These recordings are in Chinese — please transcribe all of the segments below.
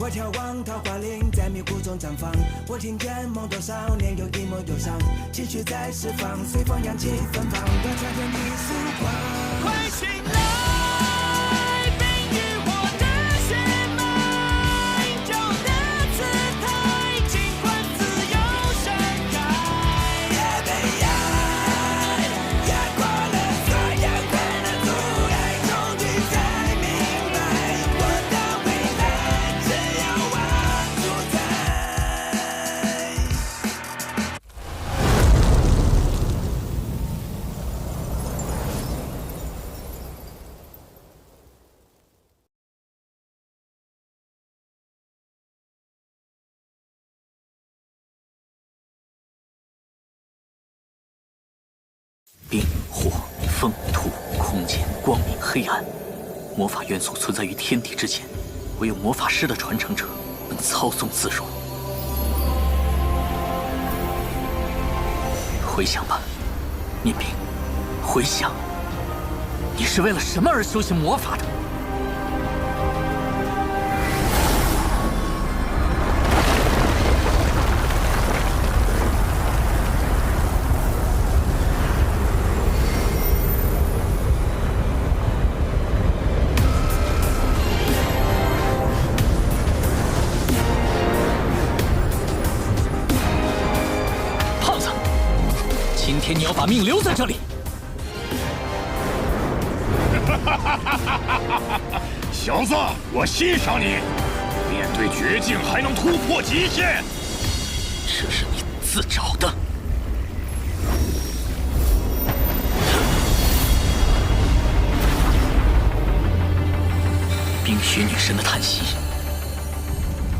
我眺望桃花林，在迷雾中绽放。我听见梦多少年又一梦忧伤，情绪在释放，随风扬起芬芳，多彩天地曙光。快醒来，冰与火的血脉，旧的姿态，尽管自由盛开。也被爱压垮了所有的阻碍，终于才明白，我的未来只要往主宰。冰、火、风、土、空间、光明、黑暗，魔法元素存在于天地之间，唯有魔法师的传承者能操纵自如。回想吧，念冰，回想，你是为了什么而修行魔法的？今天你要把命留在这里！小子，我欣赏你，面对绝境还能突破极限。这是你自找的。冰雪女神的叹息，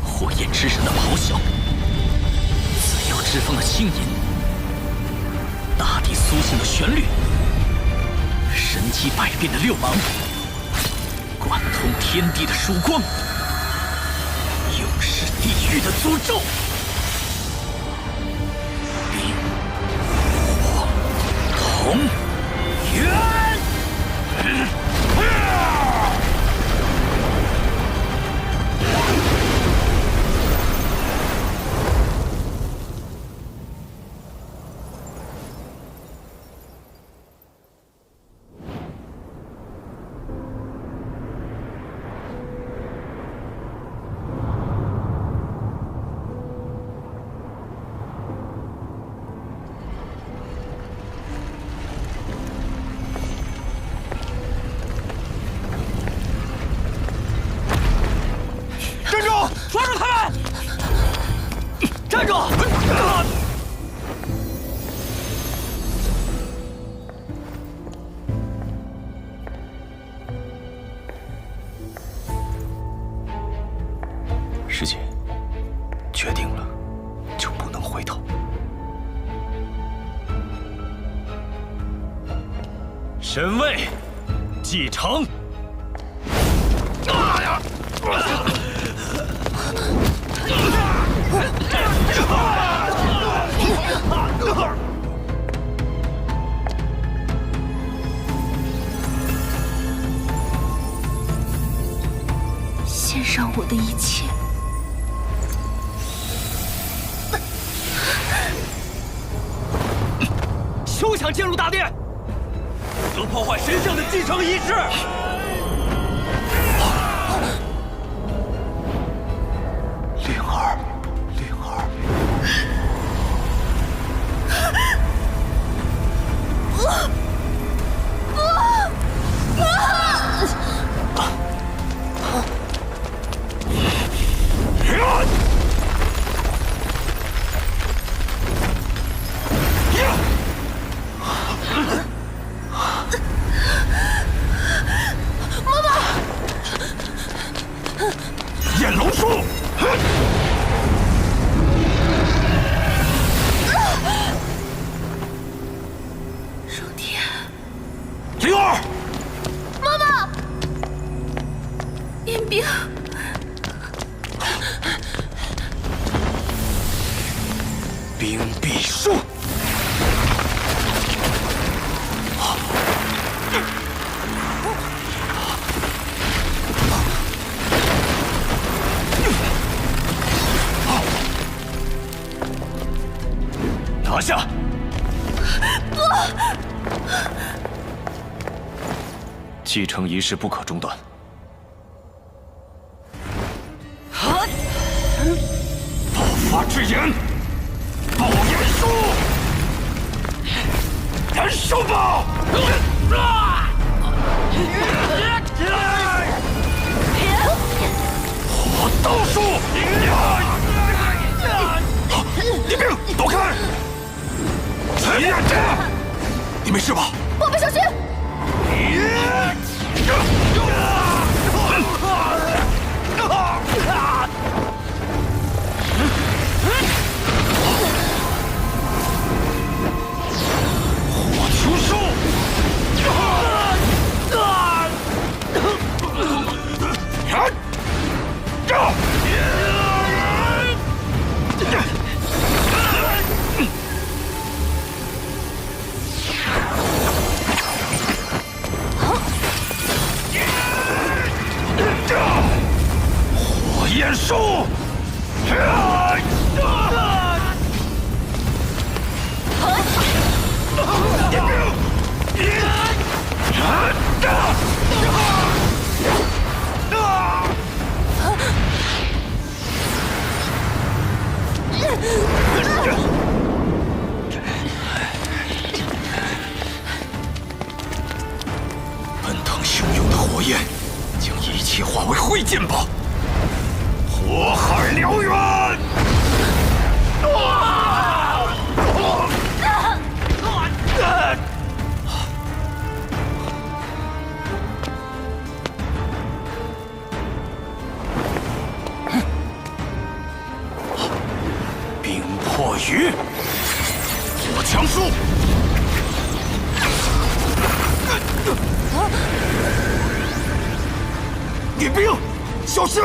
火焰之神的咆哮，自由之风的轻吟。大地苏醒的旋律，神机百变的六芒，贯通天地的曙光，永世地狱的诅咒。冰、火、同、源。抓住他们！站住！师姐，决定了就不能回头。神位继承。献上我的一切。休想进入大殿！不得破坏神圣的继承仪式！灵儿，灵儿。炎龙术！上天，灵儿，妈妈，彦冰，冰壁术。拿下！不！继承仪式不可中断。爆发之炎，爆炎术，燃烧吧！火道术！敌兵躲开！你没事吧？宝贝，小心！火球术！火焰术！奔腾汹涌的火焰，将一切化为灰烬吧！火海燎原！冰破雨，火枪术！敌兵，小心！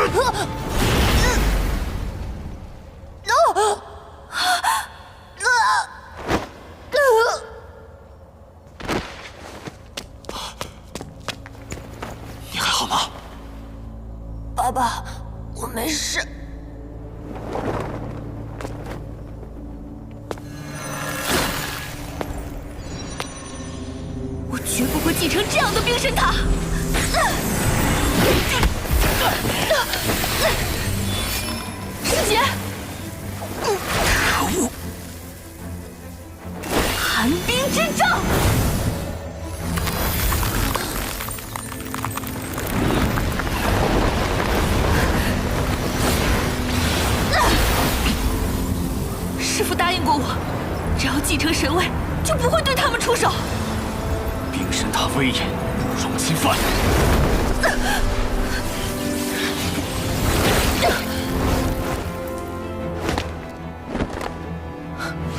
你还好吗？爸爸，我没事。我绝不会继承这样的冰神塔。师姐，可恶！寒冰之杖。师父答应过我，只要继承神位，就不会对他们出手。冰神塔威严，不容侵犯。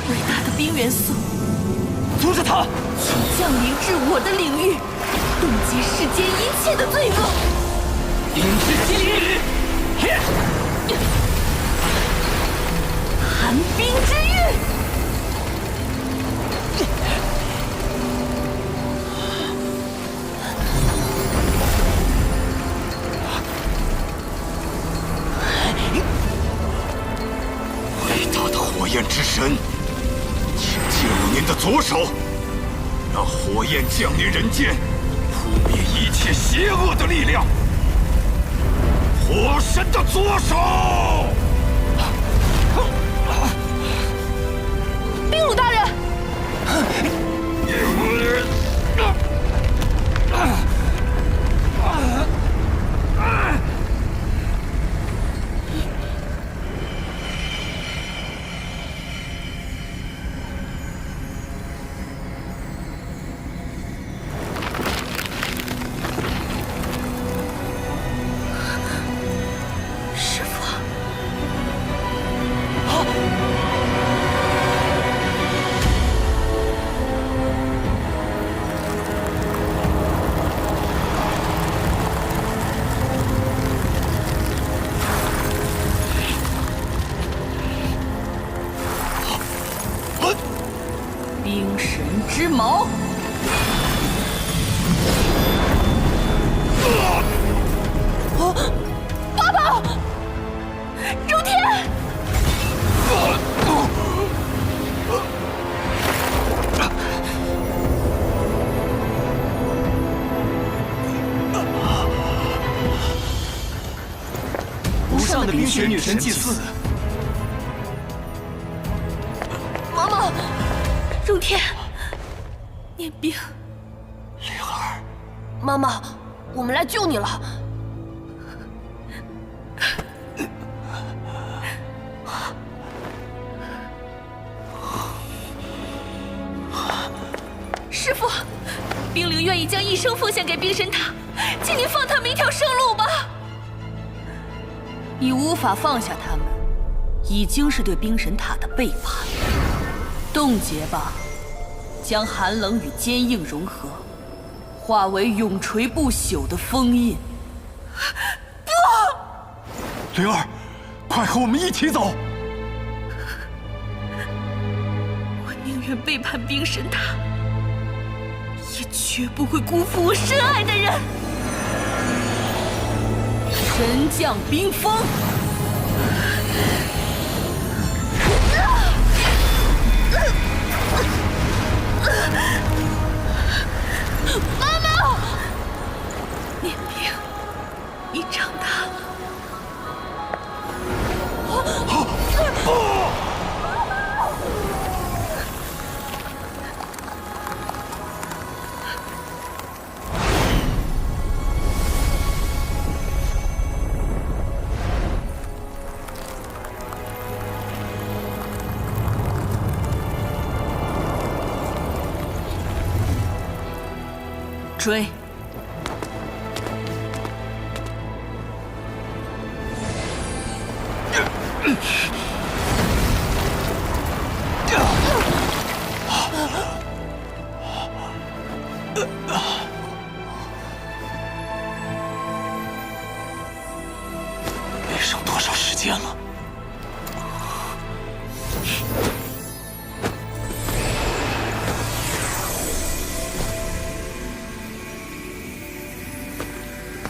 伟大的冰元素，阻止他！请降临至我的领域，冻结世间一切的罪恶。冰之激励！寒冰之玉。伟大的火焰之神，请介入您的左手，让火焰降临人间，扑灭一切邪恶的力量。火神的左手！冰鲁大人，师父。冰神之矛。爸爸，荣天！冰雪女神祭祀。妈妈，荣天，念冰，灵儿，妈妈，我们来救你了。师父，冰灵愿意将一生奉献给冰神塔，请您放他们一条生路吧。你无法放下他们，已经是对冰神塔的背叛。冻结吧，将寒冷与坚硬融合，化为永垂不朽的封印。不，灵儿，快和我们一起走。我宁愿背叛冰神塔，也绝不会辜负我深爱的人。神降冰封。妈妈，念冰，你长大了。追！没剩多少时间了。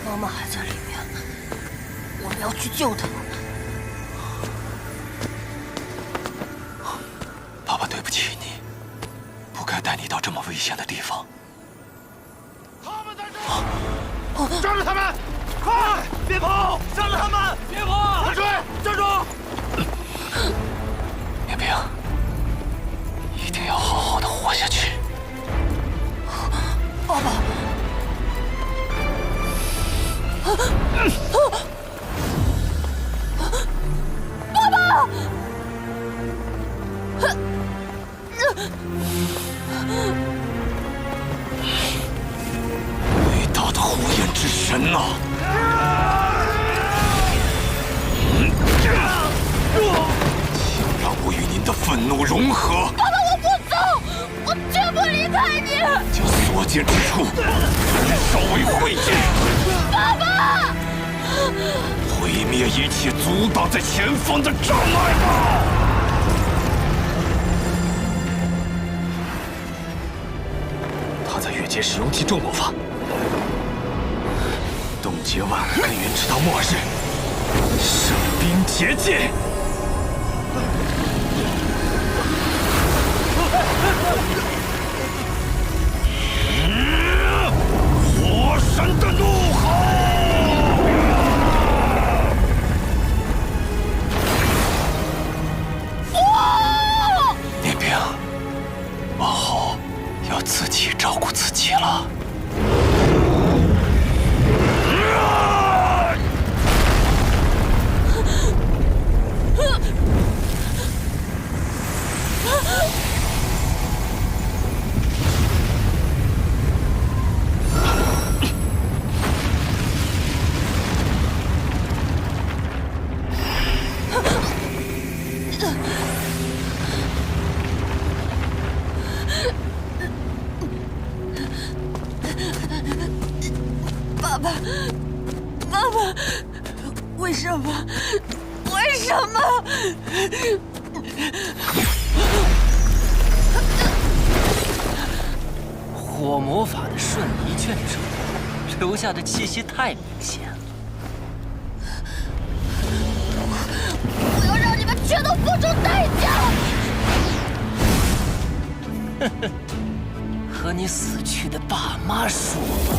妈妈还在里面，我们要去救她。爸爸对不起你，不该带你到这么危险的地方。他们在这！抓住他们！快，别跑！杀了他们！别跑！快追！站住！念冰，一定要好好的活下去。爸爸。爸爸！伟大的火焰之神啊！请让我与您的愤怒融合。爸爸，我不走，我绝不离开你。将所见之处焚烧为灰烬。爸爸！毁灭一切阻挡在前方的障碍吧！他在越界使用极咒魔法，冻结万物根源，直到末日。圣冰结界。火神的怒吼！念冰，往后要自己照顾自己了。爸爸，妈妈，为什么？为什么？火魔法的瞬移卷轴留下的气息太明显了。我要让你们全都付出代价！呵呵，和你死去的爸妈说吧。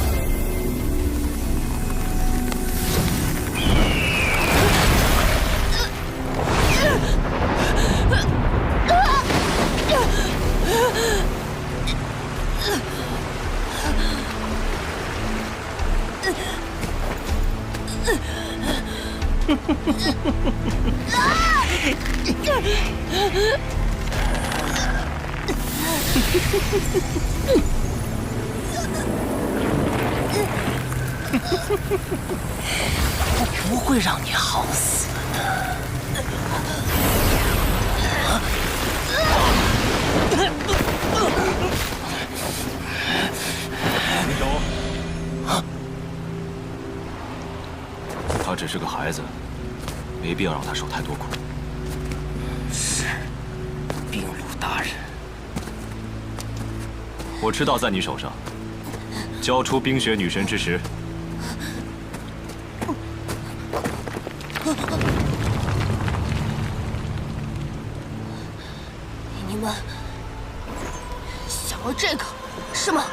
我不会让你好死的。林柔，他只是个孩子，没必要让他受太多苦。是，兵鲁大人。我知道在你手上，交出冰雪女神之时。你们想要这个是吗？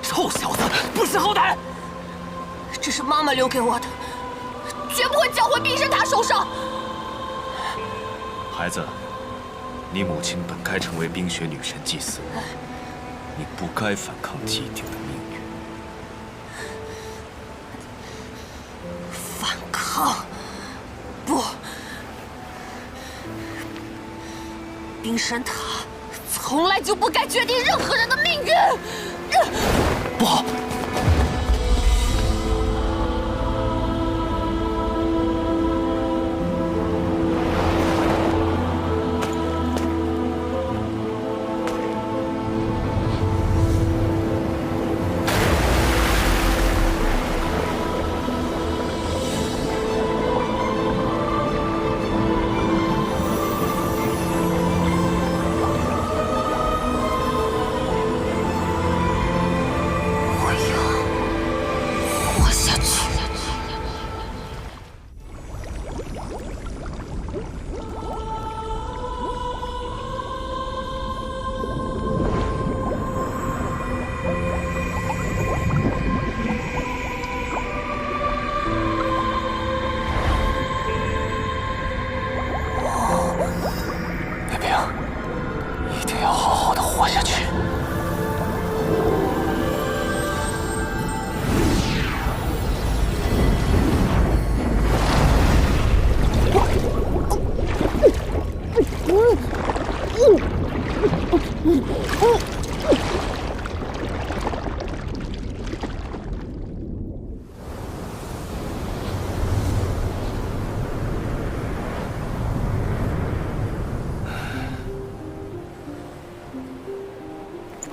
臭小子，不识好歹！这是妈妈留给我的，绝不会交回冰神塔手上。孩子，你母亲本该成为冰雪女神祭司，你不该反抗既定的命运。反抗？不，冰神塔从来就不该决定任何人的命运。不好！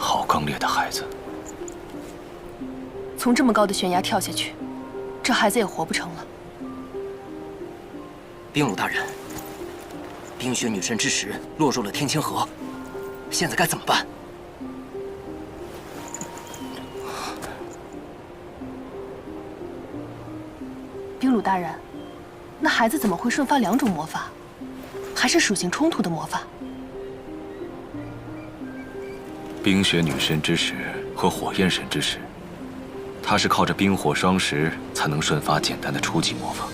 好刚烈的孩子，从这么高的悬崖跳下去，这孩子也活不成了。兵鲁大人，冰雪女神之石落入了天清河，现在该怎么办？兵鲁大人，那孩子怎么会瞬发2种魔法，还是属性冲突的魔法？冰雪女神之石和火焰神之石，它是靠着冰火双石才能瞬发简单的初级魔法。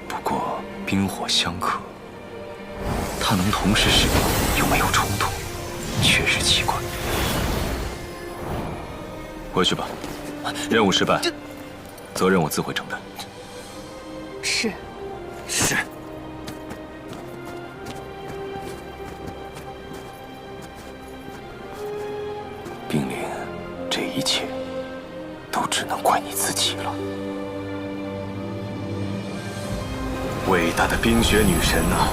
不过冰火相克，它能同时使用又没有冲突，确实奇怪。回去吧，任务失败，责任我自会承担。是。是。冰灵，这一切都只能怪你自己了。伟大的冰雪女神啊，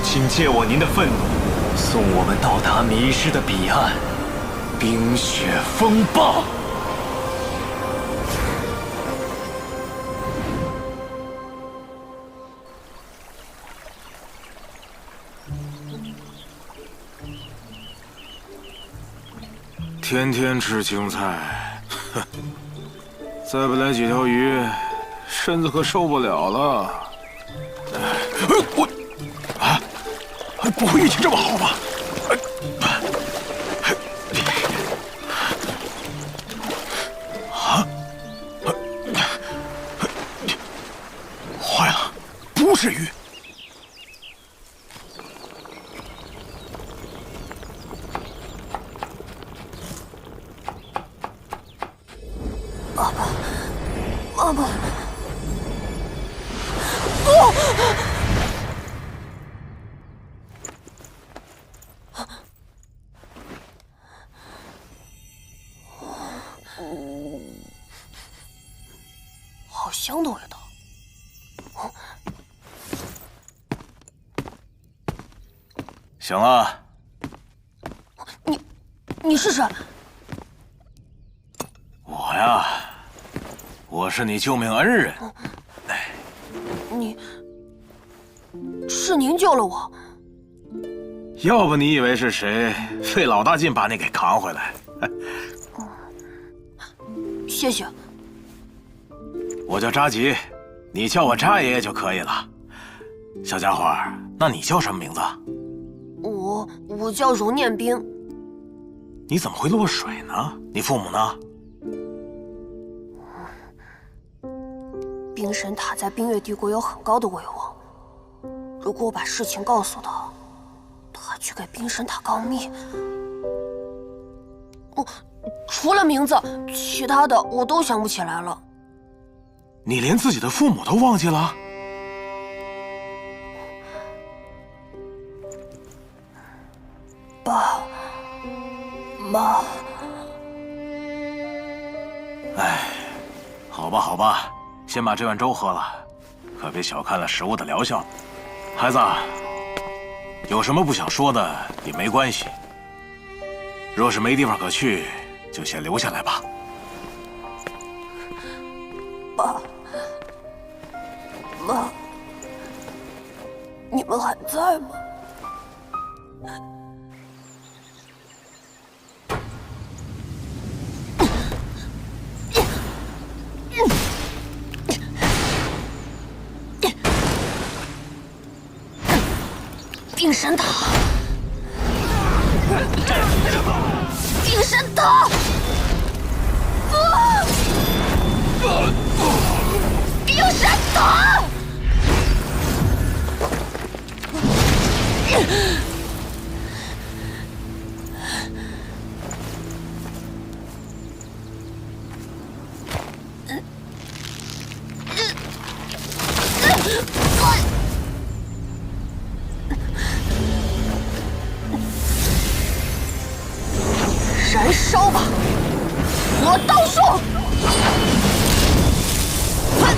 请借我您的愤怒，送我们到达迷失的彼岸——冰雪风暴。天天吃青菜，哼！再不来几条鱼，身子可受不了了。不会运气这么好吧？坏了，不是鱼。爸爸，香的味道。醒了。你是谁？我呀，我是你救命恩人。是您救了我。要不你以为是谁，费老大劲把你给扛回来。谢谢。我叫扎吉，你叫我扎爷爷就可以了。小家伙，那你叫什么名字？我叫荣念冰。你怎么会落水呢？你父母呢？冰神塔在冰月帝国有很高的威望，如果我把事情告诉他，他去给冰神塔告密。除了名字，其他的我都想不起来了。你连自己的父母都忘记了？爸妈。哎，好吧，好吧，先把这碗粥喝了，可别小看了食物的疗效。孩子，有什么不想说的也没关系。若是没地方可去，就先留下来吧。爸妈，你们还在吗？冰神塔，冰神塔，冰神塔！燃烧吧，火刀术！还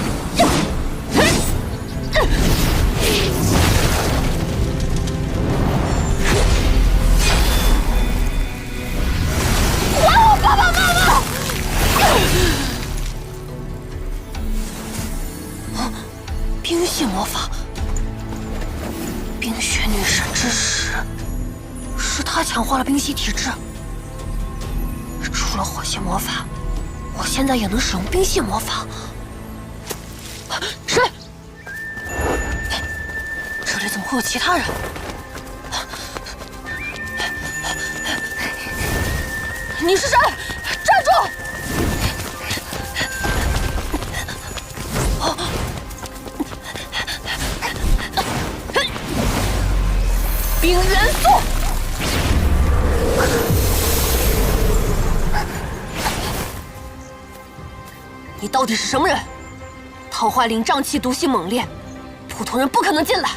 我爸爸妈妈！冰系魔法，冰雪女神之石，是她强化了冰系体质。除了火系魔法，我现在也能使用冰系魔法。谁？这里怎么会有其他人？你是谁？站住！冰元素。你到底是什么人？桃花林瘴气毒性猛烈，普通人不可能进来。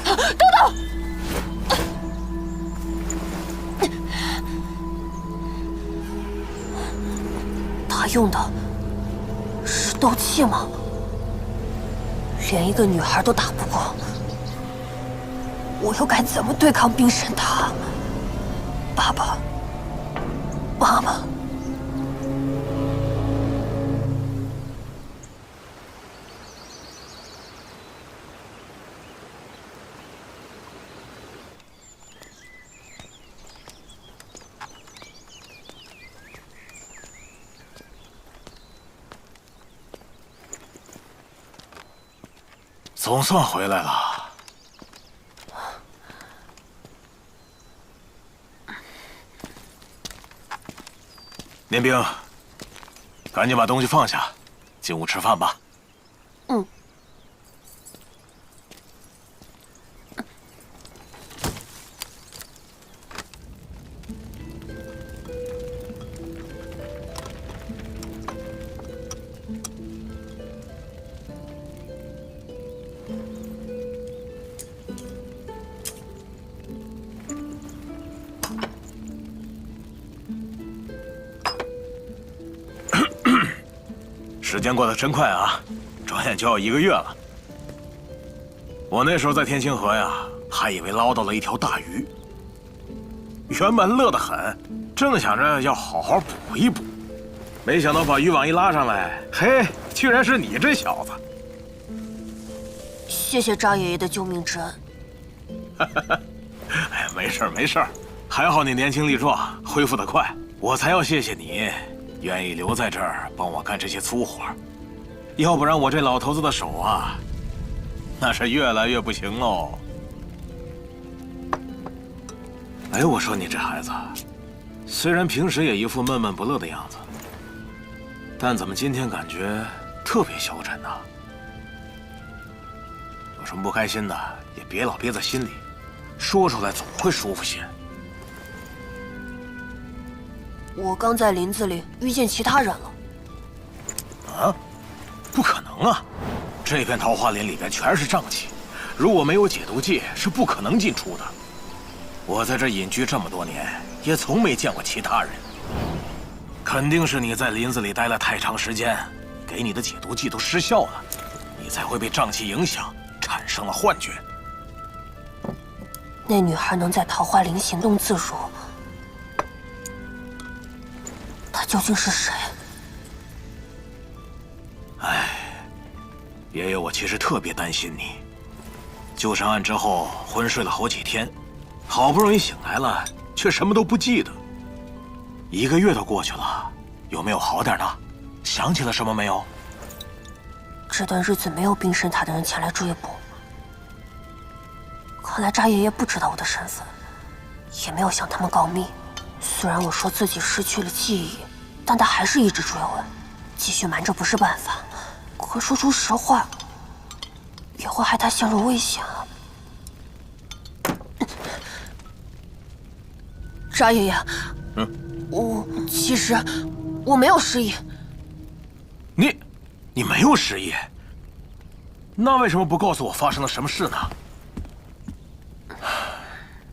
等等！他用的是斗气吗？连一个女孩都打不过，我又该怎么对抗冰神塔？爸爸，妈妈。总算回来了。念兵，赶紧把东西放下，进屋吃饭吧。嗯。时间过得真快啊，转眼就要1个月了。我那时候在天清河呀，还以为捞到了一条大鱼，原本乐得很，正想着要好好补一补，没想到把渔网一拉上来，嘿，居然是你这小子！谢谢渣爷爷的救命之恩。哎呀，没事儿没事儿，还好你年轻力壮，恢复得快。我才要谢谢你，愿意留在这儿帮我干这些粗活，要不然我这老头子的手啊，那是越来越不行喽。哎，我说你这孩子，虽然平时也一副闷闷不乐的样子，但怎么今天感觉特别消沉呢？有什么不开心的，也别老憋在心里，说出来总会舒服些。我刚在林子里遇见其他人了。啊？不可能啊！这片桃花林里边全是瘴气，如果没有解毒剂，是不可能进出的。我在这隐居这么多年，也从没见过其他人。肯定是你在林子里待了太长时间，给你的解毒剂都失效了，你才会被瘴气影响，产生了幻觉。那女孩能在桃花林行动自如，她究竟是谁？哎，爷爷，我其实特别担心你。救上岸之后，昏睡了好几天，好不容易醒来了，却什么都不记得。1个月都过去了，有没有好点呢？想起了什么没有？这段日子没有冰神塔的人前来追捕，看来渣爷爷不知道我的身份，也没有向他们告密。虽然我说自己失去了记忆，但他还是一直追问，继续瞒着不是办法。可说出实话，也会害他陷入危险啊！渣爷爷，其实我没有失忆。你没有失忆？那为什么不告诉我发生了什么事呢？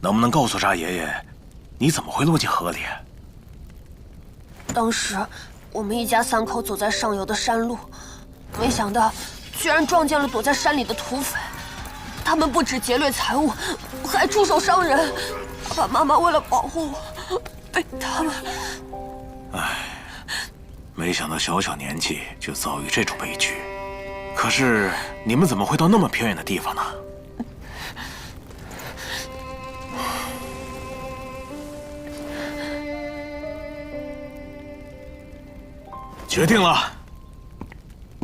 能不能告诉渣爷爷，你怎么会落进河里？当时我们一家3口走在上游的山路，没想到居然撞见了躲在山里的土匪。他们不止劫掠财物，还出手伤人。爸爸妈妈为了保护我，被他们……唉，没想到小小年纪就遭遇这种悲剧。可是你们怎么会到那么偏远的地方呢？决定了，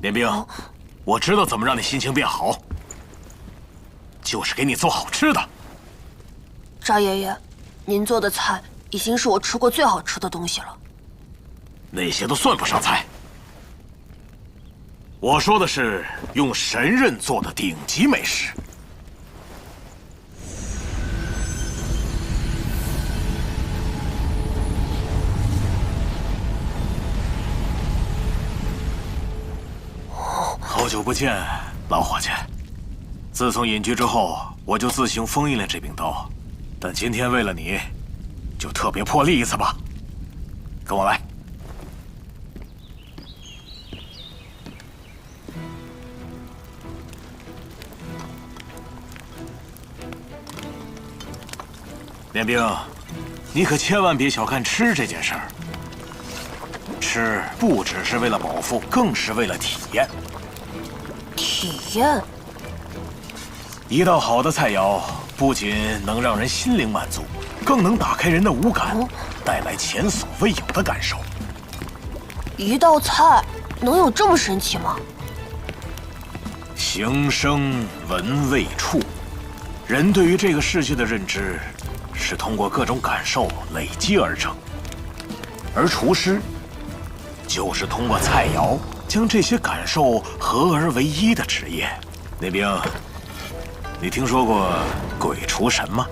连兵，我知道怎么让你心情变好，就是给你做好吃的。渣爷爷，您做的菜已经是我吃过最好吃的东西了。那些都算不上菜，我说的是用神刃做的顶级美食。好久不见，老伙计。自从隐居之后，我就自行封印了这柄刀，但今天为了你，就特别破例一次吧。跟我来。连兵，你可千万别小看吃这件事儿。吃不只是为了饱腹，更是为了体验。体验？一道好的菜肴不仅能让人心灵满足，更能打开人的五感，带来前所未有的感受。一道菜能有这么神奇吗？形声闻味触，人对于这个世界的认知是通过各种感受累积而成，而厨师就是通过菜肴将这些感受合而为一的职业。那兵，你听说过鬼厨神吗？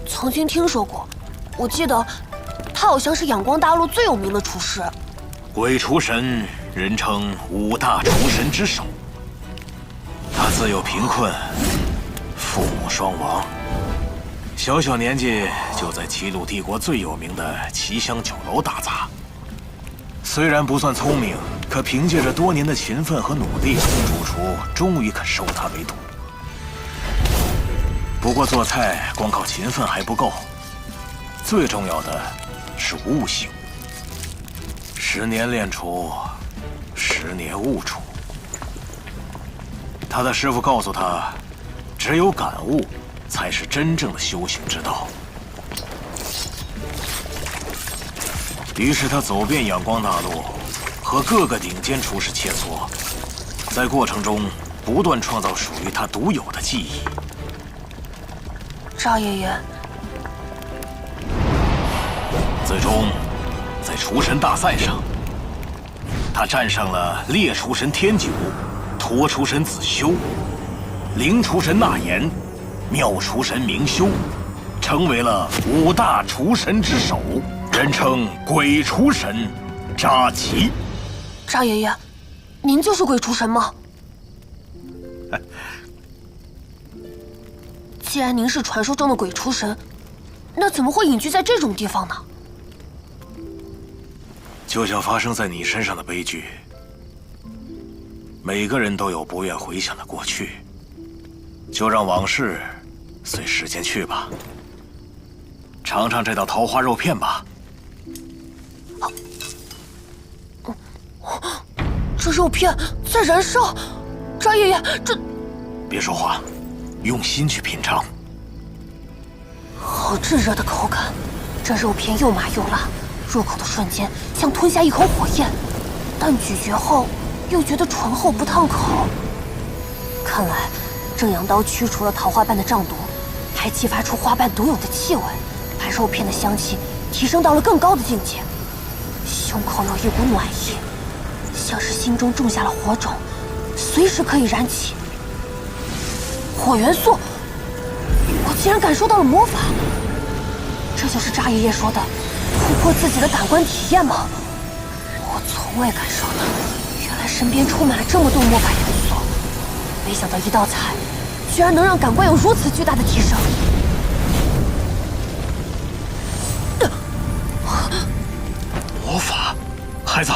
曾经听说过，我记得他好像是阳光大陆最有名的厨师。鬼厨神人称5大厨神之首，他自幼贫困，父母双亡，小小年纪就在齐鲁帝国最有名的奇香酒楼打杂。虽然不算聪明，可凭借着多年的勤奋和努力，主厨终于肯收他为徒。不过做菜光靠勤奋还不够，最重要的是悟性。10年练厨，10年悟厨。他的师傅告诉他，只有感悟，才是真正的修行之道。于是他走遍仰光大陆，和各个顶尖厨师切磋，在过程中不断创造属于他独有的技艺。扎爷爷，最终，在厨神大赛上，他战胜了烈厨神天九、脱厨神子修、灵厨神纳言、妙厨神明修，成为了5大厨神之首，人称鬼厨神扎奇。扎爷爷，您就是鬼厨神吗？既然您是传说中的鬼厨神，那怎么会隐居在这种地方呢？就像发生在你身上的悲剧，每个人都有不愿回想的过去，就让往事随时间去吧。尝尝这道桃花肉片吧。这肉片在燃烧，扎爷爷，这……别说话，用心去品尝。好炙热的口感，这肉片又麻又辣，入口的瞬间像吞下一口火焰，但咀嚼后又觉得醇厚不烫口。看来正阳刀驱除了桃花瓣的瘴毒，还激发出花瓣独有的气味，把肉片的香气提升到了更高的境界。胸口有一股暖意，像是心中种下了火种，随时可以燃起。火元素，我竟然感受到了魔法！这就是扎爷爷说的突破自己的感官体验吗？我从未感受到，原来身边充满了这么多魔法元素。没想到一道菜居然能让感官有如此巨大的提升。魔法，孩子，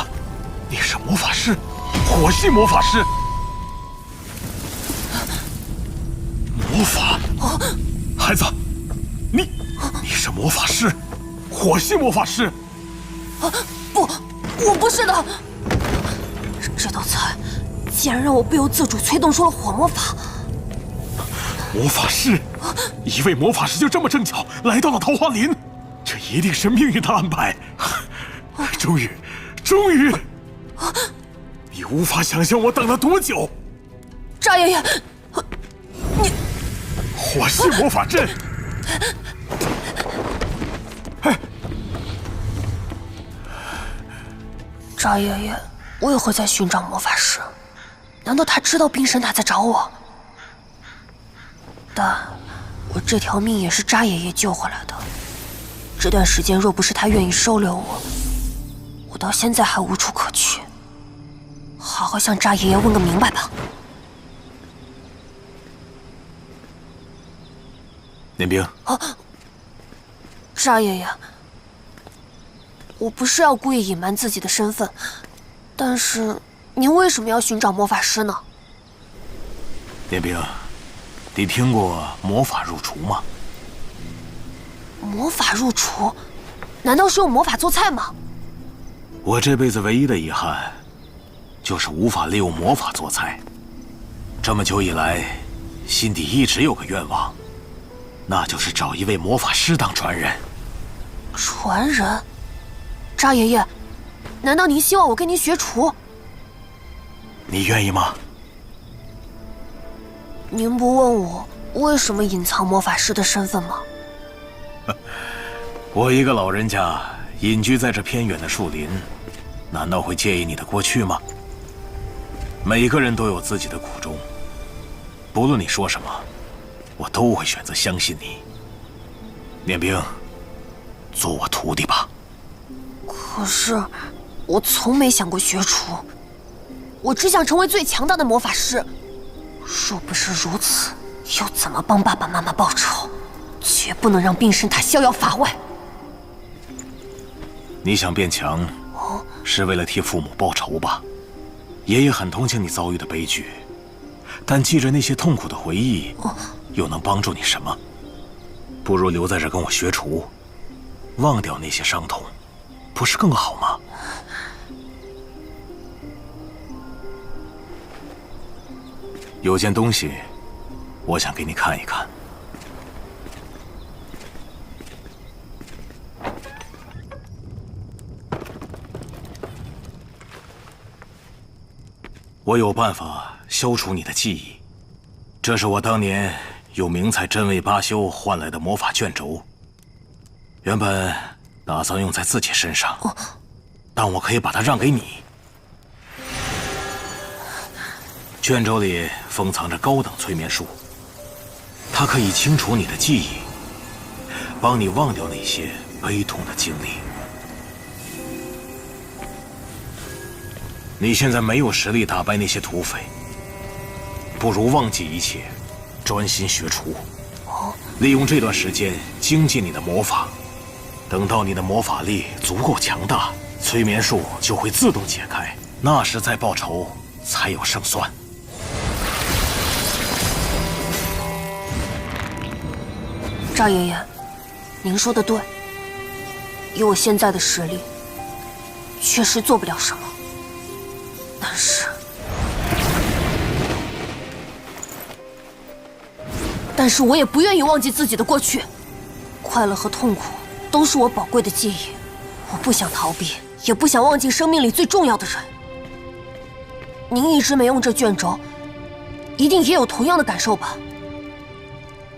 你是魔法师，火系魔法师。魔法，孩子，你是魔法师，火系魔法师。不，我不是的。这道菜竟然让我不由自主催动出了火魔法。魔法师，一位魔法师就这么正巧来到了桃花林，这一定是命运的安排。终于，你无法想象我等了多久。扎爷爷，你火系魔法阵。扎爷爷为何在寻找魔法师？难道他知道冰神塔在找我？但我这条命也是扎爷爷救回来的。这段时间若不是他愿意收留我，我到现在还无处可去。好好向扎爷爷问个明白吧。年冰，扎爷爷，我不是要故意隐瞒自己的身份，但是您为什么要寻找魔法师呢？年冰，你听过魔法入厨吗？魔法入厨？难道是用魔法做菜吗？我这辈子唯一的遗憾，就是无法利用魔法做菜。这么久以来，心底一直有个愿望，那就是找一位魔法师当传人。传人？扎爷爷，难道您希望我跟您学厨？你愿意吗？您不问我为什么隐藏魔法师的身份吗？我一个老人家隐居在这偏远的树林，难道会介意你的过去吗？每个人都有自己的苦衷，不论你说什么，我都会选择相信你。念冰，做我徒弟吧。可是，我从没想过学厨，我只想成为最强大的魔法师。若不是如此，又怎么帮爸爸妈妈报仇？绝不能让冰神塔逍遥法外。你想变强，是为了替父母报仇吧？爷爷很同情你遭遇的悲剧，但记着那些痛苦的回忆，又能帮助你什么？不如留在这跟我学厨，忘掉那些伤痛，不是更好吗？有件东西，我想给你看一看。我有办法消除你的记忆，这是我当年用明才真味八修换来的魔法卷轴。原本打算用在自己身上，但我可以把它让给你。卷轴里封藏着高等催眠术，它可以清除你的记忆，帮你忘掉那些悲痛的经历。你现在没有实力打败那些土匪，不如忘记一切，专心学厨。利用这段时间精进你的魔法，等到你的魔法力足够强大，催眠术就会自动解开，那时再报仇才有胜算。扎爷爷，您说的对，以我现在的实力，确实做不了什么。但是我也不愿意忘记自己的过去，快乐和痛苦都是我宝贵的记忆，我不想逃避，也不想忘记生命里最重要的人。您一直没用这卷轴，一定也有同样的感受吧？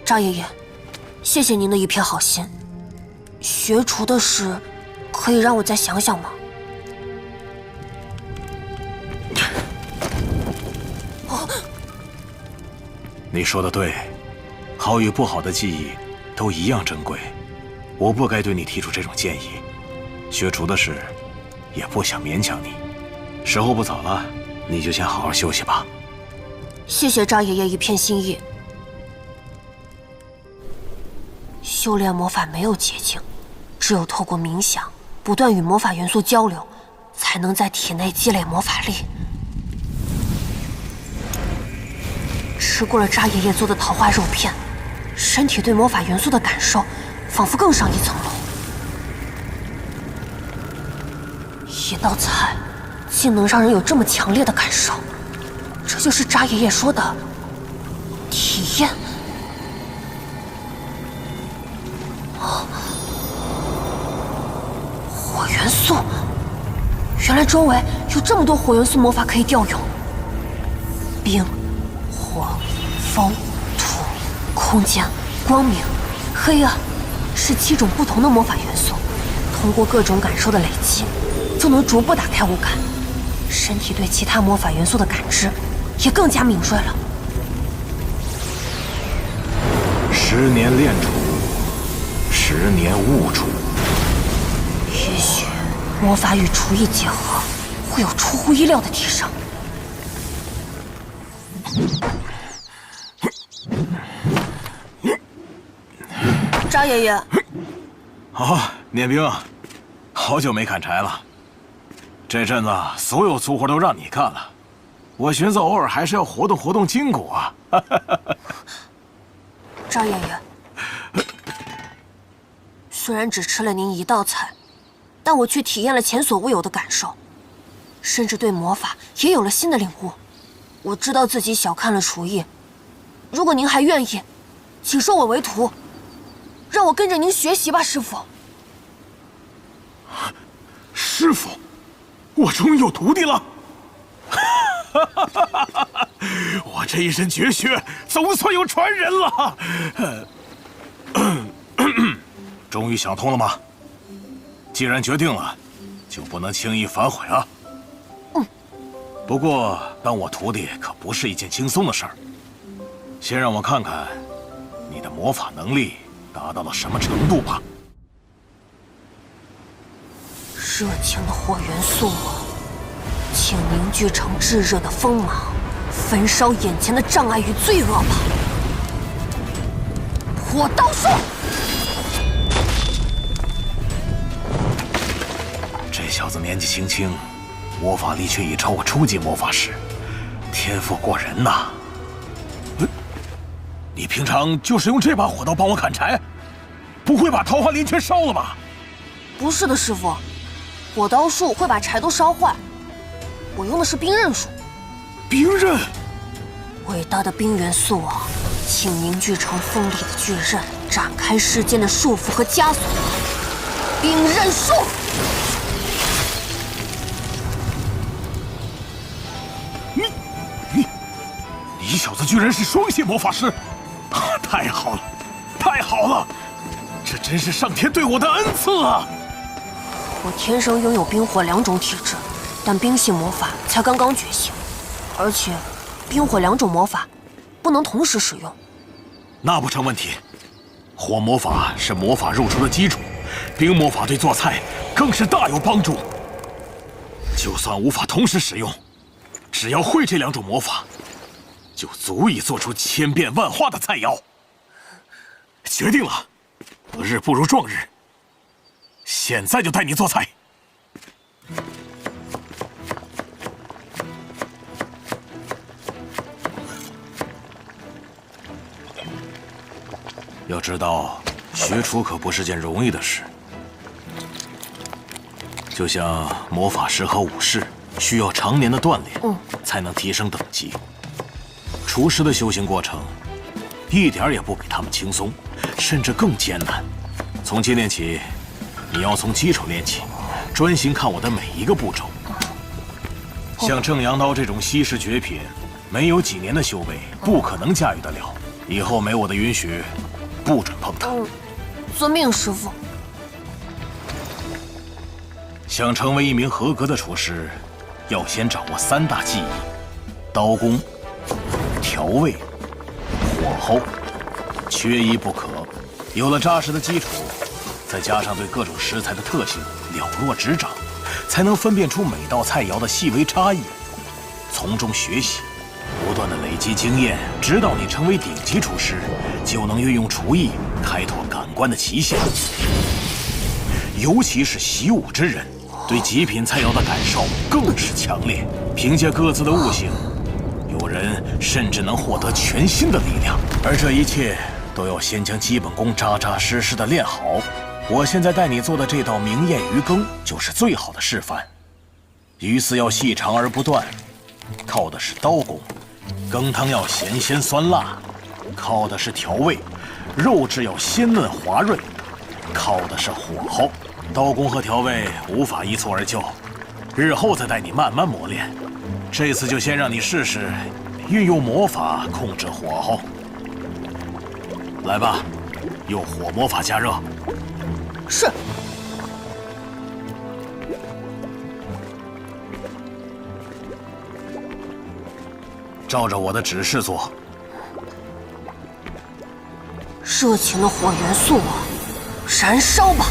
扎爷爷，谢谢您的一片好心。学厨的事，可以让我再想想吗？你说的对，好与不好的记忆都一样珍贵。我不该对你提出这种建议。学厨的事，也不想勉强你。时候不早了，你就先好好休息吧。谢谢扎爷爷一片心意。修炼魔法没有捷径，只有透过冥想，不断与魔法元素交流，才能在体内积累魔法力。吃过了扎爷爷做的桃花肉片，身体对魔法元素的感受仿佛更上一层楼。一道菜竟能让人有这么强烈的感受，这就是扎爷爷说的体验。火元素，原来周围有这么多火元素魔法可以调用。冰、火、风、土、空间、光明、黑暗，是7种不同的魔法元素。通过各种感受的累积，就能逐步打开五感，身体对其他魔法元素的感知也更加敏锐了。10年炼杵，10年悟杵。也许魔法与厨艺结合，会有出乎意料的提升。扎爷爷，念兵，好久没砍柴了。这阵子所有粗活都让你干了，我寻思偶尔还是要活动活动筋骨啊。扎爷爷，虽然只吃了您一道菜，但我却体验了前所未有的感受，甚至对魔法也有了新的领悟。我知道自己小看了厨艺，如果您还愿意，请收我为徒，让我跟着您学习吧，师傅。师傅，我终于有徒弟了！我这一身绝学总算有传人了。终于想通了吗？既然决定了，就不能轻易反悔啊。不过当我徒弟可不是一件轻松的事儿。先让我看看你的魔法能力达到了什么程度吧。热情的火元素，请凝聚成炙热的锋芒，焚烧眼前的障碍与罪恶吧。火刀术。这小子年纪轻轻，魔法力却已超过初级魔法师，天赋过人呐！你平常就是用这把火刀帮我砍柴，不会把桃花林全烧了吧？不是的，师傅，火刀术会把柴都烧坏。我用的是冰刃术。冰刃，伟大的冰元素啊，请凝聚成锋利的巨刃，展开世间的束缚和枷锁。冰刃术。你小子居然是双系魔法师！太好了，太好了！这真是上天对我的恩赐啊！我天生拥有冰火两种体质，但冰系魔法才刚刚觉醒，而且冰火两种魔法不能同时使用。那不成问题。火魔法是魔法入出的基础，冰魔法对做菜更是大有帮助。就算无法同时使用，只要会这两种魔法，就足以做出千变万化的菜肴。决定了，择日不如撞日，现在就带你做菜。要知道，学厨可不是件容易的事。就像魔法师和武士需要常年的锻炼，才能提升等级。厨师的修行过程，一点也不比他们轻松，甚至更艰难。从今天起，你要从基础练起，专心看我的每一个步骤。像正阳刀这种稀世绝品，没有几年的修为，不可能驾驭得了。以后没我的允许，不准碰它。遵命，师傅。想成为一名合格的厨师，要先掌握3大技艺：刀工、调味、火候，缺一不可。有了扎实的基础，再加上对各种食材的特性了若指掌，才能分辨出每道菜肴的细微差异，从中学习，不断的累积经验，直到你成为顶级厨师，就能运用厨艺开拓感官的极限。尤其是习武之人，对极品菜肴的感受更是强烈。凭借各自的悟性，有人甚至能获得全新的力量。而这一切都要先将基本功扎扎实实的练好。我现在带你做的这道明艳鱼羹就是最好的示范。鱼丝要细长而不断，靠的是刀工；羹汤要咸鲜酸辣，靠的是调味；肉质要鲜嫩滑润，靠的是火候。刀工和调味无法一蹴而就，日后再带你慢慢磨练。这次就先让你试试运用魔法控制火候。来吧，用火魔法加热。是。照着我的指示做。热情的火元素啊，燃烧吧！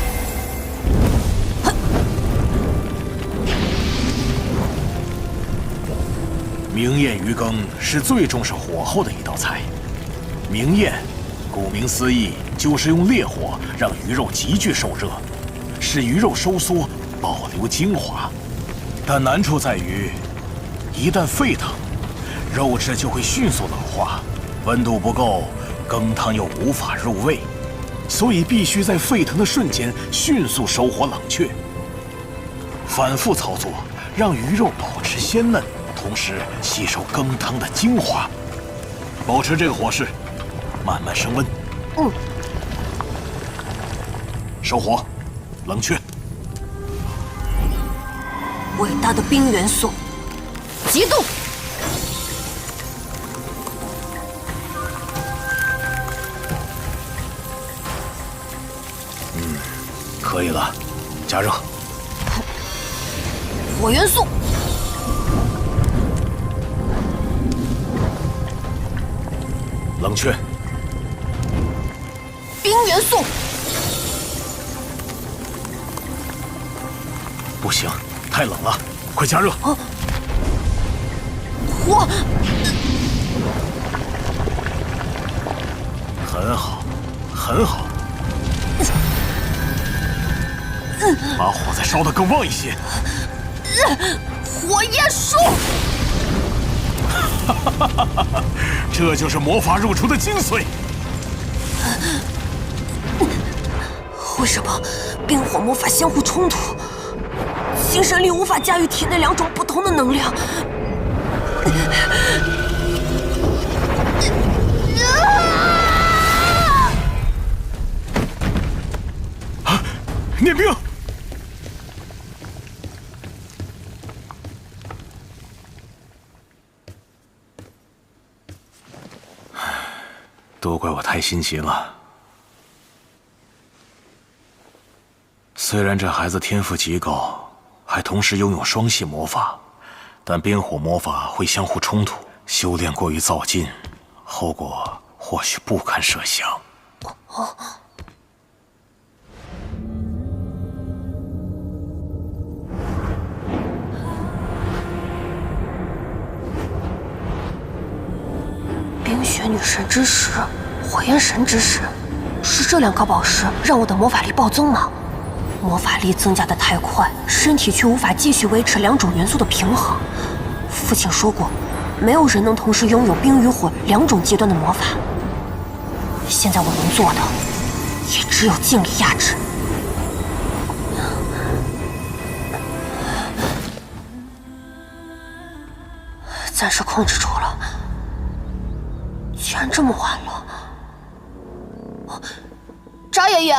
明艳鱼羹是最重视火候的一道菜。明艳，顾名思义，就是用烈火让鱼肉急剧受热，使鱼肉收缩，保留精华。但难处在于，一旦沸腾，肉质就会迅速冷化，温度不够，羹汤又无法入味，所以必须在沸腾的瞬间迅速收火冷却。反复操作，让鱼肉保持鲜嫩，同时吸收羹汤的精华。保持这个火势，慢慢升温。收火，冷却。伟大的冰元素，激动！可以了，加热。火元素，冷却。冰元素，不行，太冷了，快加热。火，很好，很好。把火再烧得更旺一些。火焰术。这就是魔法入厨的精髓。为什么冰火魔法相互冲突？精神力无法驾驭体内两种不同的能量。念兵！都怪我太心急了。虽然这孩子天赋极高，还同时拥有双系魔法，但冰火魔法会相互冲突，修炼过于躁进，后果或许不堪设想。冰雪女神之石，火焰神之石，是这两颗宝石让我的魔法力暴增吗？魔法力增加的太快，身体却无法继续维持两种元素的平衡。父亲说过，没有人能同时拥有冰与火两种极端的魔法。现在我能做的，也只有尽力压制。暂时控制住了。居然这么晚了！扎爷爷，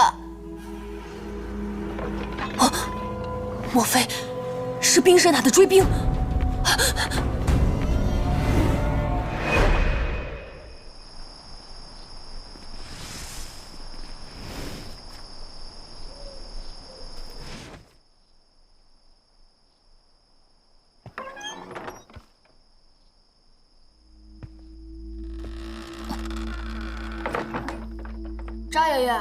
莫非是冰神塔的追兵？扎爷爷，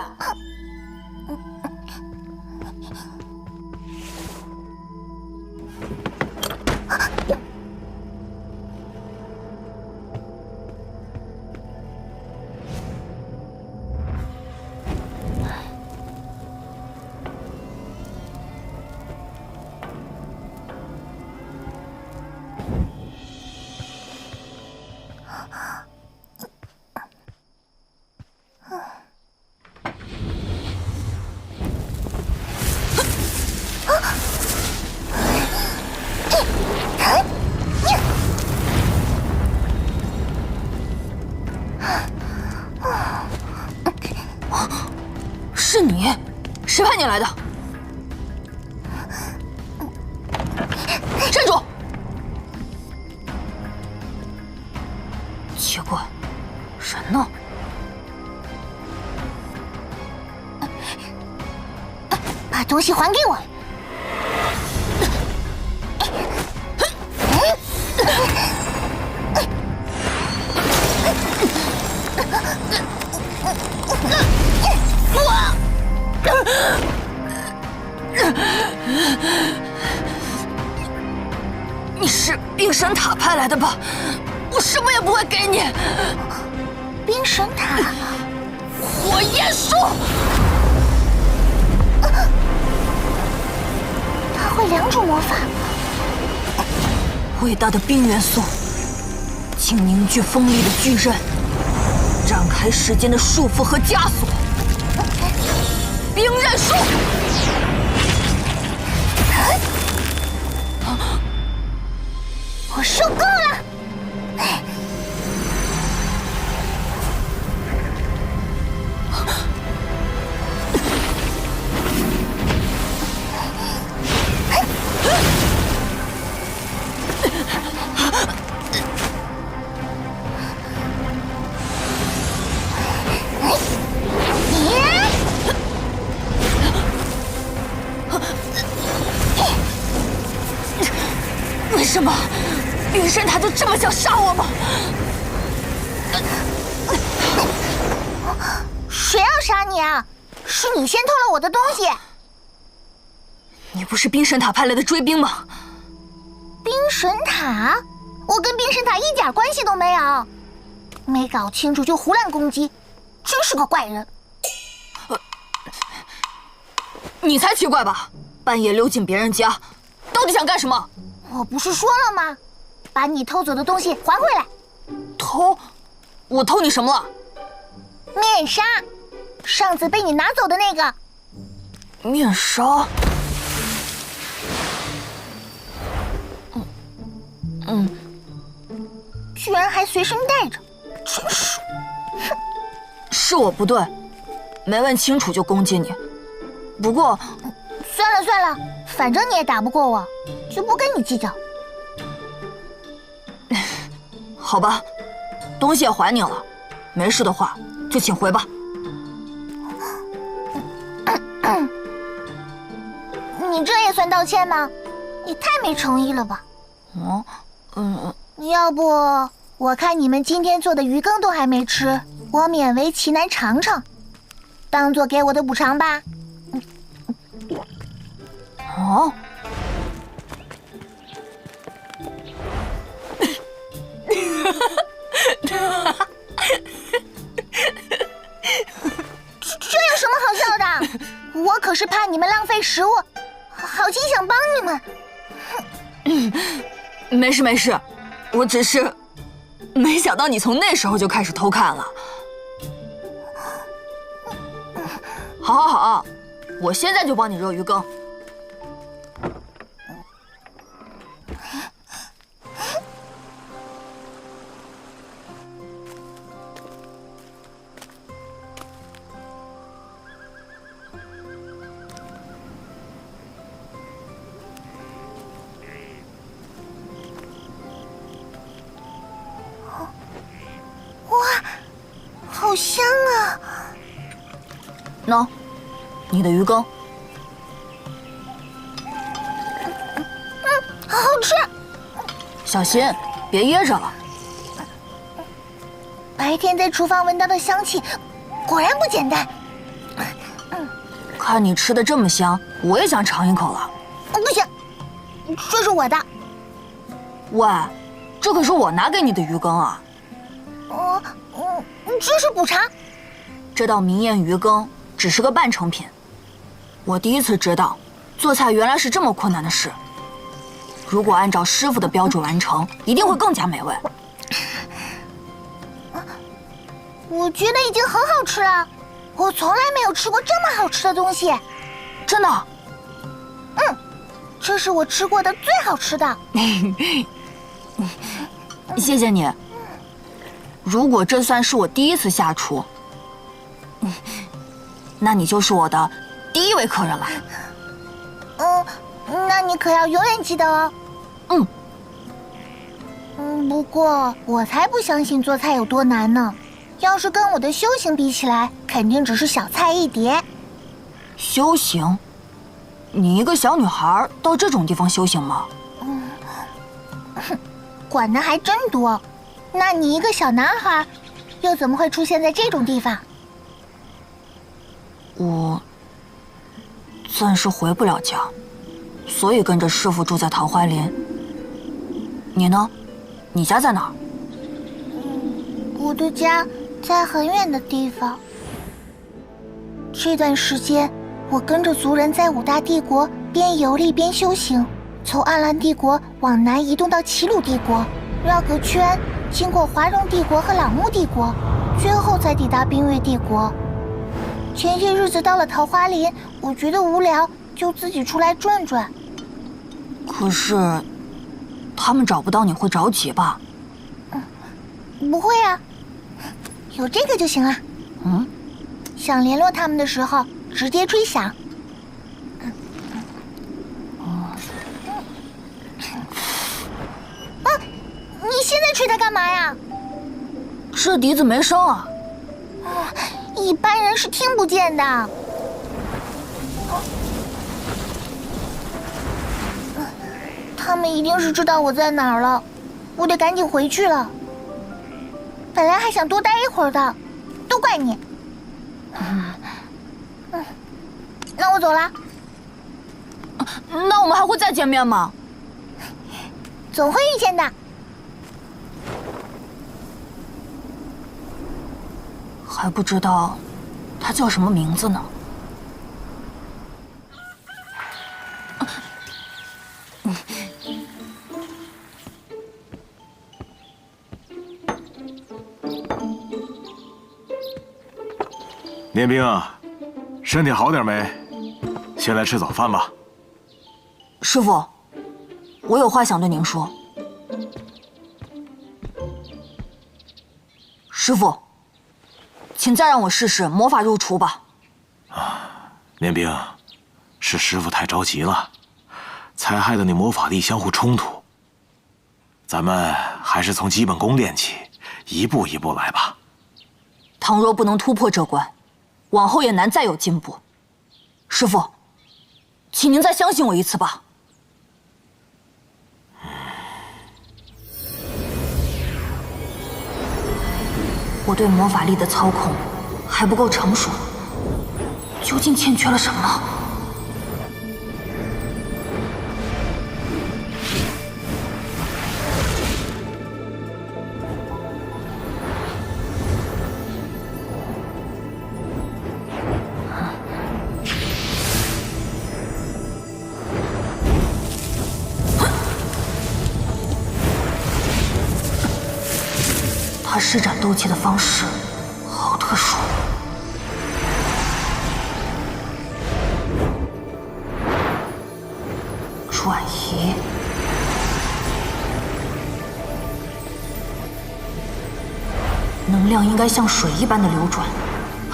是你？谁派你来的？站住！奇怪，人呢？把东西还给我！你是冰神塔派来的吧？我什么也不会给你。冰神塔，火焰术，它会两种魔法。伟大的冰元素，请凝聚锋利的巨刃，展开时间的束缚和枷锁。冰刃术。我受够了！为什么冰神塔就这么想杀我吗？谁要杀你啊？是你先偷了我的东西。你不是冰神塔派来的追兵吗？冰神塔？我跟冰神塔一点关系都没有，没搞清楚就胡乱攻击，真是个怪人。你才奇怪吧！半夜溜进别人家，到底想干什么？我不是说了吗？把你偷走的东西还回来。偷？我偷你什么了？面纱，上次被你拿走的那个。面纱？居然还随身带着，真是……哼！是我不对，没问清楚就攻击你。不过，算了算了，反正你也打不过我，就不跟你计较。好吧，东西也还你了，没事的话就请回吧。你这也算道歉吗？你太没诚意了吧？要不我看你们今天做的鱼羹都还没吃，我勉为其难尝尝，当做给我的补偿吧。哦。这有什么好笑的？我可是怕你们浪费食物，好心想帮你们。没事没事，我只是没想到你从那时候就开始偷看了。好，我现在就帮你热鱼羹。好香啊！喏，你的鱼羹。好好吃。小心，别噎着了。白天在厨房闻到的香气，果然不简单。看你吃的这么香，我也想尝一口了。不行，这是我的。喂，这可是我拿给你的鱼羹啊！这是补偿。这道明艳鱼羹只是个半成品，我第一次知道做菜原来是这么困难的事。如果按照师傅的标准完成，一定会更加美味。我觉得已经很好吃了，我从来没有吃过这么好吃的东西。真的？这是我吃过的最好吃的。谢谢你。如果这算是我第一次下厨，那你就是我的第一位客人了。那你可要永远记得哦。不过我才不相信做菜有多难呢。要是跟我的修行比起来，肯定只是小菜一碟。修行？你一个小女孩到这种地方修行吗？管的还真多。那你一个小男孩，又怎么会出现在这种地方？我暂时回不了家，所以跟着师傅住在桃花林。你呢？你家在哪儿？我的家在很远的地方。这段时间，我跟着族人在五大帝国边游历边修行，从暗蓝帝国往南移动到齐鲁帝国，绕个圈，经过华容帝国和朗木帝国，最后才抵达冰月帝国。前些日子到了桃花林，我觉得无聊，就自己出来转转。可是，他们找不到你会着急吧？不会啊，有这个就行了。想联络他们的时候，直接吹响。你现在吹它干嘛呀？这笛子没声啊。一般人是听不见的。他们一定是知道我在哪儿了，我得赶紧回去了。本来还想多待一会儿的，都怪你。那我走了。那我们还会再见面吗？总会遇见的。还不知道他叫什么名字呢。念兵啊，身体好点没？先来吃早饭吧。师傅，我有话想对您说。师傅，请再让我试试魔法入厨吧。念兵，是师傅太着急了，才害得你魔法力相互冲突。咱们还是从基本功练起，一步一步来吧。倘若不能突破这关，往后也难再有进步。师傅，请您再相信我一次吧。我对魔法力的操控还不够成熟，究竟欠缺了什么？他施展斗气的方式好特殊。转移，能量应该像水一般的流转，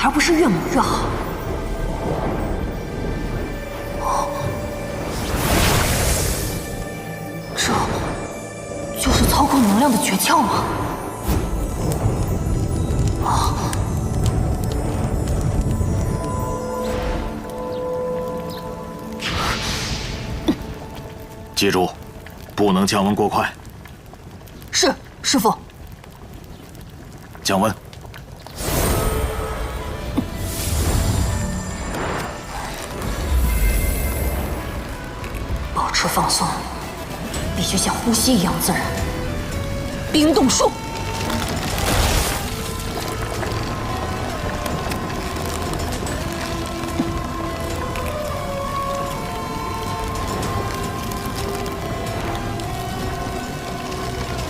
而不是越猛越好。这就是操控能量的诀窍吗？记住，不能降温过快。是，师傅。降温。保持放松，必须像呼吸一样自然。冰冻术。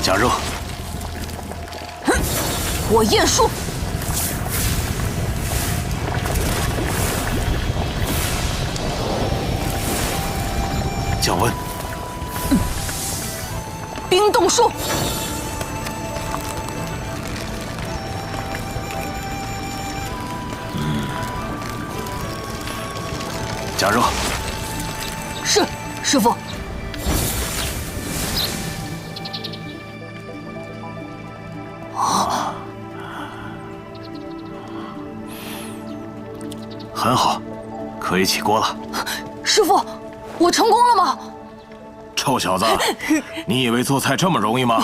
加热。火焰术。降温。冰冻术。加热。是，师傅。很好，可以起锅了。师傅，我成功了吗？臭小子，你以为做菜这么容易吗？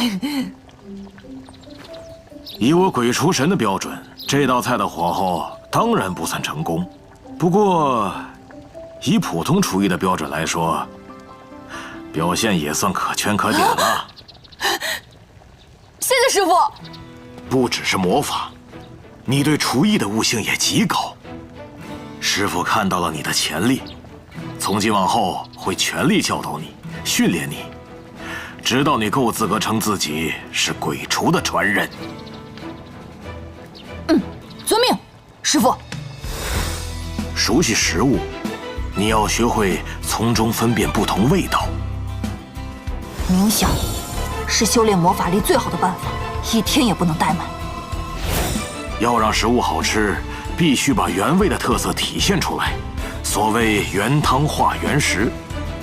以我鬼厨神的标准，这道菜的火候当然不算成功。不过，以普通厨艺的标准来说，表现也算可圈可点了。谢谢师傅。不只是魔法，你对厨艺的悟性也极高。师傅看到了你的潜力，从今往后会全力教导你、训练你，直到你够资格称自己是鬼厨的传人。遵命，师傅。熟悉食物，你要学会从中分辨不同味道。冥想是修炼魔法力最好的办法，一天也不能怠慢。要让食物好吃，必须把原味的特色体现出来。所谓原汤化原食，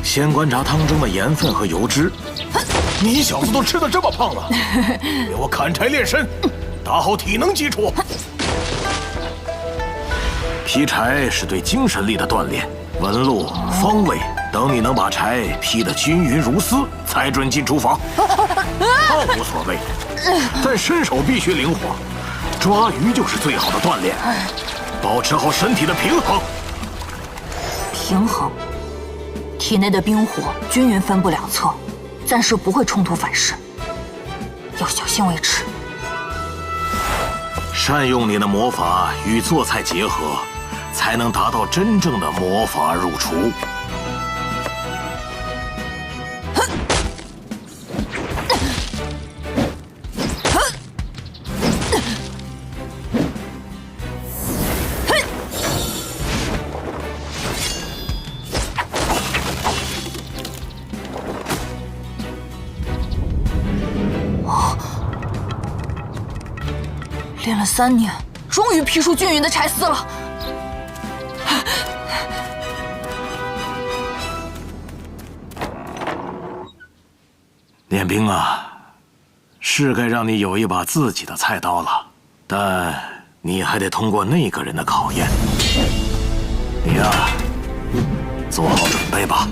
先观察汤中的盐分和油脂。你小子都吃得这么胖了，给我砍柴练身，打好体能基础。劈柴是对精神力的锻炼，纹路、方位等你能把柴劈得均匀如丝，才准进厨房。胖无所谓，但身手必须灵活。抓鱼就是最好的锻炼，保持好身体的平衡。平衡，体内的冰火均匀分布两侧，暂时不会冲突反噬，要小心维持。善用你的魔法与做菜结合，才能达到真正的魔法入厨。练了3年，终于劈出均匀的柴丝了。练兵啊，是该让你有一把自己的菜刀了，但你还得通过那个人的考验。你呀，做好准备吧。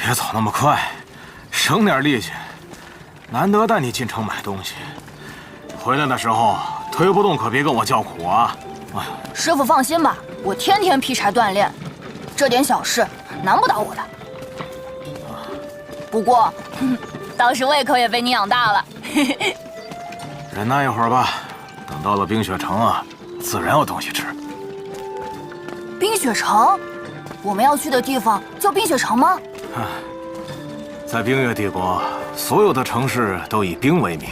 别走那么快，省点力气。难得带你进城买东西，回来的时候推不动可别跟我叫苦啊！哎呀，师傅放心吧，我天天劈柴锻炼，这点小事难不倒我的。不过，倒是胃口也被你养大了。忍耐一会儿吧，等到了冰雪城啊，自然有东西吃。冰雪城？我们要去的地方叫冰雪城吗？在冰月帝国，所有的城市都以冰为名，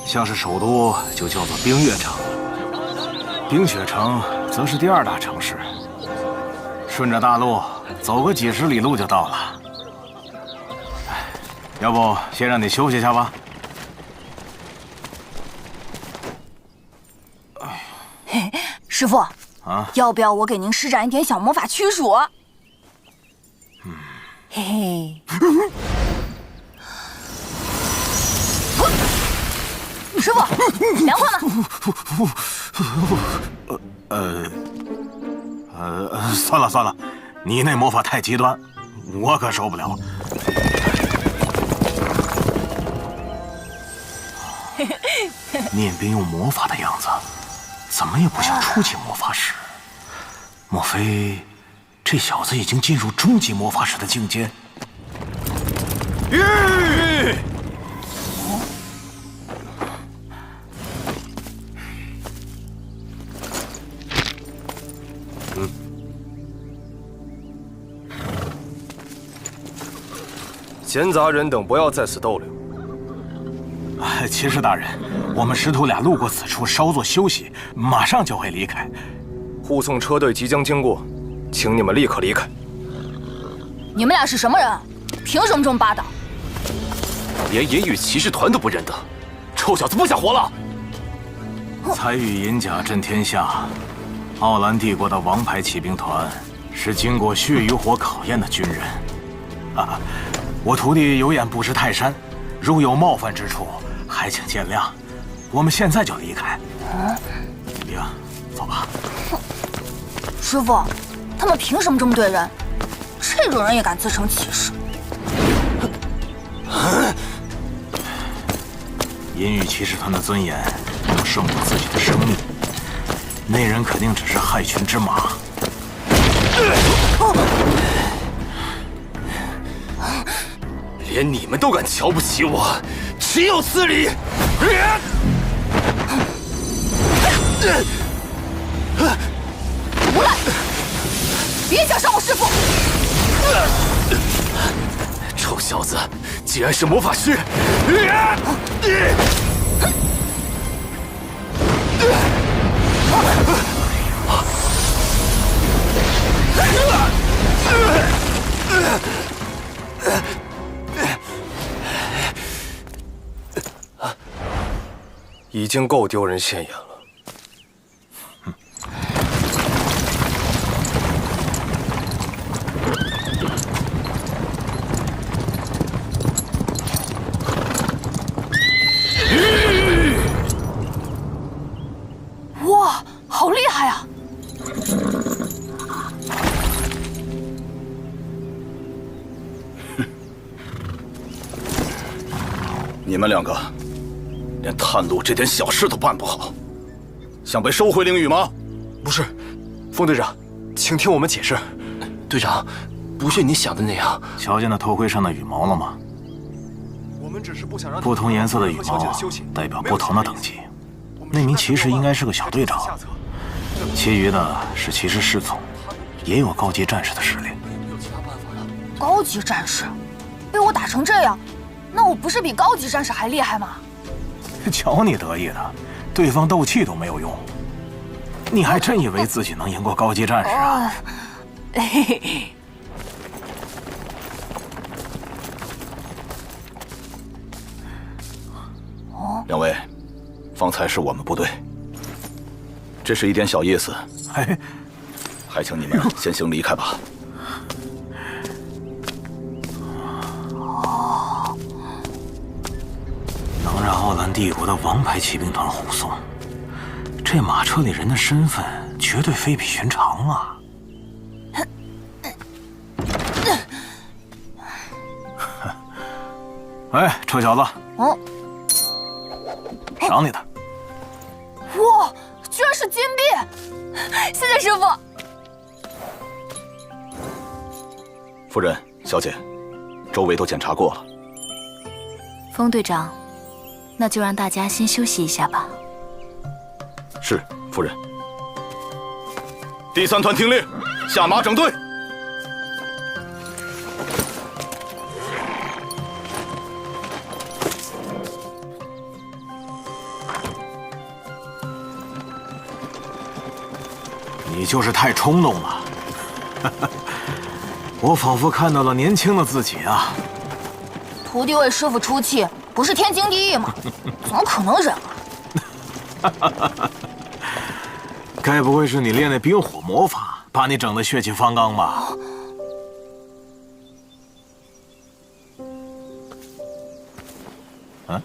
像是首都就叫做冰月城，冰雪城则是第2大城市。顺着大路走个几十里路就到了。要不先让你休息一下吧。嘿，师傅啊，要不要我给您施展一点小魔法驱暑？嘿嘿，师傅，凉快吗？算了算了，你那魔法太极端，我可受不了。念兵用魔法的样子，怎么也不像初级魔法师。莫非这小子已经进入中级魔法师的境界？闲杂人等不要在此逗留。骑士大人，我们师徒俩路过此处，稍作休息，马上就会离开。护送车队即将经过，请你们立刻离开。你们俩是什么人？凭什么这么霸道？连银羽骑士团都不认得，臭小子不想活了！彩羽银甲震天下，奥兰帝国的王牌骑兵团，是经过血与火考验的军人。我徒弟有眼不识泰山，如有冒犯之处，还请见谅。我们现在就离开。银兵，走吧。师傅，他们凭什么这么对人？这种人也敢自称骑士？银羽骑士团的尊严能胜过自己的生命，那人肯定只是害群之马。连你们都敢瞧不起我，岂有此理！无赖，别想伤我师父！臭小子，竟然是魔法师！已经够丢人现眼了。哇，好厉害啊！你们2个连探路这点小事都办不好，想被收回灵域吗？不是，风队长，请听我们解释。队长，不是你想的那样。瞧见那头盔上的羽毛了吗？我们只是不想让不同颜色的羽毛代表不同的等级。那名骑士应该是个小队长，其余的是骑士侍从，也有高级战士的实力。高级战士，被我打成这样，那我不是比高级战士还厉害吗？瞧你得意的，对方斗气都没有用，你还真以为自己能赢过高级战士啊？嘿嘿嘿。两位，方才是我们不对，这是一点小意思，还请你们先行离开吧。能让奥兰帝国的王牌骑兵团护送，这马车里人的身份绝对非比寻常啊！哎，臭小子！哦，赏你的。哇，居然是金币！谢谢师傅。夫人、小姐，周围都检查过了。风队长，那就让大家先休息一下吧。是，夫人。第3团听令，下马整队。你就是太冲动了，我仿佛看到了年轻的自己啊！徒弟为师傅出气，不是天经地义吗？怎么可能忍啊？该不会是你练的冰火魔法，把你整得血气方刚吧？嗯，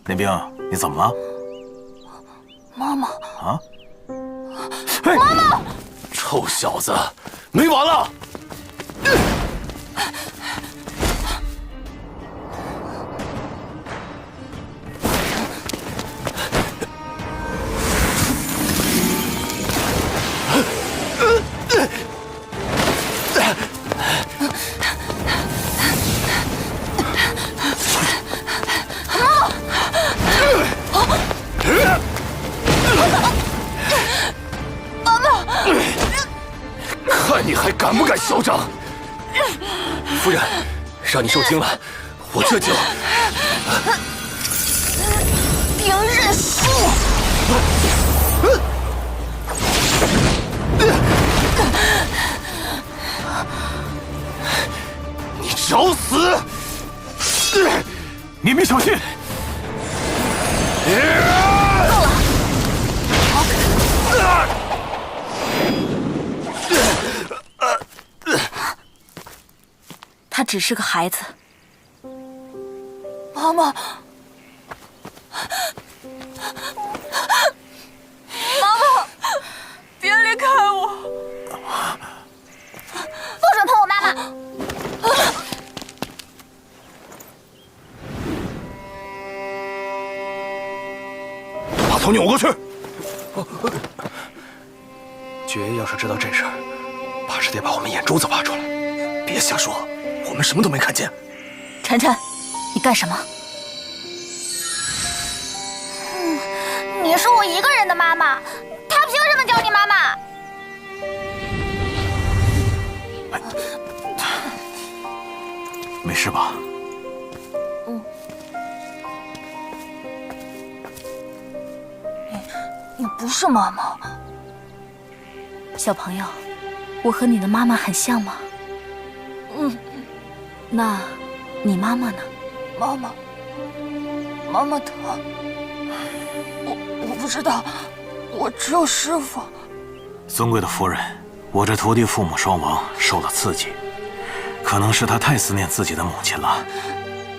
那兵，你怎么了？妈妈啊！妈妈！臭小子，没完了！看你还敢不敢嚣张！夫人，让你受惊了，我这就兵刃术。你找死！你别小心！他只是个孩子。妈妈，别离开我！不准碰我妈妈！把头扭过去！爵爷要是知道这事儿，怕是得把我们眼珠子挖出来。别瞎说，我们什么都没看见。晨晨，你干什么？你是我一个人的妈妈，她凭什么叫你妈妈？没事吧？你不是妈妈。小朋友，我和你的妈妈很像吗？那，你妈妈呢？妈妈她，我不知道，我只有师傅。尊贵的夫人，我这徒弟父母双亡，受了刺激，可能是他太思念自己的母亲了，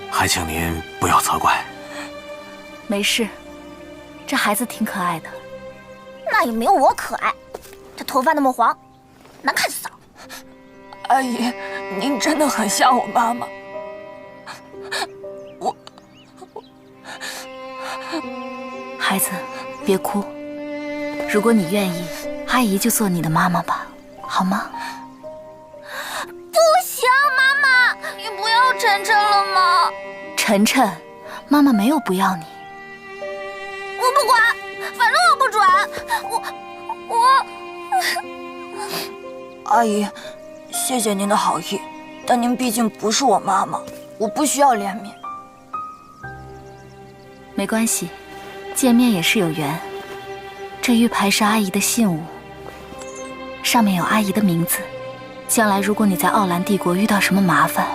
还请您不要责怪。没事，这孩子挺可爱的。那也没有我可爱，这头发那么黄，难看死了。阿姨，您真的很像我妈妈。孩子，别哭。如果你愿意，阿姨就做你的妈妈吧，好吗？不行，妈妈，你不要晨晨了吗？晨晨，妈妈没有不要你。我不管，阿姨，谢谢您的好意，但您毕竟不是我妈妈，我不需要怜悯。没关系，见面也是有缘。这玉牌是阿姨的信物，上面有阿姨的名字。将来如果你在奥兰帝国遇到什么麻烦，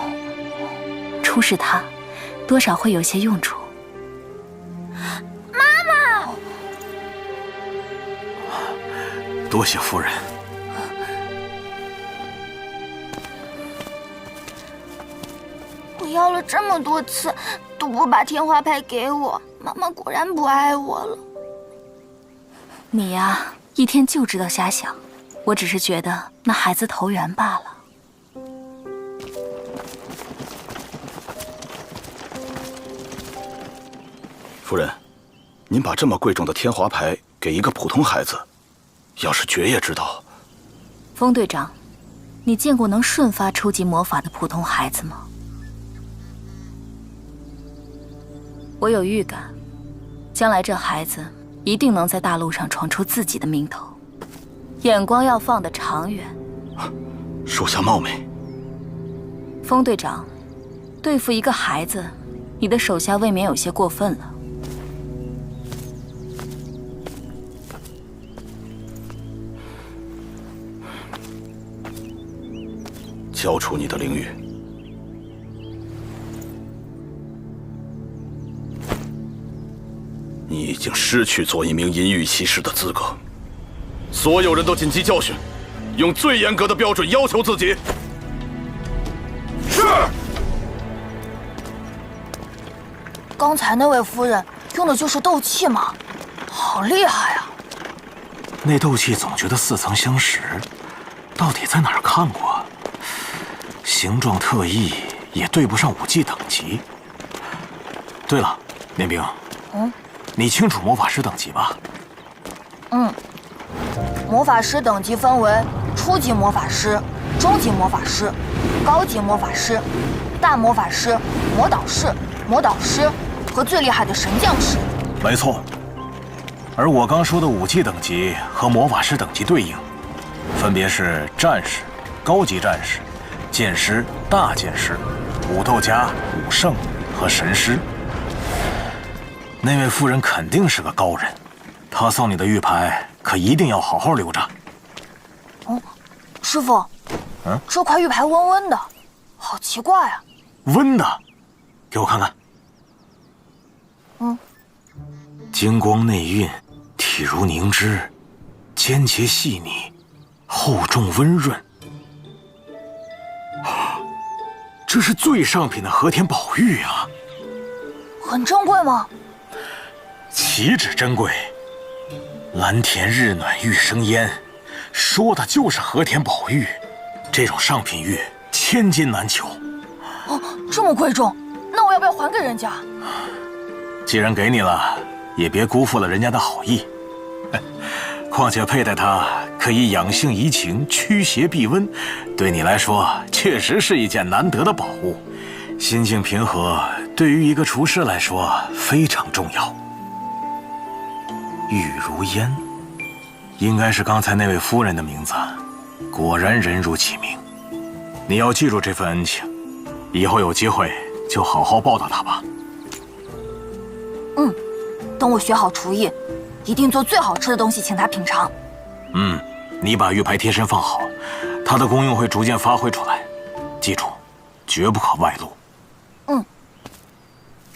出示它，多少会有些用处。妈妈，多谢夫人。我要了这么多次，都不把天花牌给我，妈妈果然不爱我了。你呀，一天就知道瞎想。我只是觉得那孩子投缘罢了。夫人，您把这么贵重的天华牌给一个普通孩子，要是爵爷知道……风队长，你见过能瞬发初级魔法的普通孩子吗？我有预感，将来这孩子一定能在大陆上闯出自己的名头。眼光要放得长远。属下冒昧。风队长，对付一个孩子，你的手下未免有些过分了。交出你的灵玉。你已经失去做一名银域骑士的资格。所有人都谨记教训，用最严格的标准要求自己。是。刚才那位夫人用的就是斗气吗？好厉害啊！那斗气总觉得似曾相识，到底在哪儿看过？形状特异，也对不上武技等级。对了，年兵，你清楚魔法师等级吧？魔法师等级分为初级魔法师、中级魔法师、高级魔法师、大魔法师、魔导士、魔导师和最厉害的神将士。没错。而我刚说的武技等级和魔法师等级对应，分别是战士、高级战士、剑师、大剑师、武斗家、武圣和神师。那位夫人肯定是个高人，她送你的玉牌可一定要好好留着。师傅，这块玉牌温温的，好奇怪啊！温的，给我看看。金光内蕴，体如凝脂，尖节细腻，厚重温润。这是最上品的和田宝玉啊！很珍贵吗？岂止珍贵，蓝田日暖玉生烟，说的就是和田宝玉。这种上品玉千金难求。这么贵重，那我要不要还给人家？既然给你了，也别辜负了人家的好意。况且佩戴它可以养性怡情，驱邪避瘟，对你来说确实是一件难得的宝物。心境平和，对于一个厨师来说非常重要。玉如烟，应该是刚才那位夫人的名字，果然人如其名。你要记住这份恩情，以后有机会就好好报答她吧。等我学好厨艺，一定做最好吃的东西请她品尝。你把玉牌贴身放好，它的功用会逐渐发挥出来。记住，绝不可外露。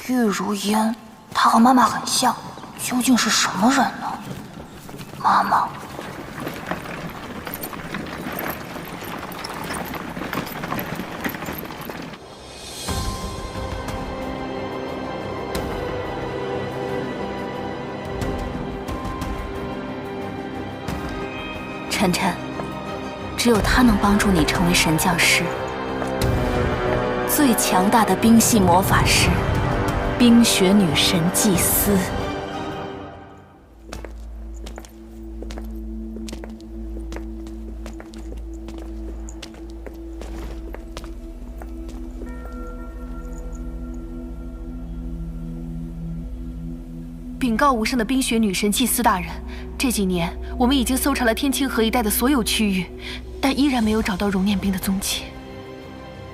玉如烟，她和妈妈很像，究竟是什么人呢？妈妈。晨晨，只有他能帮助你成为神将师，最强大的冰系魔法师，冰雪女神祭司。禀告无上的冰雪女神祭司大人，这几年我们已经搜查了天清河一带的所有区域，但依然没有找到熔念冰的踪迹。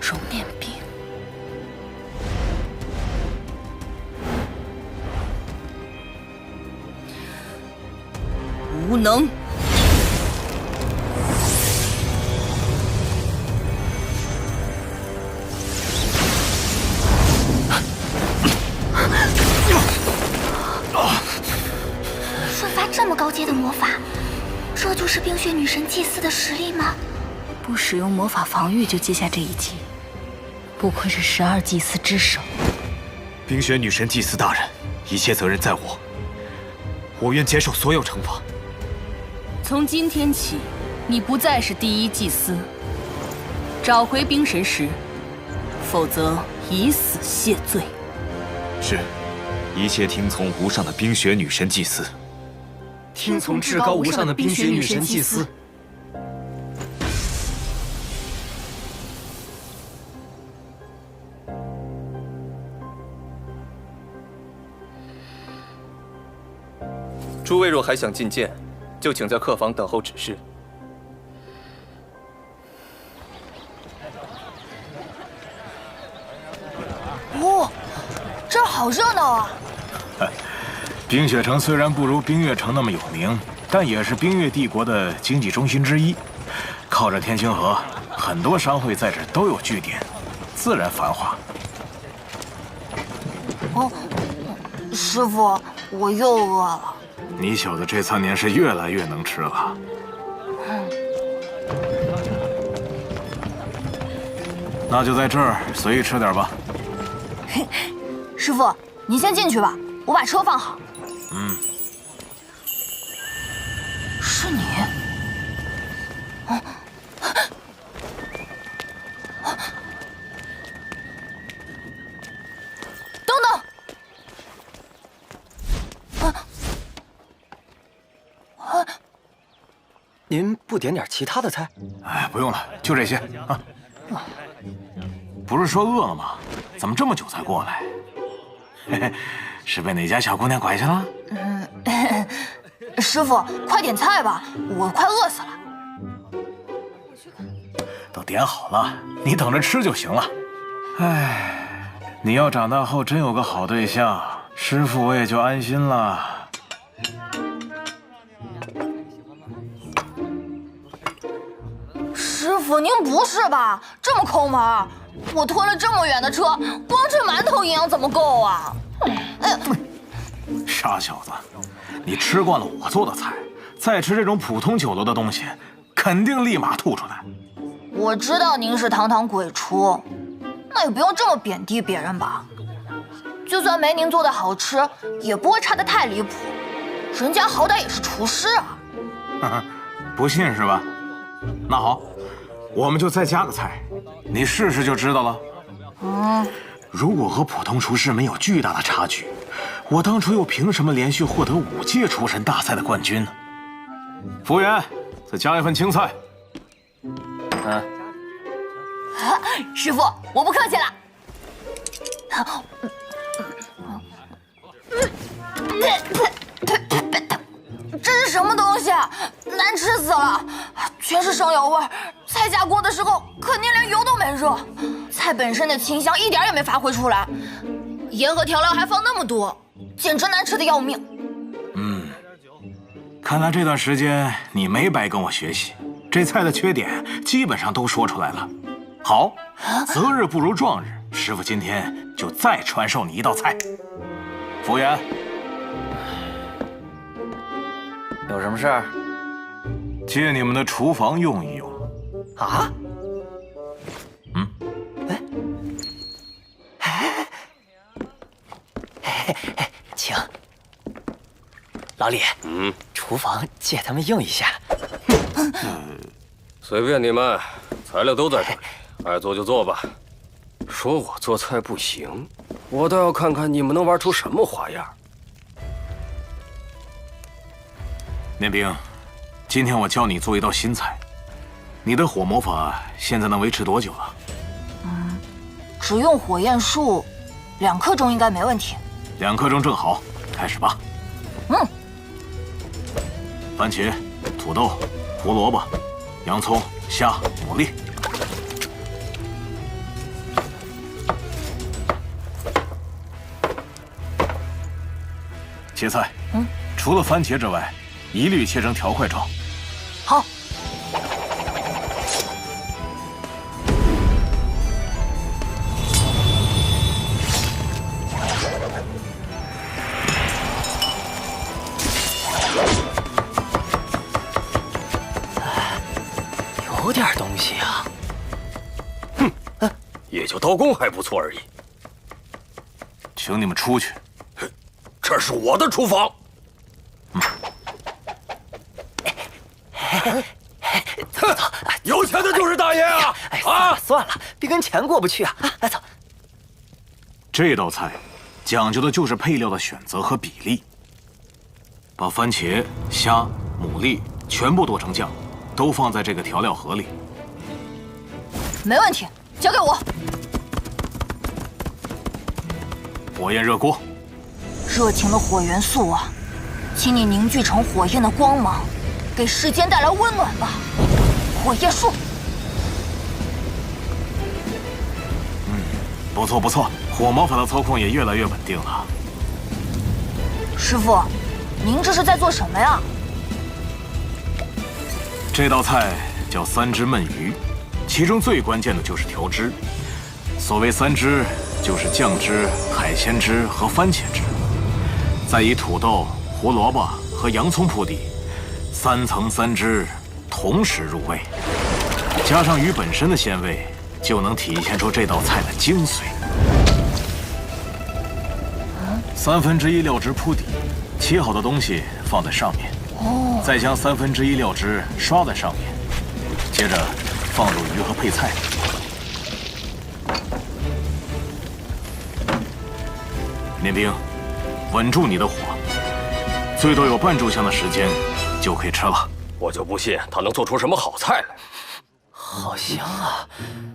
熔念冰，无能。瞬发这么高阶的魔法，这就是冰雪女神祭司的实力吗？不使用魔法防御就接下这一击，不愧是12祭司之首。冰雪女神祭司大人，一切责任在我，我愿接受所有惩罚。从今天起，你不再是第一祭司，找回冰神石，否则以死谢罪。是，一切听从无上的冰雪女神祭司。听从至高无上的冰雪女神祭司。诸位若还想觐见，就请在客房等候指示。哦，这儿好热闹啊！冰雪城虽然不如冰月城那么有名，但也是冰月帝国的经济中心之一。靠着天清河，很多商会在这儿都有据点，自然繁华。哦，师傅，我又饿了。你小子这3年是越来越能吃了。那就在这儿随意吃点吧。师傅，您先进去吧，我把车放好。是你？等等！您不点点其他的菜？哎，不用了，就这些啊。不是说饿了吗？怎么这么久才过来？嘿嘿，是被哪家小姑娘拐去了？师傅，快点菜吧，我快饿死了。都点好了，你等着吃就行了。哎，你要长大后真有个好对象，师傅我也就安心了。师傅，您不是吧？这么抠门？我拖了这么远的车，光吃馒头营养怎么够啊？傻小子，你吃惯了我做的菜，再吃这种普通酒楼的东西，肯定立马吐出来。我知道您是堂堂鬼厨，那也不用这么贬低别人吧？就算没您做的好吃，也不会差得太离谱。人家好歹也是厨师啊。不信是吧？那好，我们就再加个菜，你试试就知道了。如果和普通厨师没有巨大的差距，我当初又凭什么连续获得5届厨神大赛的冠军呢？服务员，再加一份青菜。师傅，我不客气了。这是什么东西？难吃死了，全是生油味儿。菜下锅的时候肯定连油都没热，菜本身的清香一点也没发挥出来，盐和调料还放那么多，简直难吃的要命。看来这段时间你没白跟我学习，这菜的缺点基本上都说出来了。好，择日不如撞日，师傅今天就再传授你一道菜。服务员，有什么事儿？借你们的厨房用一用。啊？请。老李，厨房借他们用一下。随便你们，材料都在这里，爱做就做吧。说我做菜不行，我倒要看看你们能玩出什么花样。念兵，今天我教你做一道新菜。你的火魔法现在能维持多久了？只用火焰术，2刻钟应该没问题。 2刻钟正好，开始吧。番茄、土豆、胡萝卜、洋葱、虾、牡蛎。切菜，除了番茄之外，一律切成条块状。好。有点东西啊。也就刀工还不错而已。请你们出去。这是我的厨房。有钱的就是大爷啊！算了，别跟钱过不去啊！来走。这道菜讲究的就是配料的选择和比例。把番茄、虾、牡蛎全部剁成酱，都放在这个调料盒里。没问题，交给我。火焰热锅。热情的火元素啊，请你凝聚成火焰的光芒，给世间带来温暖吧。火焰术。不错不错，火魔法的操控也越来越稳定了。师傅，您这是在做什么呀？这道菜叫三汁焖鱼，其中最关键的就是调汁。所谓三汁，就是酱汁、海鲜汁和番茄汁，再以土豆、胡萝卜和洋葱铺底，3层3汁同时入味，加上鱼本身的鲜味，就能体现出这道菜的精髓。1/3料汁铺底，切好的东西放在上面，再将1/3料汁刷在上面，接着放入鱼和配菜。面兵，稳住你的火，最多有半炷香的时间就可以吃了。我就不信他能做出什么好菜来。好香啊！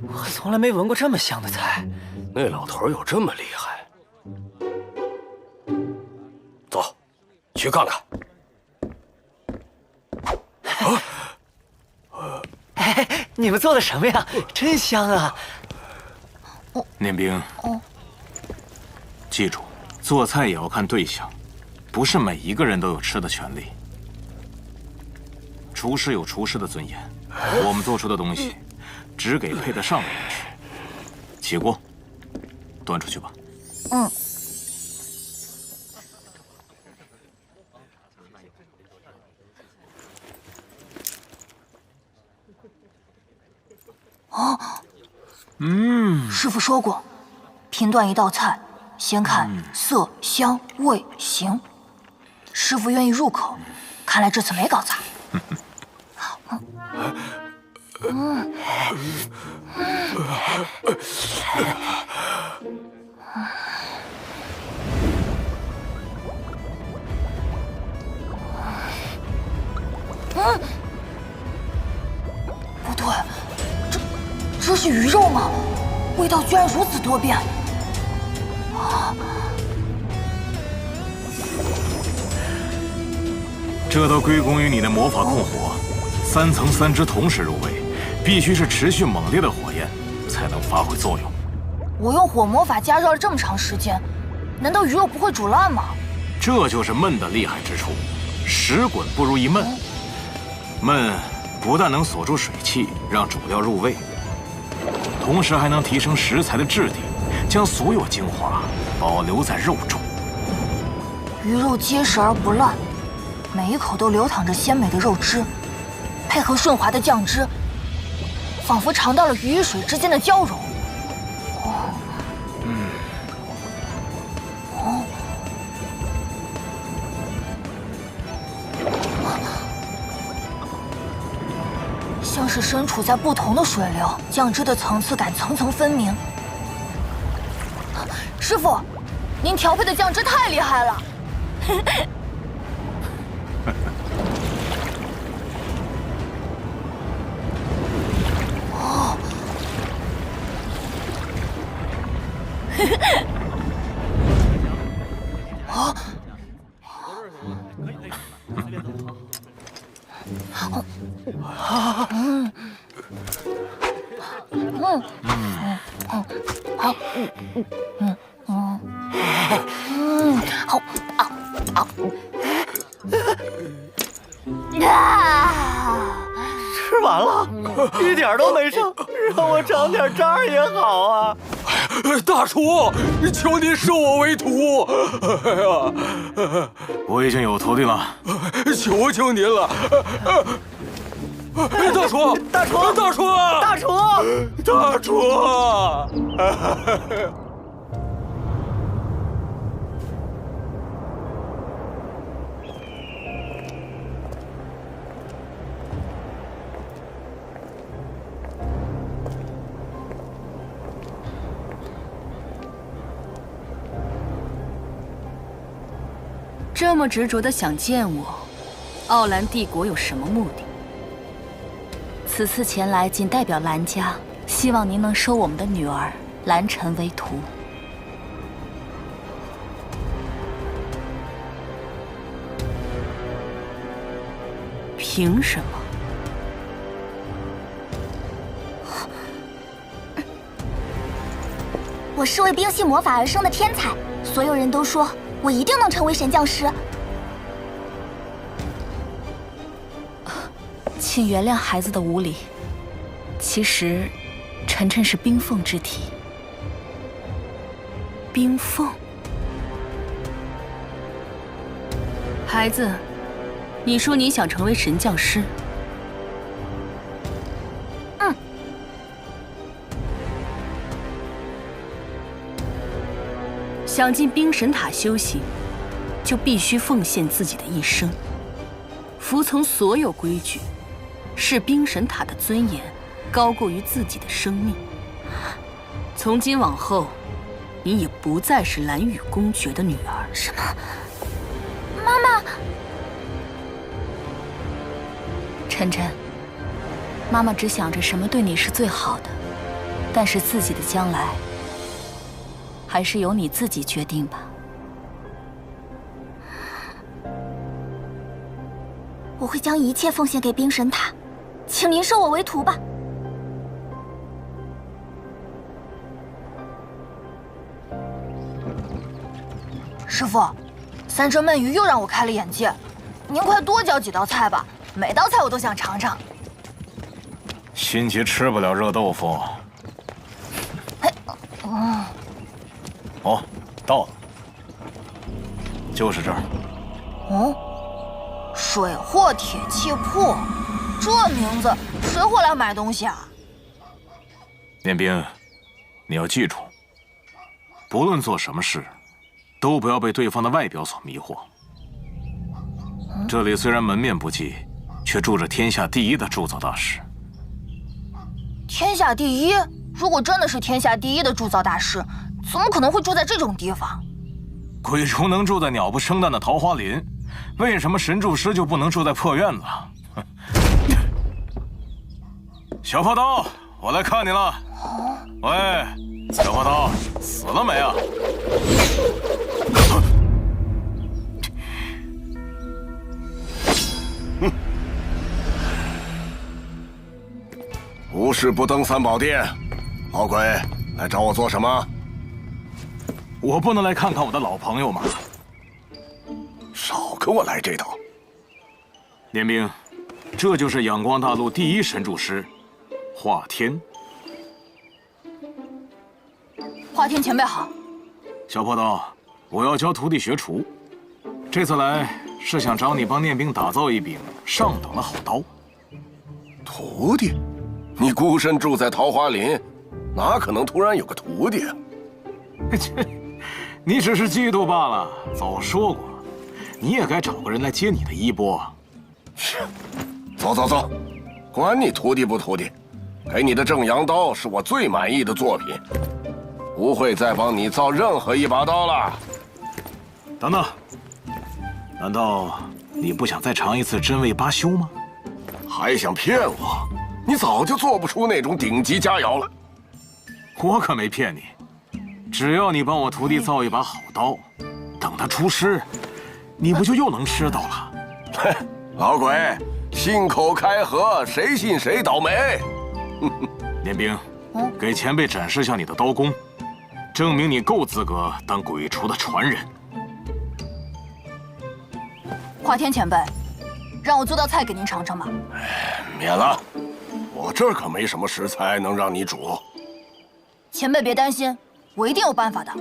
我还从来没闻过这么香的菜。那老头有这么厉害？走，去看看。你们做的什么呀？真香啊！念兵，记住，做菜也要看对象，不是每一个人都有吃的权利。厨师有厨师的尊严，我们做出的东西，只给配得上的人吃。起锅，端出去吧。师傅说过，评断一道菜，先看色、香、味、形。师傅愿意入口，看来这次没搞砸。不对，这是鱼肉吗？味道居然如此多变。这都归功于你的魔法控火，3层3汁同时入味，必须是持续猛烈的火焰才能发挥作用。我用火魔法加热了这么长时间，难道鱼肉不会煮烂吗？这就是焖的厉害之处，10滚不如一焖。焖不但能锁住水汽，让主料入味，同时还能提升食材的质地，将所有精华保留在肉中。鱼肉结实而不烂，每一口都流淌着鲜美的肉汁，配合顺滑的酱汁，仿佛尝到了鱼与水之间的交融。像是身处在不同的水流，酱汁的层次感层层分明。师傅，您调配的酱汁太厉害了。吃完了，一点都没剩，让我尝点渣也好啊！大厨，求您收我为徒！哎呀，我已经有徒弟了，求求您了！大厨，大厨，大厨，大厨，大厨！这么执着的想见我，奥兰帝国有什么目的？此次前来仅代表兰家，希望您能收我们的女儿兰晨为徒。凭什么？我是为冰系魔法而生的天才，所有人都说我一定能成为神将师。请原谅孩子的无礼。其实，晨晨是冰凤之体。冰凤，孩子，你说你想成为神将师？想进冰神塔修行，就必须奉献自己的一生，服从所有规矩，视冰神塔的尊严高过于自己的生命。从今往后，你也不再是蓝雨公爵的女儿。什么？妈妈？晨晨，妈妈只想着什么对你是最好的，但是自己的将来，还是由你自己决定吧。我会将一切奉献给冰神塔，请您收我为徒吧。师傅，三生焖鱼又让我开了眼界，您快多教几道菜吧，每道菜我都想尝尝。心急吃不了热豆腐。哦，到了，就是这儿。水货铁器铺，这名字谁会来买东西啊？念兵，你要记住，不论做什么事，都不要被对方的外表所迷惑。这里虽然门面不济，却住着天下第一的铸造大师。天下第一？如果真的是天下第一的铸造大师，怎么可能会住在这种地方？鬼畜能住在鸟不生蛋的桃花林，为什么神柱师就不能住在破院子？小破刀，我来看你了。喂，小破刀，死了没啊？无事不登三宝殿。老鬼，来找我做什么？我不能来看看我的老朋友吗？少跟我来这套。念兵，这就是仰光大陆第一神柱师，华天。华天前辈好。小破刀，我要教徒弟学厨，这次来是想找你帮念兵打造一柄上等的好刀。徒弟？你孤身住在桃花林，哪可能突然有个徒弟啊？你只是嫉妒罢了。早说过，你也该找个人来接你的衣钵。走走走，管你徒弟不徒弟，给你的正阳刀是我最满意的作品，不会再帮你造任何一把刀了。等等，难道你不想再尝一次真味八修吗？还想骗我？你早就做不出那种顶级佳肴了。我可没骗你，只要你帮我徒弟造一把好刀，等他出师，你不就又能吃到了？老鬼，信口开河，谁信谁倒霉。连兵，给前辈展示下你的刀功，证明你够资格当鬼厨的传人。华天前辈，让我做道菜给您尝尝吧。免了，我这儿可没什么食材能让你煮。前辈别担心，我一定有办法的。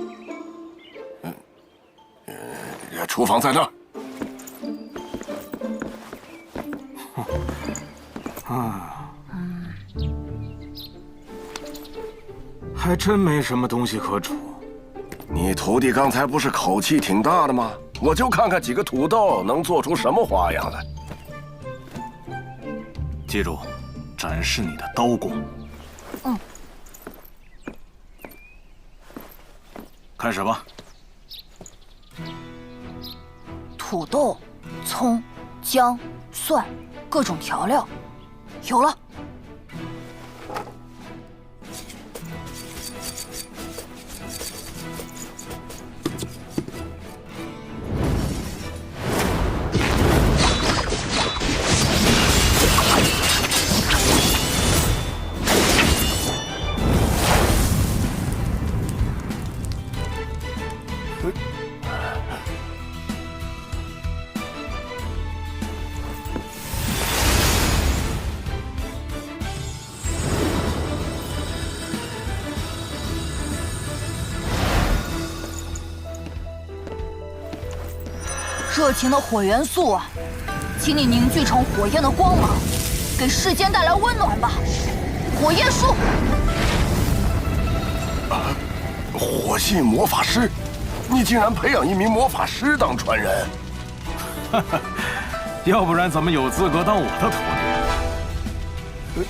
厨房在那儿。还真没什么东西可煮。你徒弟刚才不是口气挺大的吗？我就看看几个土豆能做出什么花样来。记住，展示你的刀功。开始吧。土豆、葱、姜、蒜，各种调料，有了。热情的火元素啊，请你凝聚成火焰的光芒，给世间带来温暖吧！火焰术，火系魔法师，你竟然培养一名魔法师当传人？要不然怎么有资格当我的徒弟？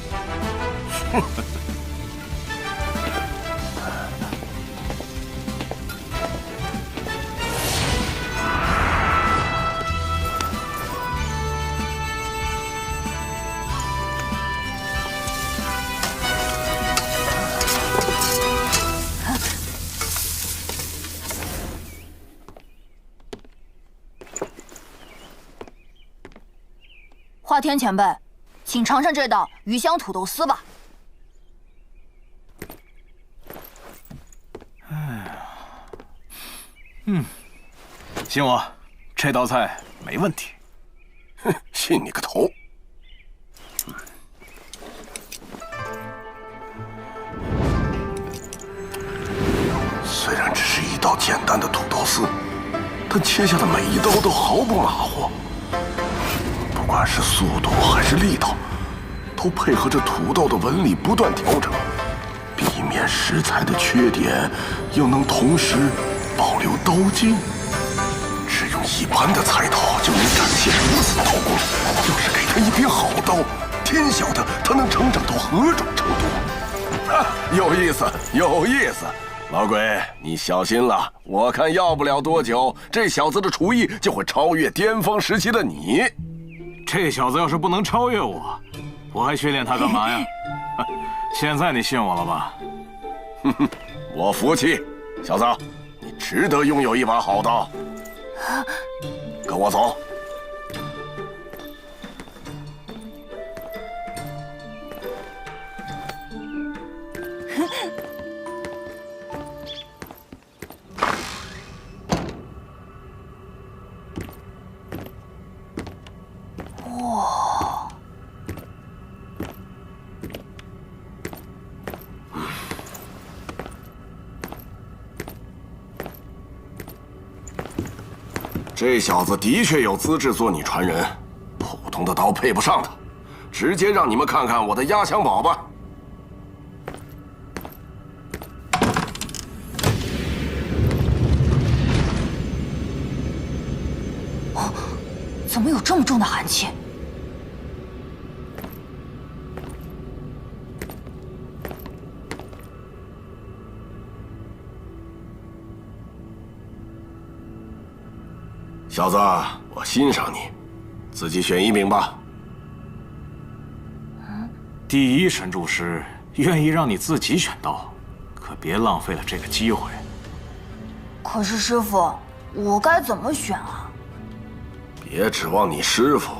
华天前辈，请尝尝这道鱼香土豆丝吧。信我，这道菜没问题。哼，信你个头！虽然只是一道简单的土豆丝，但切下的每一刀都毫不马虎。不管是速度还是力道，都配合着土豆的纹理不断调整，避免食材的缺点，又能同时保留刀劲。只用一般的菜刀就能展现如此刀工，要是给他一柄好刀，天晓得他能成长到何种程度！啊，有意思，有意思。老鬼，你小心了，我看要不了多久，这小子的厨艺就会超越巅峰时期的你。这小子要是不能超越我，我还训练他干嘛呀？现在你信我了吧？哼哼，我服气，小子，你值得拥有一把好刀。跟我走。哇！这小子的确有资质做你传人，普通的刀配不上他，直接让你们看看我的压箱宝吧。哦，怎么有这么重的寒气？小子，我欣赏你，自己选一柄吧。第一神柱师愿意让你自己选刀，可别浪费了这个机会。可是师傅，我该怎么选啊？别指望你师傅，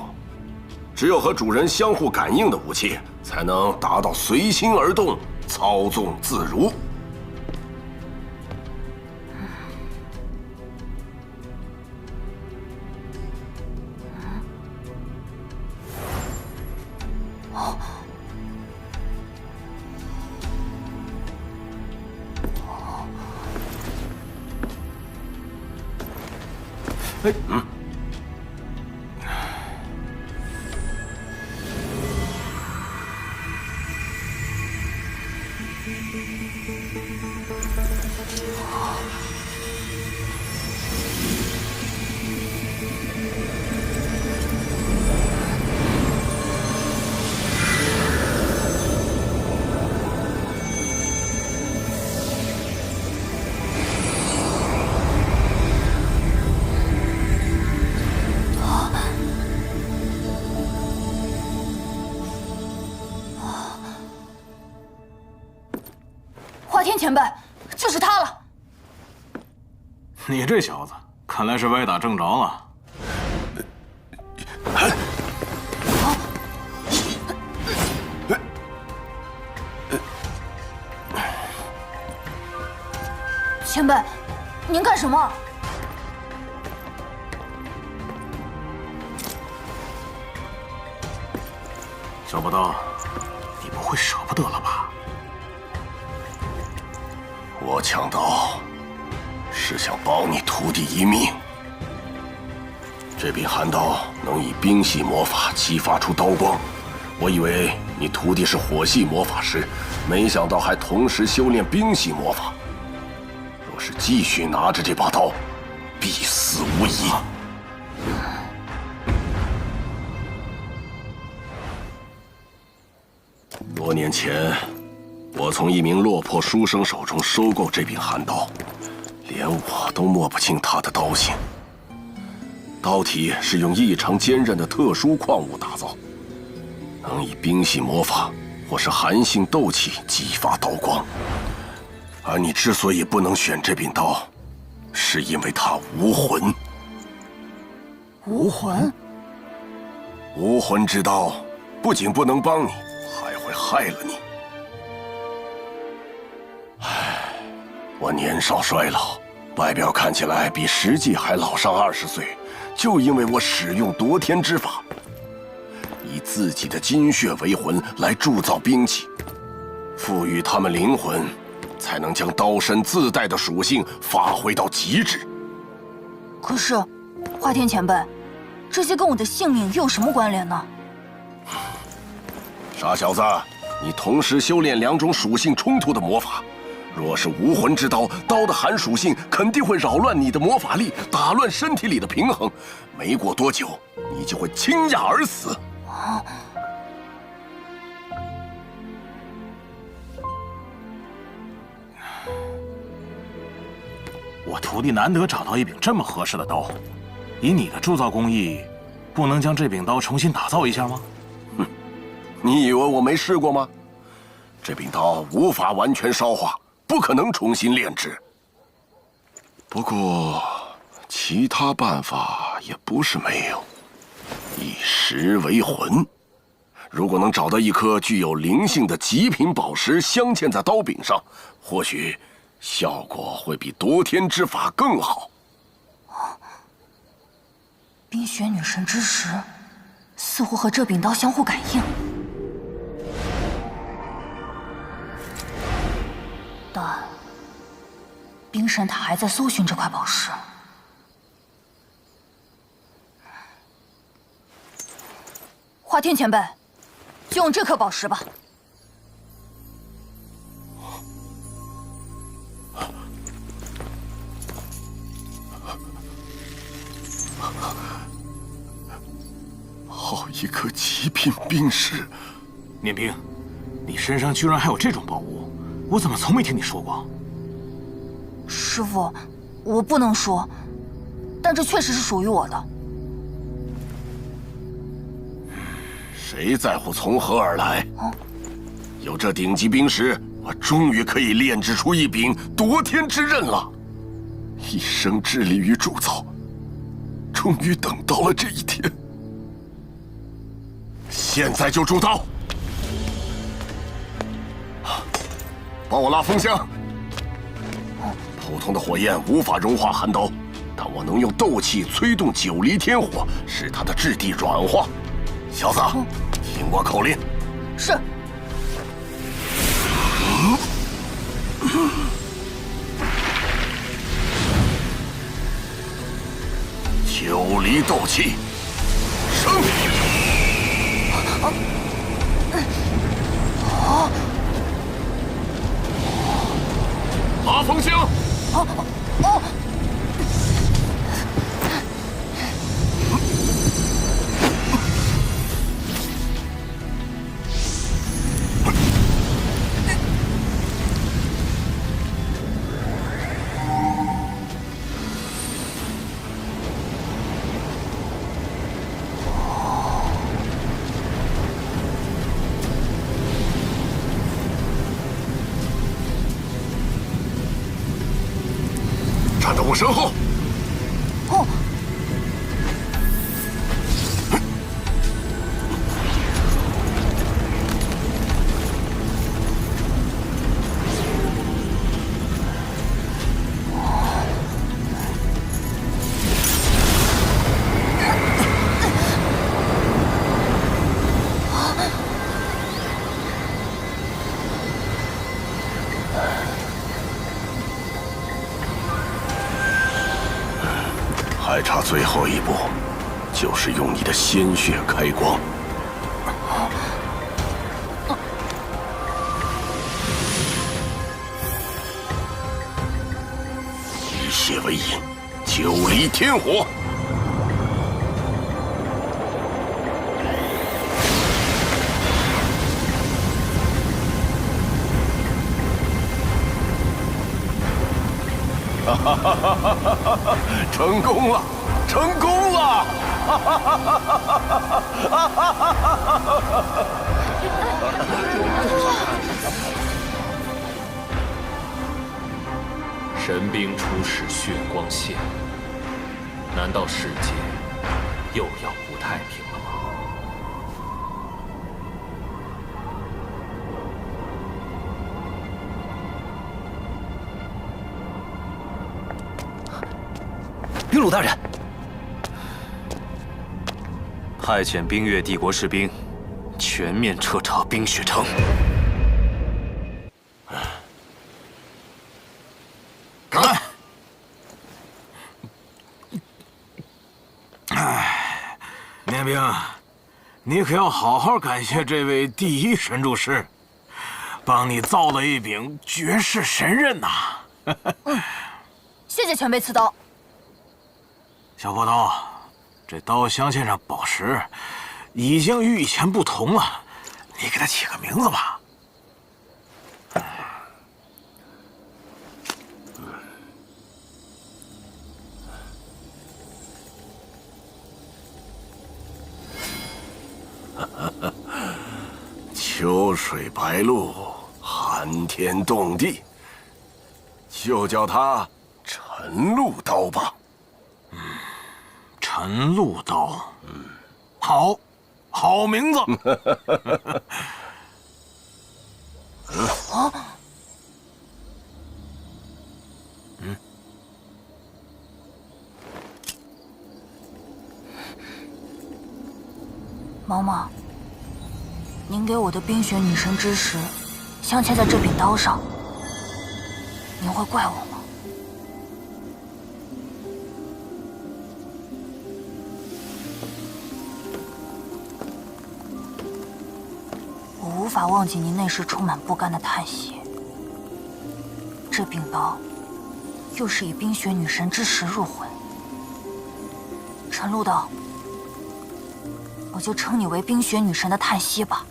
只有和主人相互感应的武器，才能达到随心而动、操纵自如。华天前辈，就是他了。你这小子，看来是歪打正着了。前辈，您干什么？小不刀，你不会舍不得了吧？我抢刀是想保你徒弟一命。这柄寒刀能以冰系魔法激发出刀光，我以为你徒弟是火系魔法师，没想到还同时修炼冰系魔法。若是继续拿着这把刀，必死无疑。多年前，我从一名落魄书生手中收购这柄寒刀，连我都摸不清它的刀性。刀体是用异常坚韧的特殊矿物打造，能以冰系魔法或是寒性斗气激发刀光。而你之所以不能选这柄刀，是因为它无魂。无魂？无魂之刀不仅不能帮你，还会害了你。我年少衰老，外表看起来比实际还老上20岁，就因为我使用夺天之法，以自己的精血为魂来铸造兵器，赋予他们灵魂，才能将刀身自带的属性发挥到极致。可是，华天前辈，这些跟我的性命又有什么关联呢？傻小子，你同时修炼2种属性冲突的魔法。若是无魂之刀，刀的寒属性肯定会扰乱你的魔法力，打乱身体里的平衡。没过多久，你就会倾轧而死。我徒弟难得找到一柄这么合适的刀，以你的铸造工艺，不能将这柄刀重新打造一下吗？哼，你以为我没试过吗？这柄刀无法完全烧化，不可能重新炼制。不过，其他办法也不是没有。以石为魂，如果能找到一颗具有灵性的极品宝石镶嵌在刀柄上，或许效果会比夺天之法更好。冰雪女神之石似乎和这柄刀相互感应，但冰神塔还在搜寻这块宝石。华天前辈，就用这颗宝石吧。好一颗极品冰石！念冰，你身上居然还有这种宝物，我怎么从没听你说过？师父，我不能说，但这确实是属于我的。谁在乎从何而来？有这顶级冰石，我终于可以炼制出一柄夺天之刃了。一生致力于铸造，终于等到了这一天。现在就铸刀！帮我拉风箱。普通的火焰无法融化寒刀，但我能用斗气催动9离天火，使它的质地软化。小子，听我口令。是。9离斗气，升！拉风箱！站在我身后。哦。还差最后一步，就是用你的鲜血开光。以血为引，9离天火。哈哈哈哈哈哈！成功了，成功了！哈哈哈哈哈哈！神兵出使，血光现，难道世界又要不太平了吗？兵鲁大人，派遣冰月帝国士兵全面彻查冰雪城。干！哎，面兵，你可要好好感谢这位第一神柱师，帮你造了一柄绝世神刃呐！谢谢前辈赐刀。小破刀，这刀镶嵌上宝石，已经与以前不同了。你给它起个名字吧。秋水白露，寒天冻地，就叫它晨露刀吧。晨露刀，好，好名字。毛毛，您给我的冰雪女神之石镶嵌在这柄刀上，您会怪我吗？我无法忘记您那时充满不甘的叹息。这柄刀又是以冰雪女神之石入魂。晨露刀，我就称你为冰雪女神的叹息吧。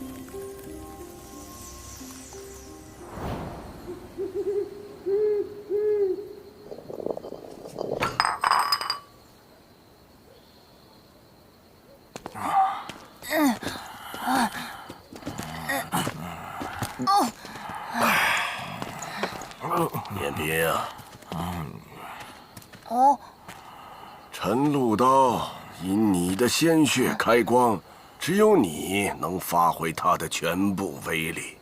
面兵啊，哦，晨露刀因你的鲜血开光，只有你能发挥它的全部威力。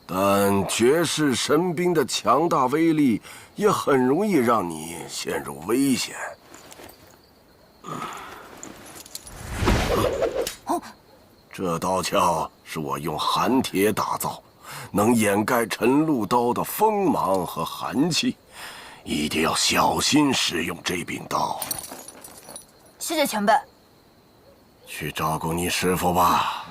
但绝世神兵的强大威力也很容易让你陷入危险。这刀鞘是我用寒铁打造，能掩盖晨露刀的锋芒和寒气，一定要小心使用这柄刀。谢谢前辈。去照顾你师傅吧。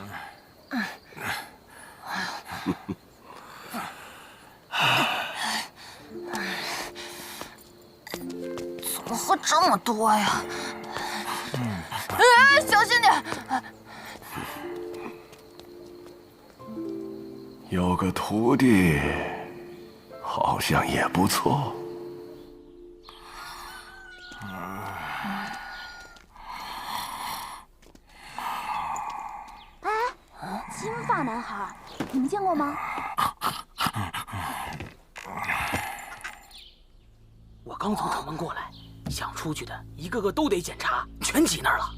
怎么喝这么多呀？小心点！有个徒弟，好像也不错。金发男孩，你们见过吗？我刚从城门过来，想出去的一个个都得检查，全挤那儿了。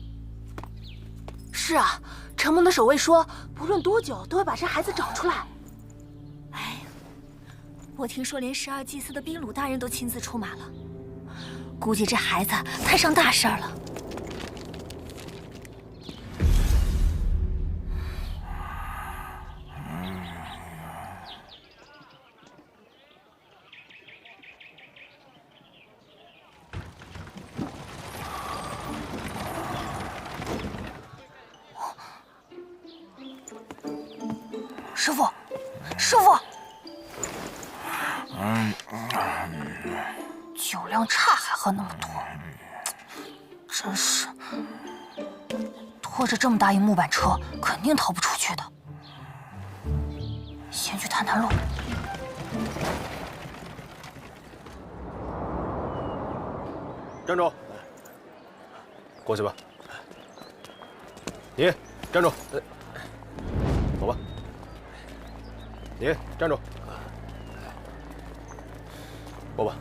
是啊，城门的守卫说，不论多久都会把这孩子找出来。哎，我听说连12祭司的宾鲁大人都亲自出马了，估计这孩子摊上大事儿了。师傅，师傅，酒量差还喝那么多，真是拖着这么大一木板车，肯定逃不出去的。先去探探路。站住！过去吧。你站住！走吧。你站住！过吧。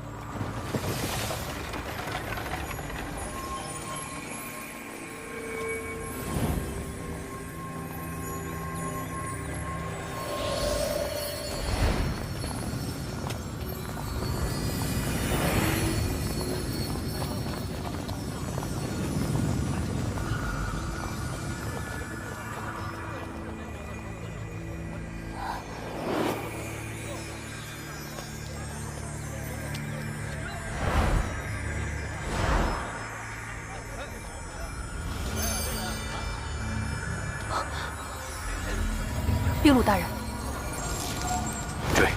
秘鲁大人，追！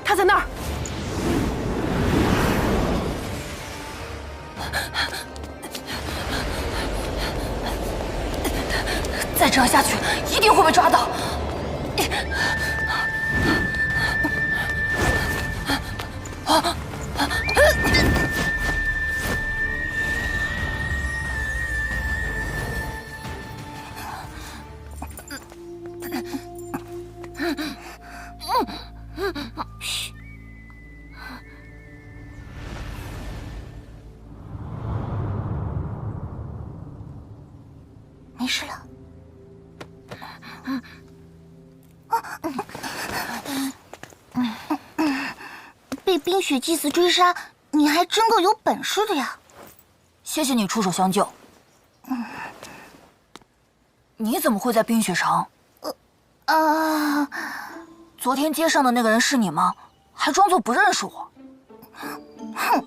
他在那儿。再这样下去，一定会被抓到。嘘，没事了。被冰雪祭司追杀，你还真够有本事的呀！谢谢你出手相救。你怎么会在冰雪城？昨天街上的那个人是你吗？还装作不认识我。哼，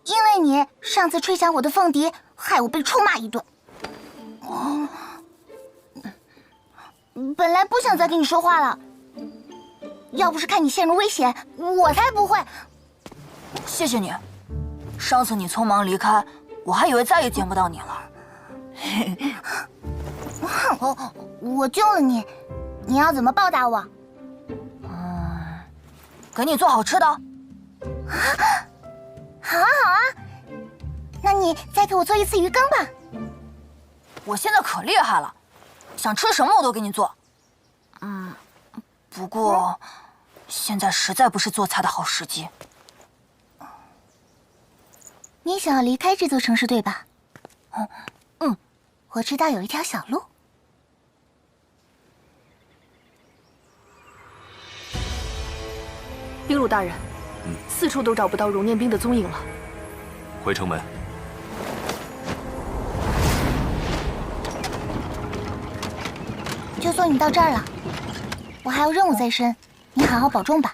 因为你上次吹响我的凤笛，害我被臭骂一顿。本来不想再跟你说话了，要不是看你陷入危险，我才不会。谢谢你，上次你匆忙离开，我还以为再也见不到你了。我救了你，你要怎么报答我？给你做好吃的。啊，好啊好啊，那你再给我做一次鱼羹吧。我现在可厉害了，想吃什么我都给你做。不过现在实在不是做菜的好时机。你想要离开这座城市对吧？我知道有一条小路。兵鲁大人，四处都找不到熔炼兵的踪影了。回城门。就送你到这儿了，我还有任务在身，你好好保重吧。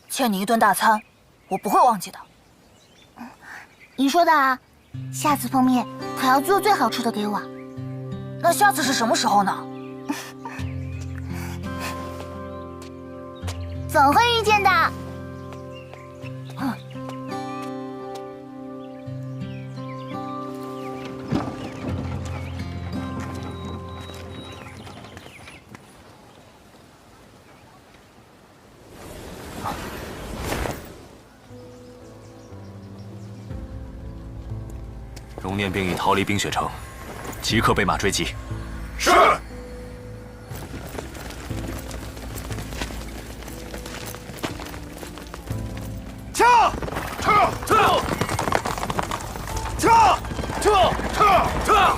欠你一顿大餐，我不会忘记的。你说的啊，下次碰面可要做最好吃的给我。那下次是什么时候呢？总会遇见的。熔炼兵已逃离冰雪城，即刻备马追击。是。撤！撤！撤！撤！撤！撤！撤！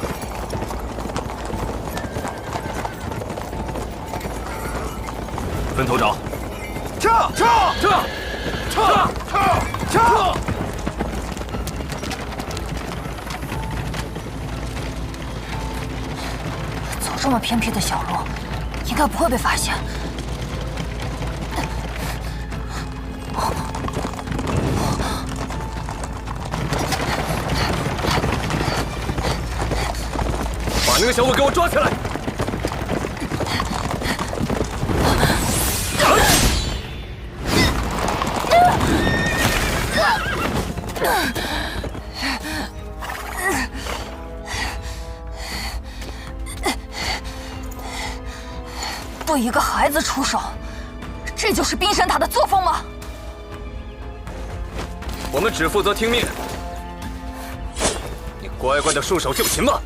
分头找。撤！撤！撤！撤！撤！撤！走这么偏僻的小路，应该不会被发现。把那个小伙给我抓起来！对一个孩子出手，这就是冰神塔的作风吗？我们只负责听命，你乖乖的束手就擒吧。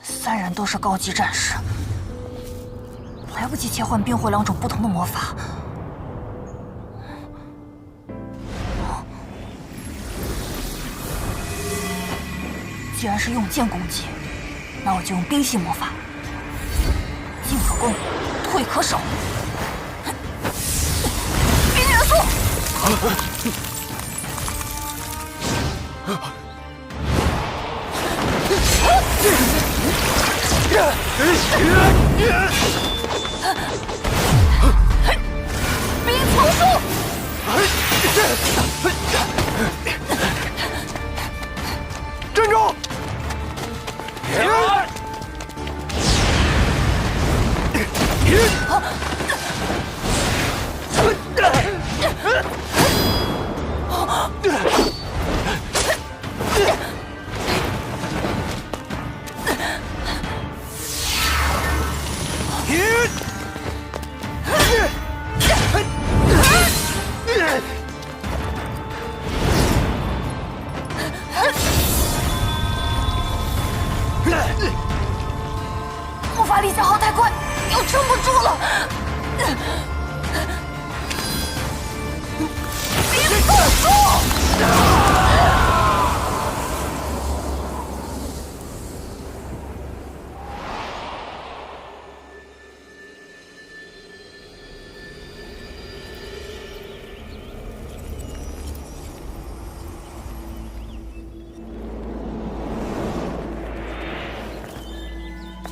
三人都是高级战士，来不及切换冰火两种不同的魔法。既然是用剑攻击，那我就用冰系魔法。进可攻，退可守。冰元素。冰丛术。站住！魔法力消耗太快，要撑不住了。冰冻术。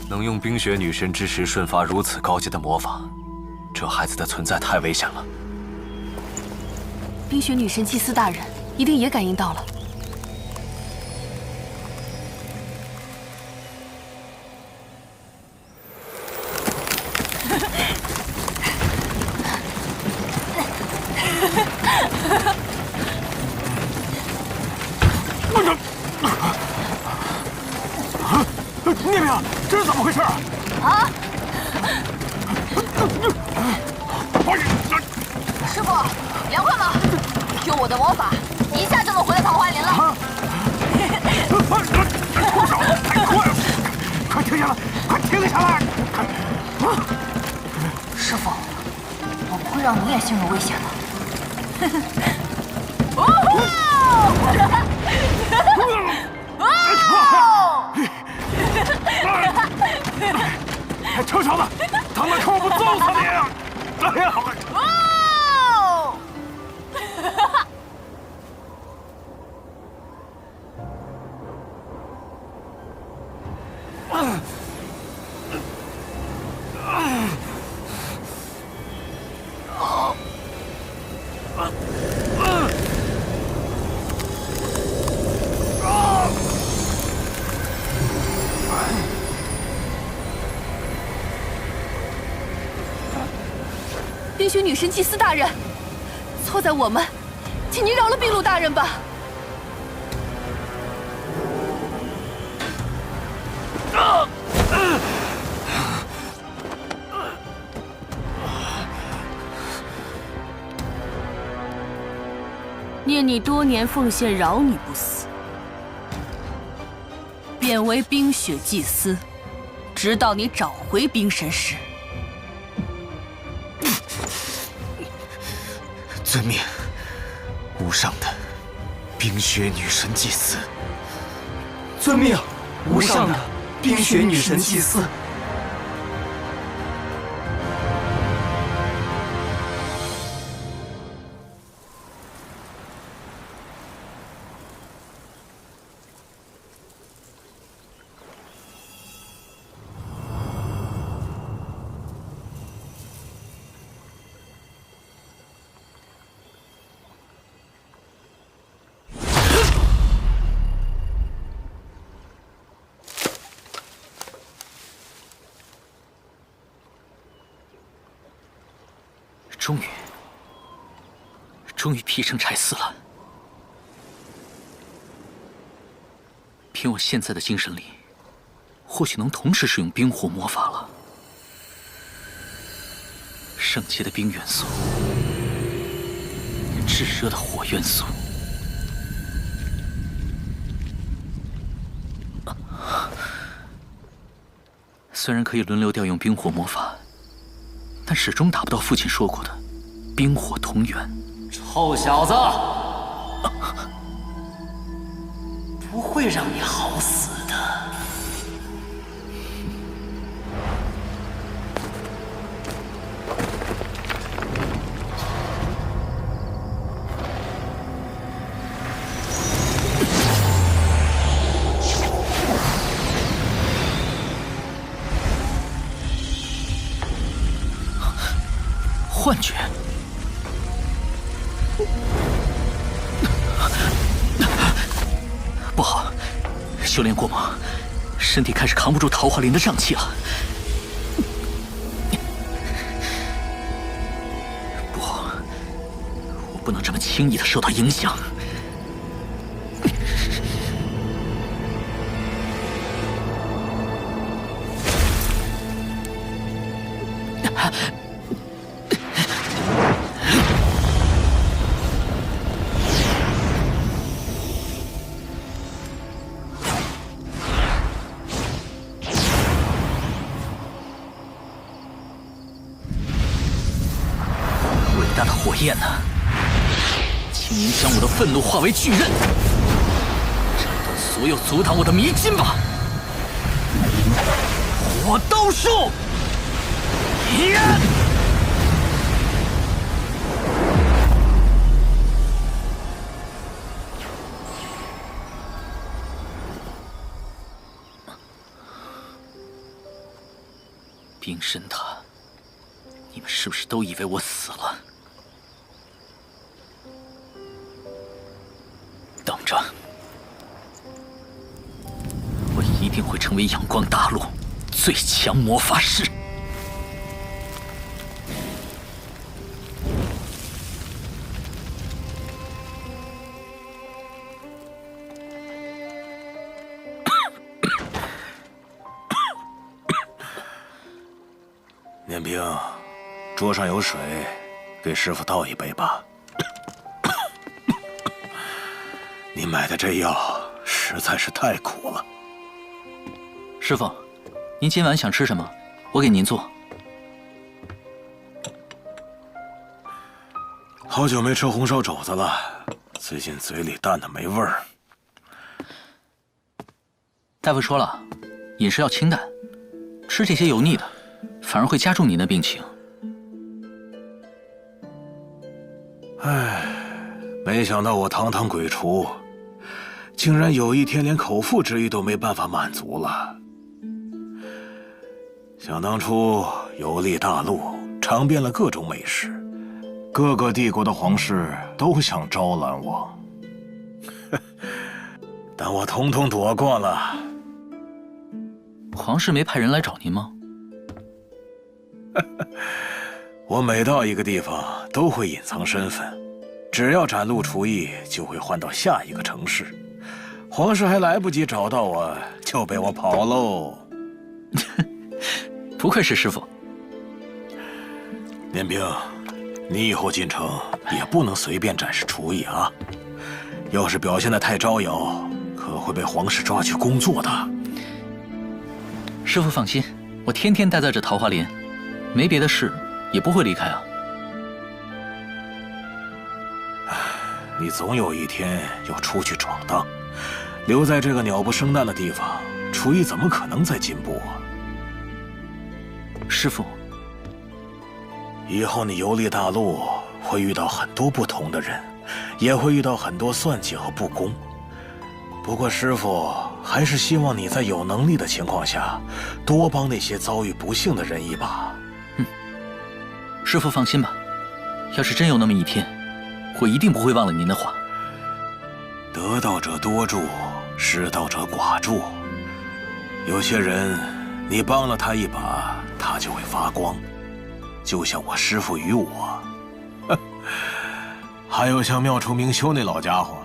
能用冰雪女神之石瞬发如此高级的魔法，这孩子的存在太危险了。冰雪女神祭司大人一定也感应到了。聂明，这是怎么回事？啊！师傅，凉快吗？用我的魔法，一下就能回到桃花林了。住手！太快了！快停下来！快停下来！师傅，我不会让你也陷入危险的。臭小子，他们看我不揍死你！哎呀！冰雪女神祭司大人，错在我们，请您饶了筚路大人吧。念你多年奉献，饶你不死，贬为冰雪祭司，直到你找回冰神石。遵命，无上的冰雪女神祭司。遵命，无上的冰雪女神祭司。终于劈成柴丝了。凭我现在的精神力，或许能同时使用冰火魔法了。圣洁的冰元素，炙热的火元素，虽然可以轮流调用冰火魔法，但始终达不到父亲说过的冰火同源。臭小子，不会让你好死的。幻觉。不好，修炼过猛，身体开始扛不住桃花林的瘴气了。不，我不能这么轻易的受到影响。火焰呢？请您将我的愤怒化为巨刃，斩断所有阻挡我的迷津吧！火刀术！冰神塔，你们是不是都以为我死了？等着，我一定会成为阳光大陆最强魔法师。念兵，桌上有水，给师傅倒一杯吧。你买的这药实在是太苦了。师傅，您今晚想吃什么？我给您做。好久没吃红烧肘子了，最近嘴里淡的没味儿。大夫说了，饮食要清淡，吃这些油腻的，反而会加重您的病情。唉，没想到我堂堂鬼厨，竟然有一天连口腹之欲都没办法满足了。想当初游历大陆，尝遍了各种美食，各个帝国的皇室都想招揽我，但我统统躲过了。皇室没派人来找您吗？我每到一个地方都会隐藏身份，只要展露厨艺，就会换到下一个城市。皇室还来不及找到我，就被我跑喽。不愧是师傅。念兵，你以后进城也不能随便展示厨艺啊！要是表现得太招摇，可会被皇室抓去工作的。师傅放心，我天天待在这桃花林，没别的事，也不会离开啊。你总有一天要出去闯荡，留在这个鸟不生蛋的地方，厨艺怎么可能再进步啊？师傅，以后你游历大陆，会遇到很多不同的人，也会遇到很多算计和不公。不过师傅还是希望你在有能力的情况下，多帮那些遭遇不幸的人一把。师傅放心吧，要是真有那么一天，我一定不会忘了您的话。得道者多助，失道者寡助。有些人，你帮了他一把，他就会发光，就像我师父与我。还有像妙处明修那老家伙，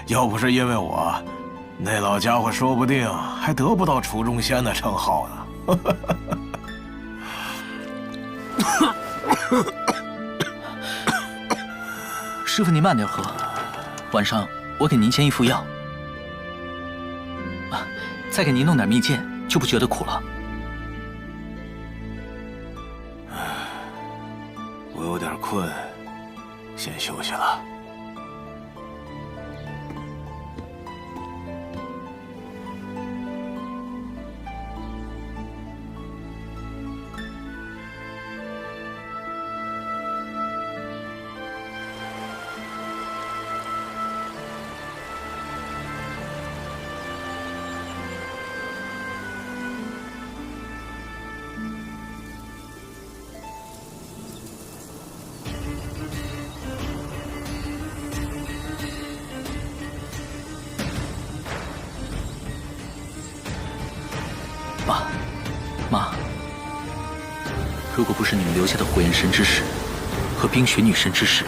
要不是因为我，那老家伙说不定还得不到楚中仙的称号呢。师傅您慢点喝，晚上我给您煎一副药，再给您弄点蜜饯，就不觉得苦了。我有点困，先休息了。妈，如果不是你们留下的火焰神之石和冰雪女神之石，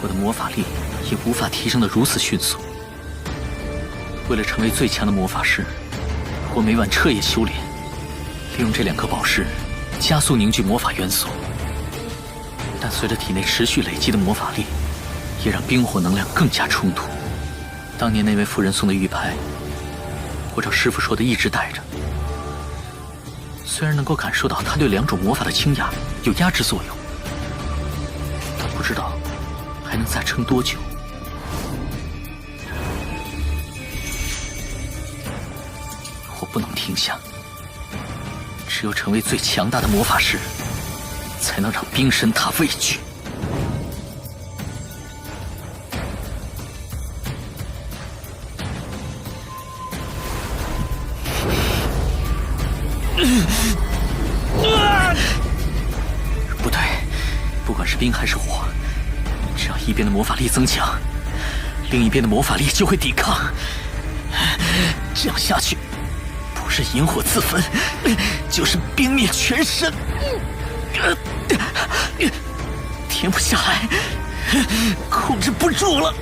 我的魔法力也无法提升得如此迅速。为了成为最强的魔法师，我每晚彻夜修炼，利用这2颗宝石加速凝聚魔法元素。但随着体内持续累积的魔法力，也让冰火能量更加冲突。当年那位妇人送的玉牌，我照师傅说的一直带着。虽然能够感受到它对2种魔法的倾轧有压制作用，但不知道还能再撑多久。我不能停下，只有成为最强大的魔法师，才能让冰神塔畏惧。不对，不管是冰还是火，只要一边的魔法力增强，另一边的魔法力就会抵抗。这样下去，不是引火自焚，就是冰灭全身。停不下来，控制不住了。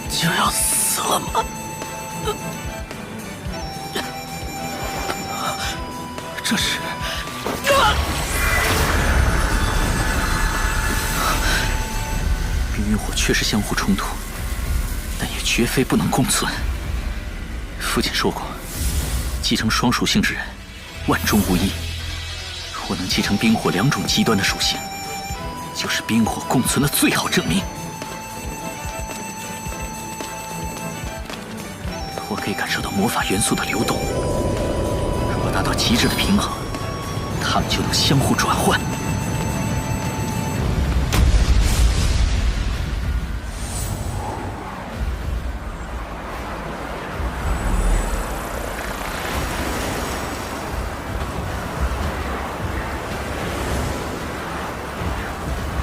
就要死了吗？这是……冰与火确实相互冲突，但也绝非不能共存。父亲说过，继承双属性之人，万中无一。我能继承冰火两种极端的属性，就是冰火共存的最好证明。我可以感受到魔法元素的流动，如果达到极致的平衡，它们就能相互转换。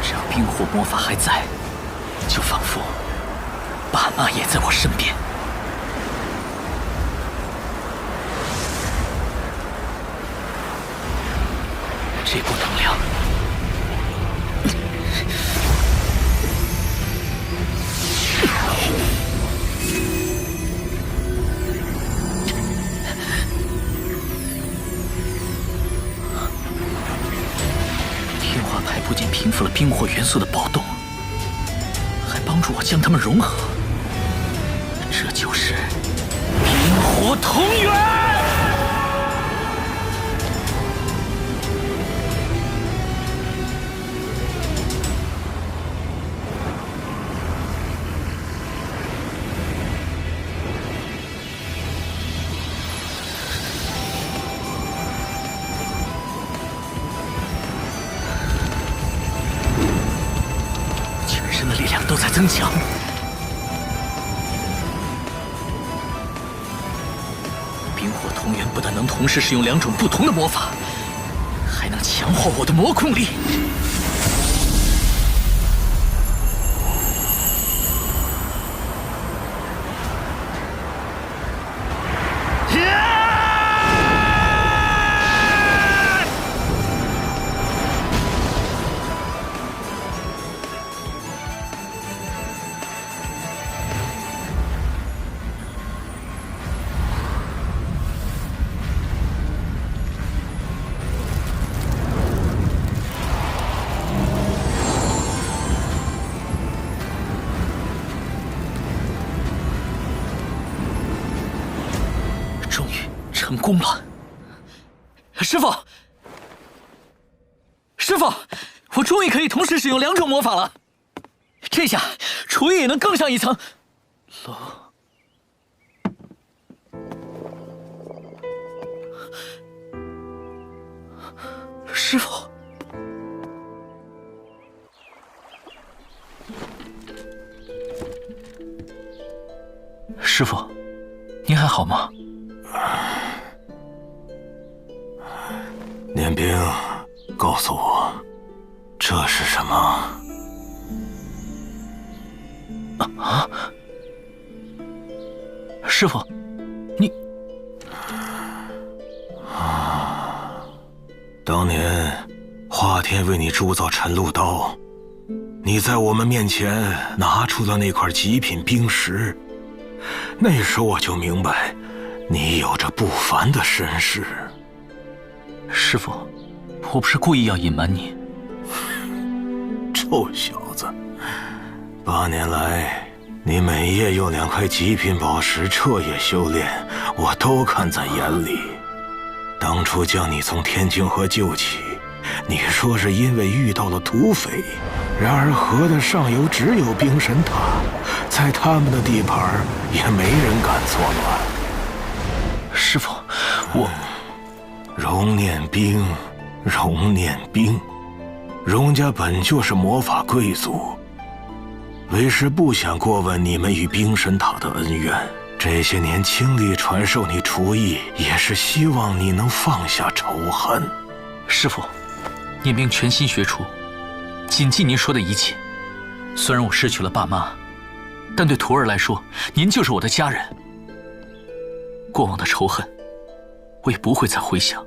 只要冰火魔法还在，就仿佛爸妈也在我身边。这股能量，天花牌不仅平复了冰火元素的暴动，还帮助我将它们融合。这就是冰火同源。力量都在增强，冰火同源不但能同时使用两种不同的魔法，还能强化我的魔控力。成功了！师傅，师傅，我终于可以同时使用2种魔法了。这下厨艺也能更上一层楼。师傅，师傅，您还好吗？年兵，告诉我，这是什么？啊！师傅，你……当年华天为你铸造沉露刀，你在我们面前拿出了那块极品冰石，那时候我就明白，你有着不凡的身世。师傅，我不是故意要隐瞒你。臭小子，8年来，你每夜用2块极品宝石彻夜修炼，我都看在眼里。当初将你从天津河救起，你说是因为遇到了土匪，然而河的上游只有冰神塔，在他们的地盘也没人敢作乱。师傅，我……荣念冰，荣念冰，荣家本就是魔法贵族，为师不想过问你们与冰神塔的恩怨。这些年倾力传授你厨艺，也是希望你能放下仇恨。师傅，念兵全心学厨，谨记您说的一切。虽然我失去了爸妈，但对徒儿来说，您就是我的家人。过往的仇恨，我也不会再回想。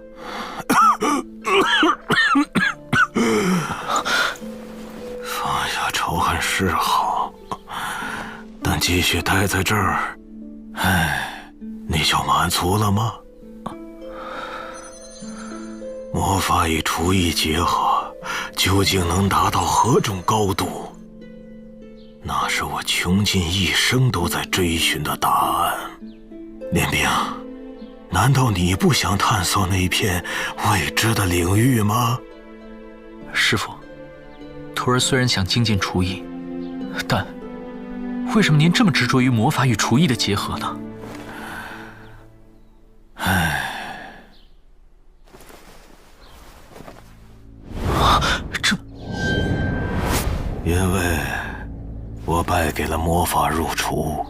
放下仇恨是好，但继续待在这儿，你就满足了吗？魔法与厨艺结合，究竟能达到何种高度？那是我穷尽一生都在追寻的答案。念兵，难道你不想探索那片未知的领域吗？师傅，徒儿虽然想精进厨艺，但为什么您这么执着于魔法与厨艺的结合呢？因为我败给了魔法入厨。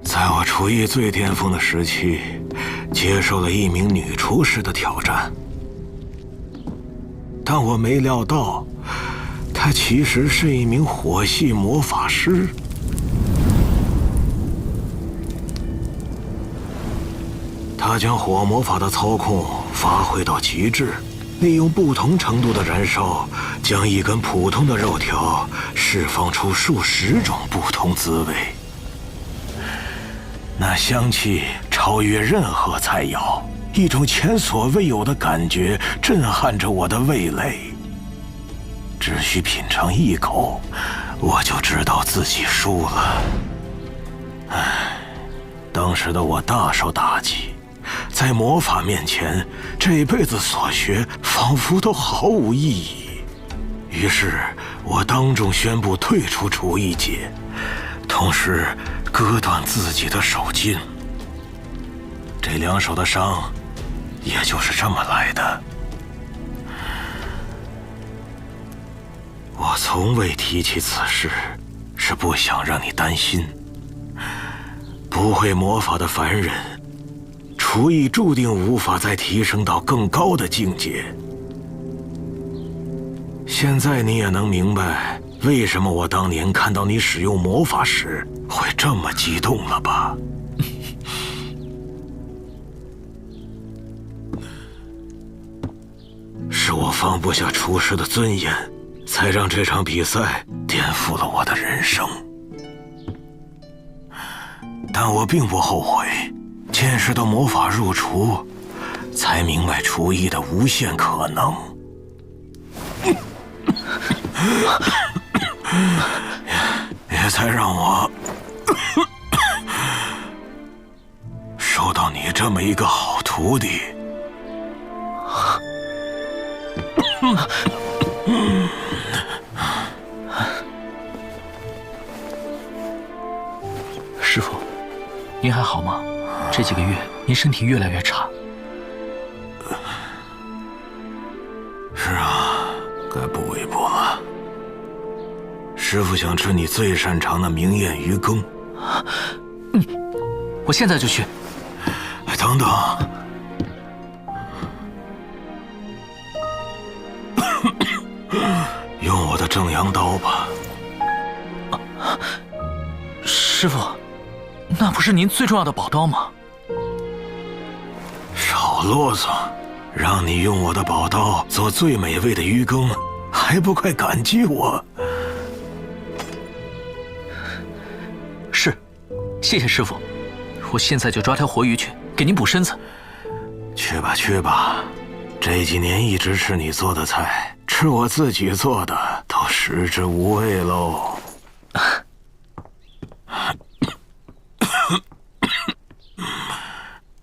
在我厨艺最巅峰的时期，接受了一名女厨师的挑战，但我没料到，她其实是一名火系魔法师。他将火魔法的操控发挥到极致，利用不同程度的燃烧，将一根普通的肉条释放出数十种不同滋味。那香气超越任何菜肴，一种前所未有的感觉震撼着我的味蕾。只需品尝一口，我就知道自己输了。当时的我大受打击。在魔法面前，这辈子所学仿佛都毫无意义。于是我当众宣布退出厨艺界，同时割断自己的手筋。这2手的伤，也就是这么来的。我从未提起此事，是不想让你担心。不会魔法的凡人，厨艺注定无法再提升到更高的境界。现在你也能明白，为什么我当年看到你使用魔法时会这么激动了吧？是我放不下厨师的尊严，才让这场比赛颠覆了我的人生。但我并不后悔。见识到魔法入厨，才明白厨艺的无限可能。这才让我收到你这么一个好徒弟。师父，您还好吗？这几个月您身体越来越差。是啊，该补一补了。师父想吃你最擅长的明艳鱼羹。我现在就去。等等。用我的正阳刀吧。师父，那不是您最重要的宝刀吗？少啰嗦，让你用我的宝刀做最美味的鱼羹，还不快感激我？是，谢谢师父，我现在就抓条活鱼去给您补身子。去吧去吧，这几年一直吃你做的菜，吃我自己做的都食之无味喽。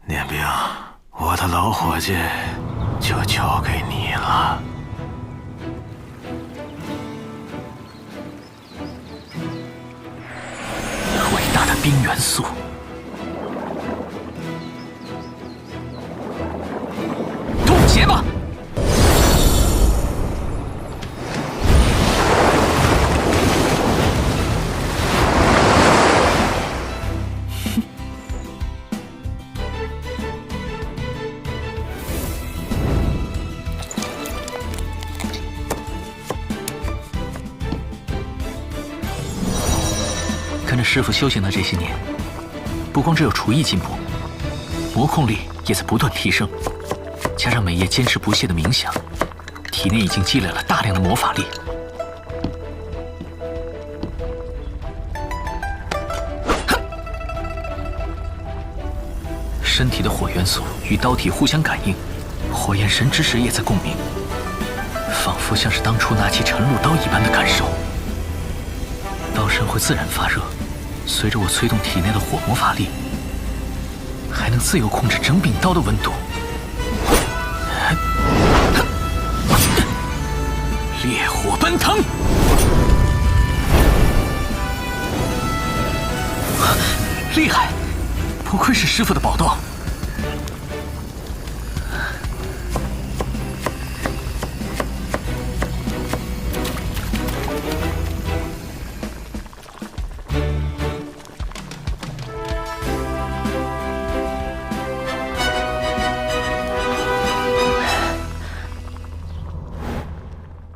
念兵，我的老伙计就交给你了。伟大的冰元素，冻结吧！跟着师父修行的这些年，不光只有厨艺进步，魔控力也在不断提升，加上每夜坚持不懈的冥想，体内已经积累了大量的魔法力。身体的火元素与刀体互相感应，火焰神之石也在共鸣，仿佛像是当初拿起沉入刀一般的感受。刀身会自然发热，随着我催动体内的火魔法力，还能自由控制整柄刀的温度。烈火奔腾，厉害！不愧是师父的宝刀。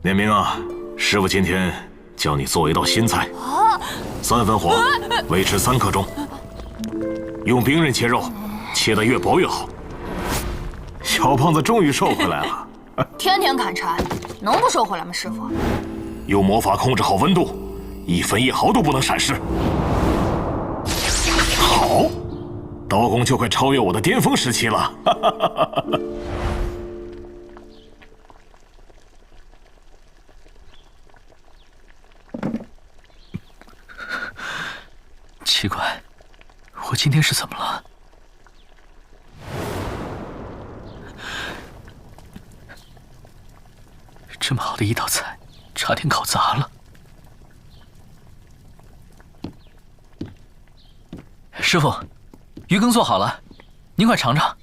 念明啊，师父今天教你做一道新菜，3分火，维持3刻钟，用冰刃切肉，切得越薄越好。小胖子终于瘦回来了。天天砍柴，能不瘦回来吗，师傅？用魔法控制好温度，1分1毫都不能闪失。好，刀工就快超越我的巅峰时期了。奇怪，我今天是怎么了？这么好的一道菜，差点搞砸了。师傅，鱼羹做好了，您快尝尝。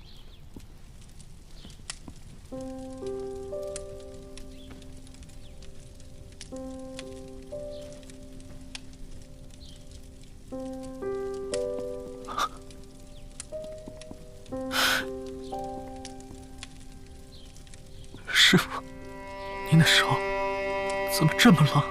师傅，您的手怎么这么冷？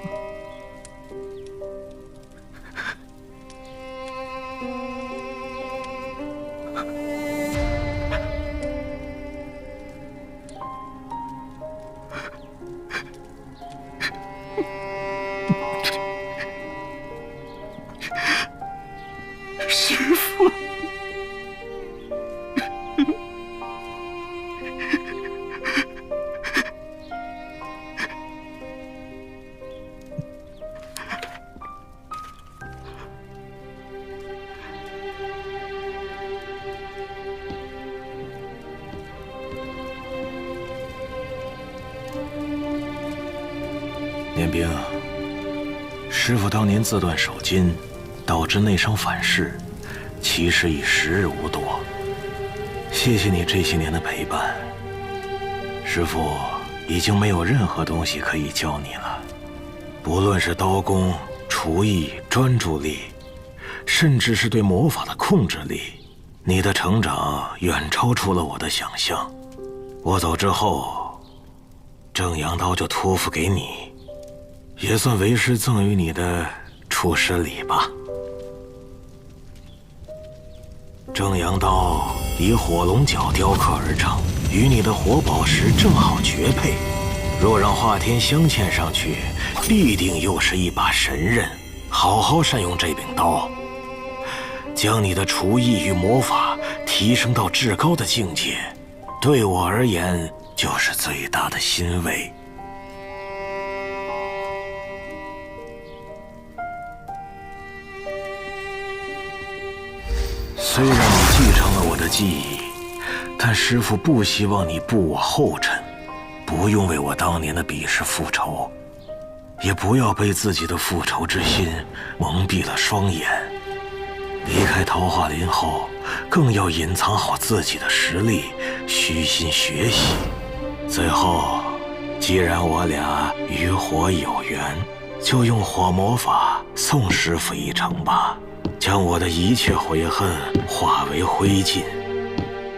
师傅。练兵，师傅当年自断手筋，导致内伤反噬，其实已时日无多。谢谢你这些年的陪伴，师傅已经没有任何东西可以教你了，不论是刀工、厨艺、专注力，甚至是对魔法的控制力，你的成长远超出了我的想象。我走之后，正阳刀就托付给你，也算为师赠予你的出师礼吧。正阳刀以火龙角雕刻而成，与你的火宝石正好绝配。若让华天镶嵌上去，必定又是一把神刃。好好善用这柄刀，将你的厨艺与魔法提升到至高的境界，对我而言就是最大的欣慰。虽然你继承了我的技艺，但师父不希望你步我后尘，不用为我当年的比试复仇，也不要被自己的复仇之心蒙蔽了双眼。离开桃花林后，更要隐藏好自己的实力，虚心学习。最后，既然我俩与火有缘，就用火魔法送师父一程吧。将我的一切悔恨化为灰烬，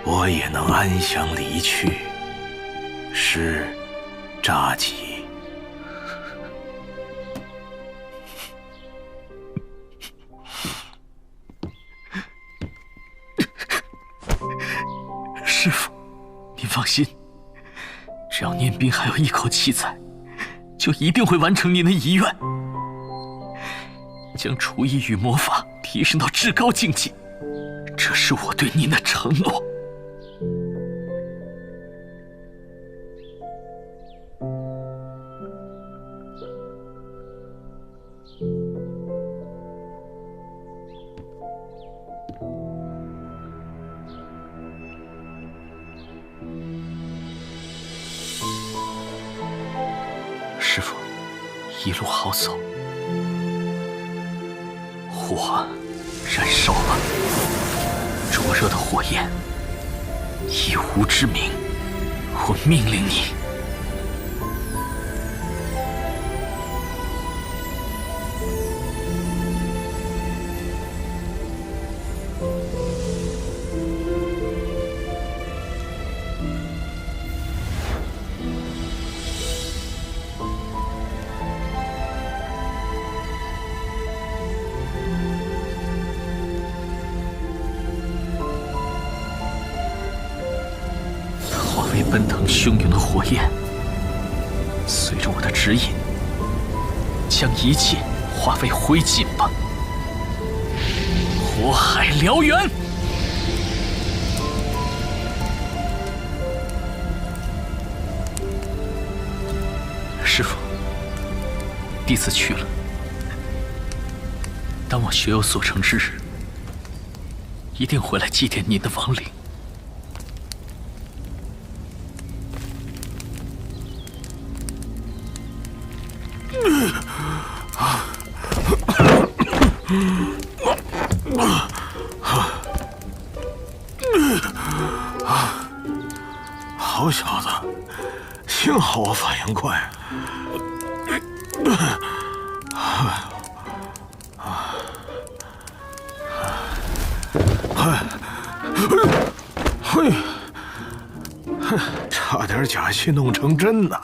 我也能安详离去。师札吉。师父，您放心，只要念兵还有一口气在，就一定会完成您的遗愿，将厨艺与魔法提升到至高境界，这是我对您的承诺。师父，一路好走。火燃烧了，灼热的火焰，以吾之名，我命令你。奔腾汹涌的火焰，随着我的指引，将一切化为灰烬吧。火海燎原！师父，弟子去了。当我学有所成之日，一定回来祭奠您的亡灵。好小子，幸好我反应快。差点假戏弄成真呢。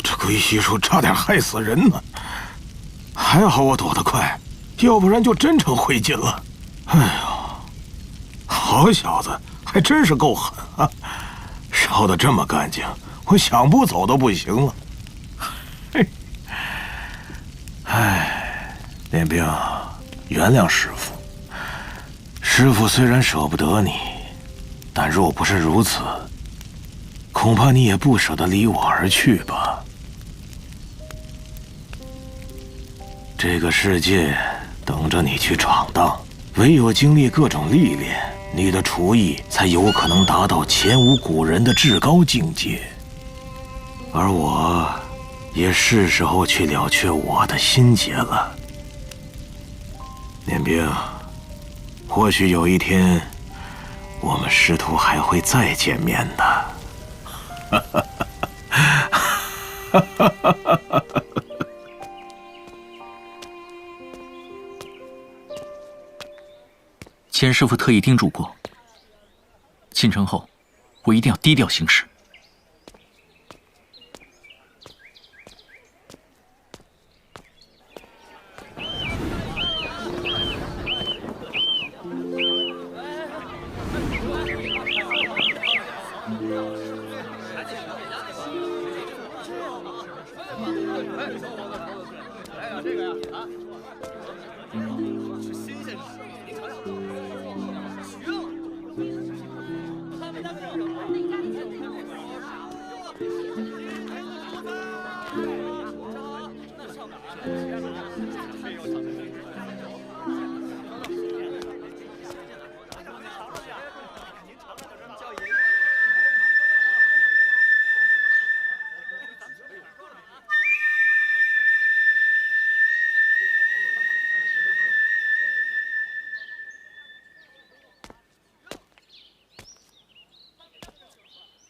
这鬼西术差点害死人呢，还好我躲得快，要不然就真成灰烬了。哎呦，好小子，还真是够狠啊！烧得这么干净，我想不走都不行了。嘿，哎，练兵，原谅师父。师父虽然舍不得你，但若不是如此，恐怕你也不舍得离我而去吧。这个世界等着你去闯荡，唯有经历各种历练，你的厨艺才有可能达到前无古人的至高境界。而我，也是时候去了却我的心结了。念冰，或许有一天，我们师徒还会再见面的。钱师傅特意叮嘱过，进城后我一定要低调行事。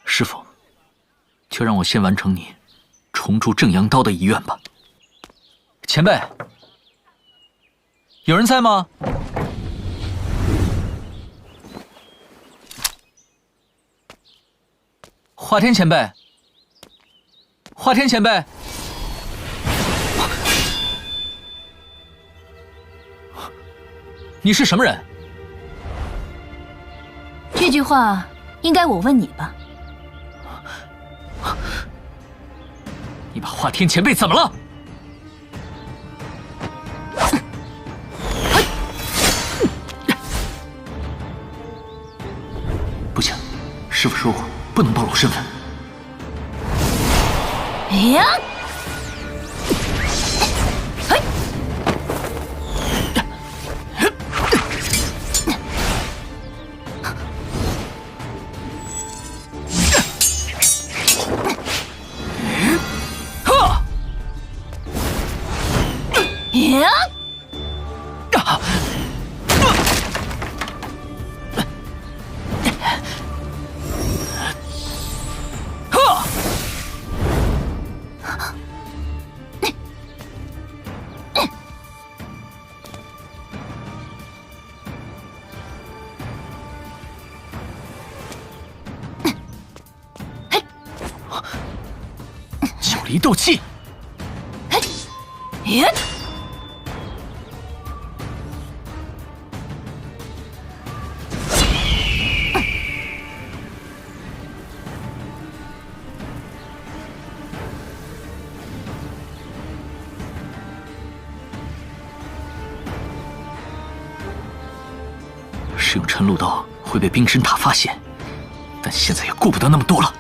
师傅，就让我先完成你重铸正阳刀的遗愿吧。前辈，有人在吗？华天前辈，华天前辈，你是什么人？这句话应该我问你吧。你把华天前辈怎么了？不行，师傅说过不能暴露身份。呀！九离斗气！使用晨露刀会被冰神塔发现，但现在也顾不得那么多了。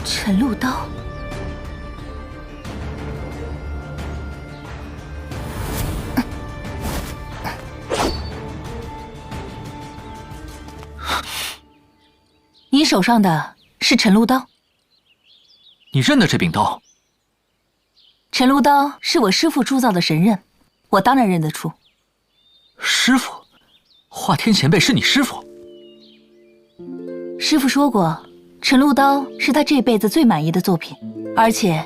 晨露刀，你手上的是晨露刀？你认得这柄刀？晨露刀是我师父铸造的神刃，我当然认得出。师父，华天前辈是你师父？师父说过，晨露刀是他这辈子最满意的作品，而且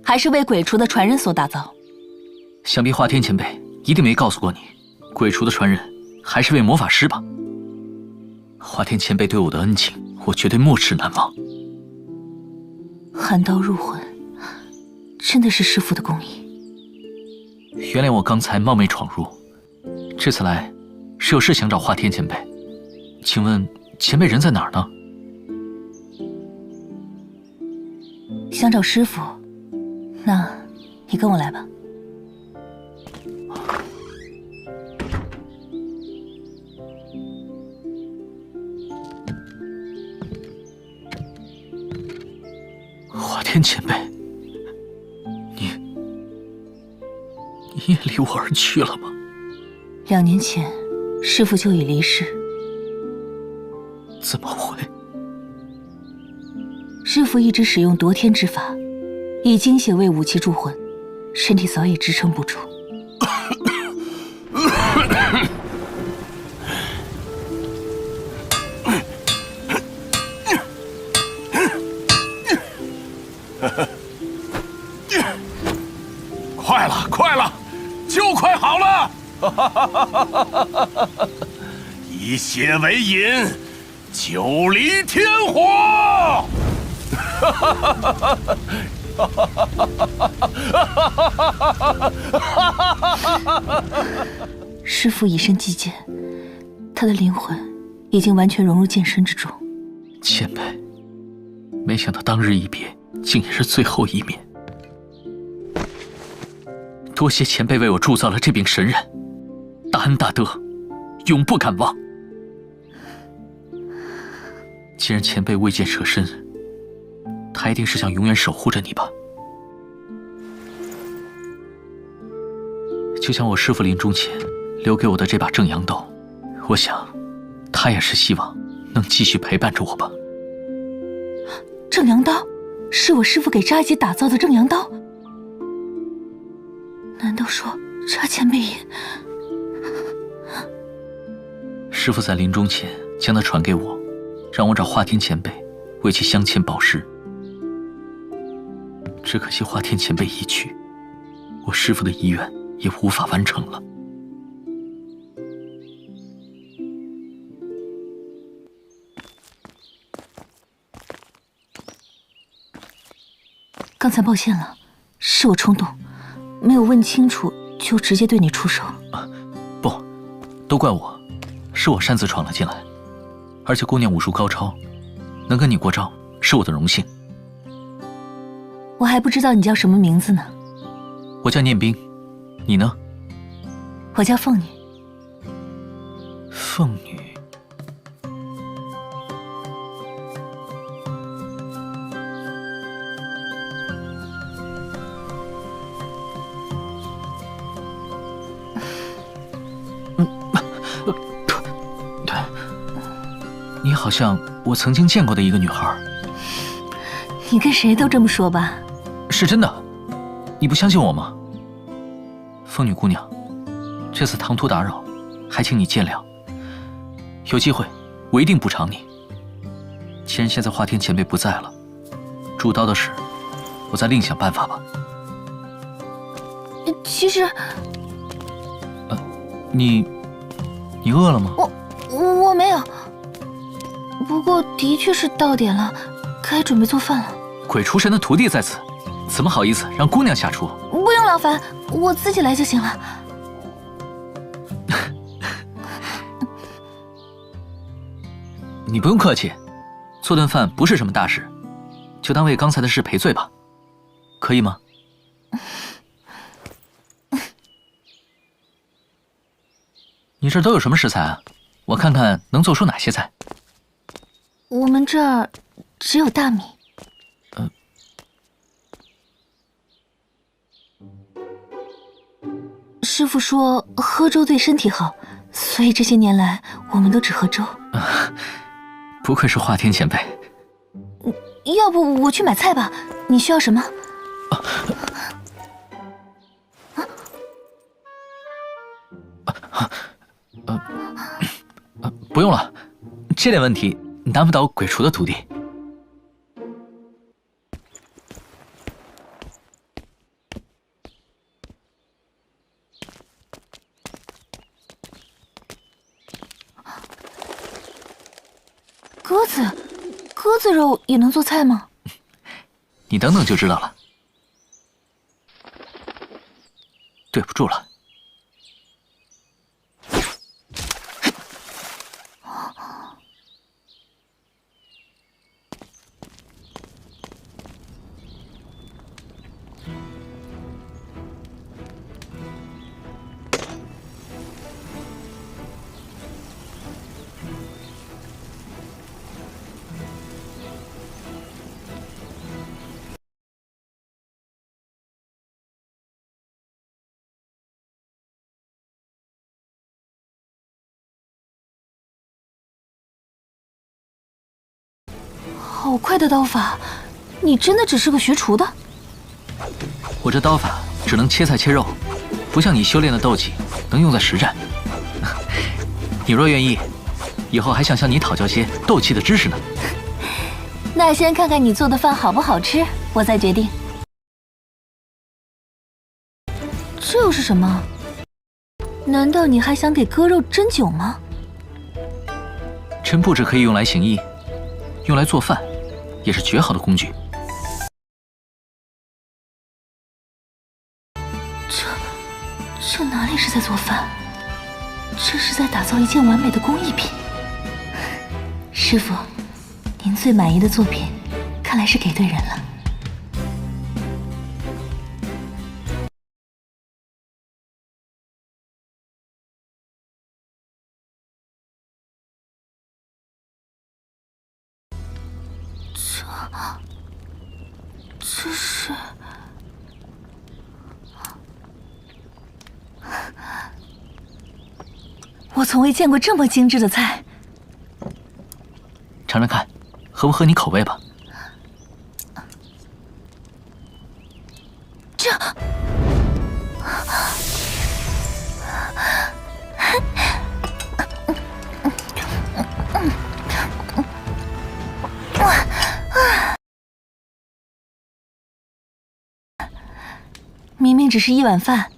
还是为鬼厨的传人所打造。想必华天前辈一定没告诉过你，鬼厨的传人还是位魔法师吧？华天前辈对我的恩情，我绝对没齿难忘。寒刀入魂，真的是师父的功意。原谅我刚才冒昧闯入，这次来是有事想找华天前辈，请问前辈人在哪儿呢？想找师父，那你跟我来吧。华天前辈，你也离我而去了吗？ 2年前，师父就已离世。怎么会？师父一直使用夺天之法，以精血为武器铸魂，身体早已支撑不住。快了，快了，就快好了！以血为引，九离天火！师父以身祭剑，他的灵魂已经完全融入剑身之中。前辈，没想到当日一别，竟也是最后一面。多谢前辈为我铸造了这柄神刃，大恩大德，永不敢忘。既然前辈未见舍身，他一定是想永远守护着你吧。就像我师父临终前留给我的这把正阳刀，我想，他也是希望能继续陪伴着我吧。正阳刀，是我师父给扎一姐打造的正阳刀。难道说扎前辈也……师父在临终前将它传给我，让我找华天前辈为其镶嵌宝石。只可惜华天前辈一去，我师父的遗愿也无法完成了。刚才抱歉了，是我冲动，没有问清楚就直接对你出手。不，都怪我，是我擅自闯了进来。而且姑娘武术高超，能跟你过招是我的荣幸。我还不知道你叫什么名字呢。我叫念冰，你呢？我叫凤女。凤女。你好像我曾经见过的一个女孩。你跟谁都这么说吧？是真的，你不相信我吗？凤女姑娘，这次唐突打扰，还请你见谅。有机会，我一定补偿你。既然现在华天前辈不在了，主刀的事，我再另想办法吧。其实，你饿了吗？我没有。不过的确是到点了，该准备做饭了。鬼厨神的徒弟在此，怎么好意思让姑娘下厨？不用劳烦，我自己来就行了。你不用客气，做顿饭不是什么大事，就当为刚才的事赔罪吧，可以吗？你这都有什么食材啊？我看看能做出哪些菜。我们这儿只有大米。师父说喝粥对身体好，所以这些年来我们都只喝粥。不愧是华天前辈。要不我去买菜吧？你需要什么？不用了，这点问题难不倒鬼厨的徒弟。鸽子肉也能做菜吗？你等等就知道了。对不住了。好快的刀法，你真的只是个学厨的？我这刀法只能切菜切肉，不像你修炼的斗技能用在实战。你若愿意，以后还想向你讨教些斗气的知识呢。那先看看你做的饭好不好吃，我再决定。这又是什么？难道你还想给割肉针灸吗？臣不止可以用来行医，用来做饭也是绝好的工具。这哪里是在做饭？这是在打造一件完美的工艺品。师傅，您最满意的作品，看来是给对人了。这是……我从未见过这么精致的菜。尝尝看，合不合你口味吧？这……明明只是一碗饭，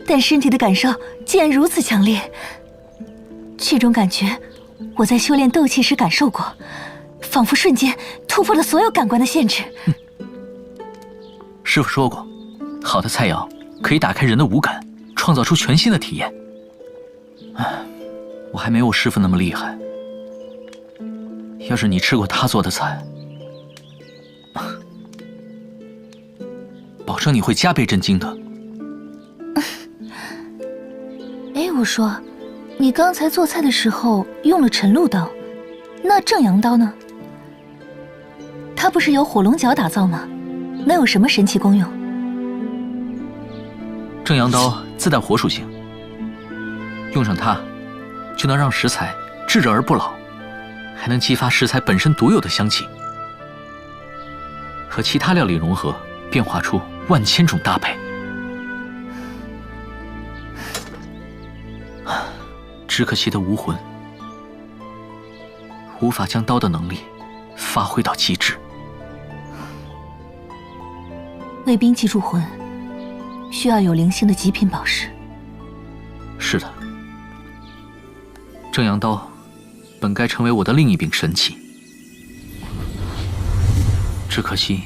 但身体的感受竟然如此强烈。这种感觉，我在修炼斗气时感受过，仿佛瞬间突破了所有感官的限制。师傅说过，好的菜肴可以打开人的五感，创造出全新的体验。我还没有师傅那么厉害。要是你吃过他做的菜，保证你会加倍震惊的。哎，我说，你刚才做菜的时候用了晨露刀，那正阳刀呢？它不是由火龙角打造吗？能有什么神奇功用？正阳刀自带火属性，用上它，就能让食材炙热而不老，还能激发食材本身独有的香气，和其他料理融合，变化出万千种搭配。只可惜的无魂，无法将刀的能力发挥到极致。为兵器铸魂，需要有灵性的极品宝石。是的，正阳刀本该成为我的另一柄神器，只可惜……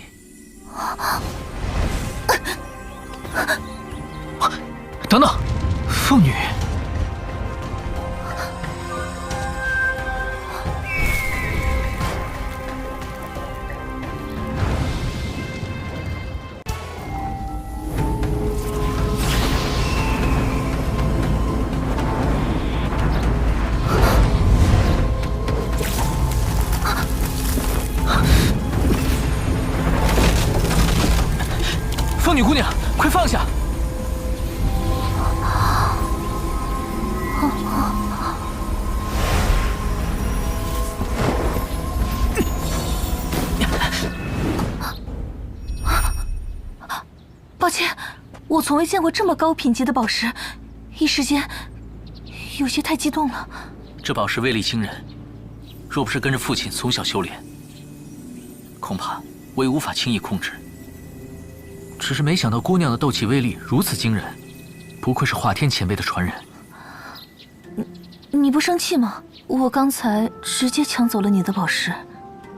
等等，凤女。凤女姑娘，快放下！抱歉，我从未见过这么高品级的宝石，一时间有些太激动了。这宝石威力惊人，若不是跟着父亲从小修炼，恐怕我也无法轻易控制。只是没想到姑娘的斗气威力如此惊人，不愧是华天前辈的传人。你不生气吗？我刚才直接抢走了你的宝石。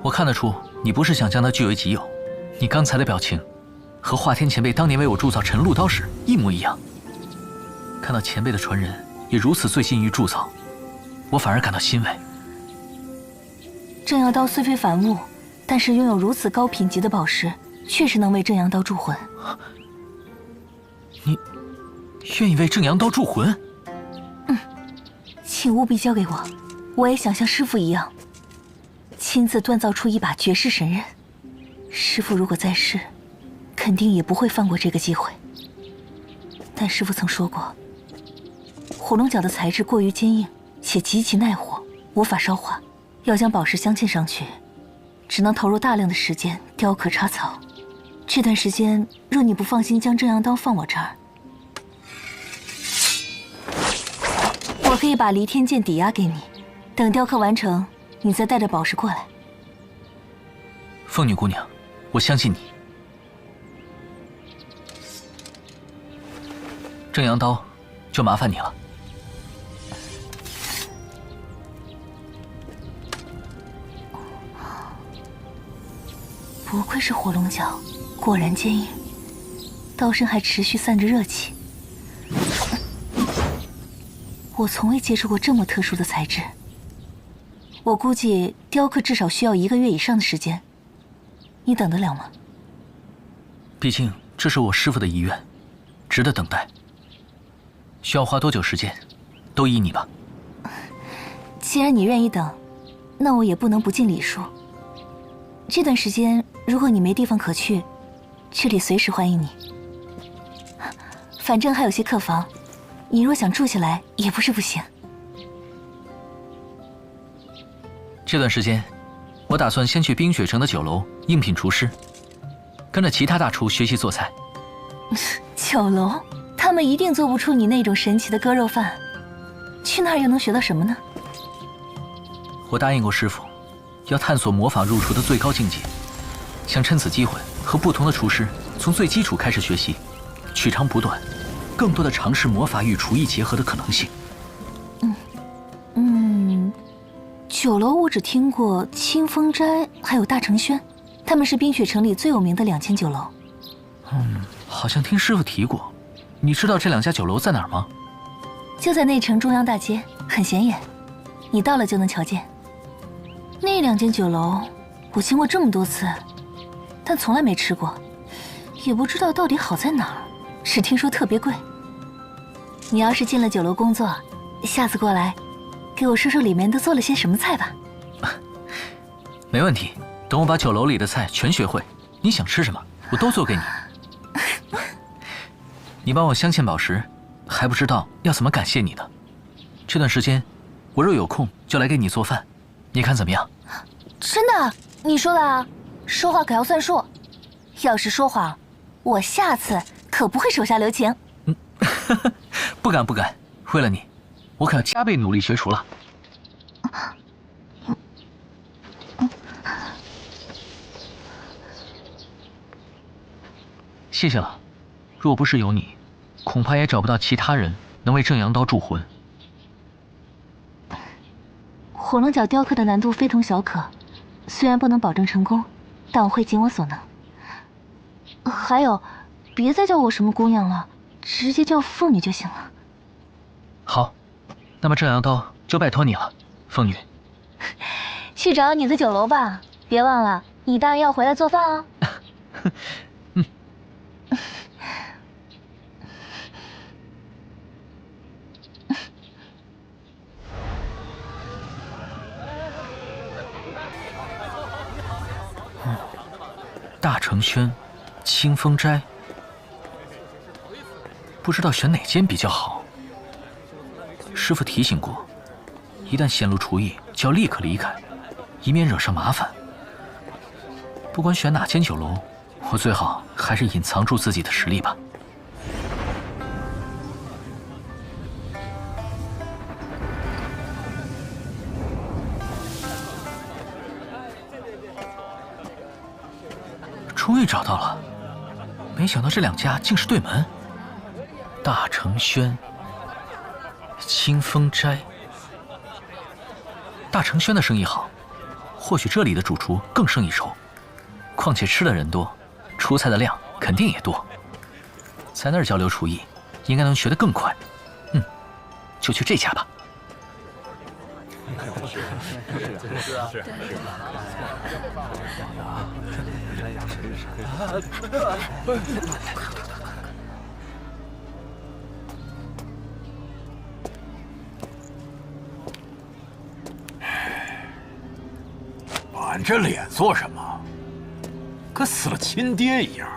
我看得出你不是想将它据为己有，你刚才的表情和华天前辈当年为我铸造晨露刀时一模一样。看到前辈的传人也如此醉心于铸造，我反而感到欣慰。正阳刀虽非凡物，但是拥有如此高品级的宝石，确实能为正阳刀铸魂。你愿意为正阳刀铸魂？请务必交给我，我也想像师父一样，亲自锻造出一把绝世神刃。师父如果在世，肯定也不会放过这个机会。但师父曾说过，火龙角的材质过于坚硬，且极其耐火，无法烧化。要将宝石镶嵌上去，只能投入大量的时间雕刻插草。这段时间，若你不放心将正阳刀放我这儿，我可以把离天剑抵押给你，等雕刻完成，你再带着宝石过来。凤女姑娘，我相信你。正阳刀，就麻烦你了。不愧是火龙角，果然坚硬，刀身还持续散着热气。我从未接触过这么特殊的材质。我估计雕刻至少需要1个月以上的时间，你等得了吗？毕竟这是我师父的遗愿，值得等待。需要花多久时间，都依你吧。既然你愿意等，那我也不能不尽礼数。这段时间，如果你没地方可去，这里随时欢迎你。反正还有些客房，你若想住下来也不是不行。这段时间，我打算先去冰雪城的酒楼应聘厨师，跟着其他大厨学习做菜。酒楼，他们一定做不出你那种神奇的割肉饭，去那儿又能学到什么呢？我答应过师傅，要探索魔法入厨的最高境界，想趁此机会和不同的厨师从最基础开始学习，取长补短，更多的尝试魔法与厨艺结合的可能性。酒楼我只听过清风斋，还有大成轩，他们是冰雪城里最有名的2间酒楼。好像听师傅提过。你知道这2家酒楼在哪儿吗？就在内城中央大街，很显眼，你到了就能瞧见。那2间酒楼我经过这么多次，但从来没吃过，也不知道到底好在哪儿，只听说特别贵。你要是进了酒楼工作，下次过来给我说说里面都做了些什么菜吧。没问题，等我把酒楼里的菜全学会，你想吃什么我都做给你。你帮我镶嵌宝石，还不知道要怎么感谢你呢。这段时间我若有空就来给你做饭，你看怎么样？真的？你说的啊？说话可要算数，要是说谎，我下次可不会手下留情。不敢不敢，为了你，我可要加倍努力学厨了。谢谢了，若不是有你，恐怕也找不到其他人能为正阳刀铸魂。火龙角雕刻的难度非同小可，虽然不能保证成功，但我会尽我所能。还有，别再叫我什么姑娘了，直接叫凤女就行了。好，那么正阳刀就拜托你了，凤女。去找你的酒楼吧，别忘了你答应要回来做饭哦。大成轩、清风斋，不知道选哪间比较好。师傅提醒过，一旦显露厨艺，就要立刻离开，以免惹上麻烦。不管选哪间酒楼，我最好还是隐藏住自己的实力吧。终于找到了，没想到这2家竟是对门。大成轩、清风斋。大成轩的生意好，或许这里的主厨更胜一筹。况且吃的人多，出菜的量肯定也多。在那儿交流厨艺，应该能学得更快。就去这家吧。是啊，板着脸做什么？跟死了亲爹一样，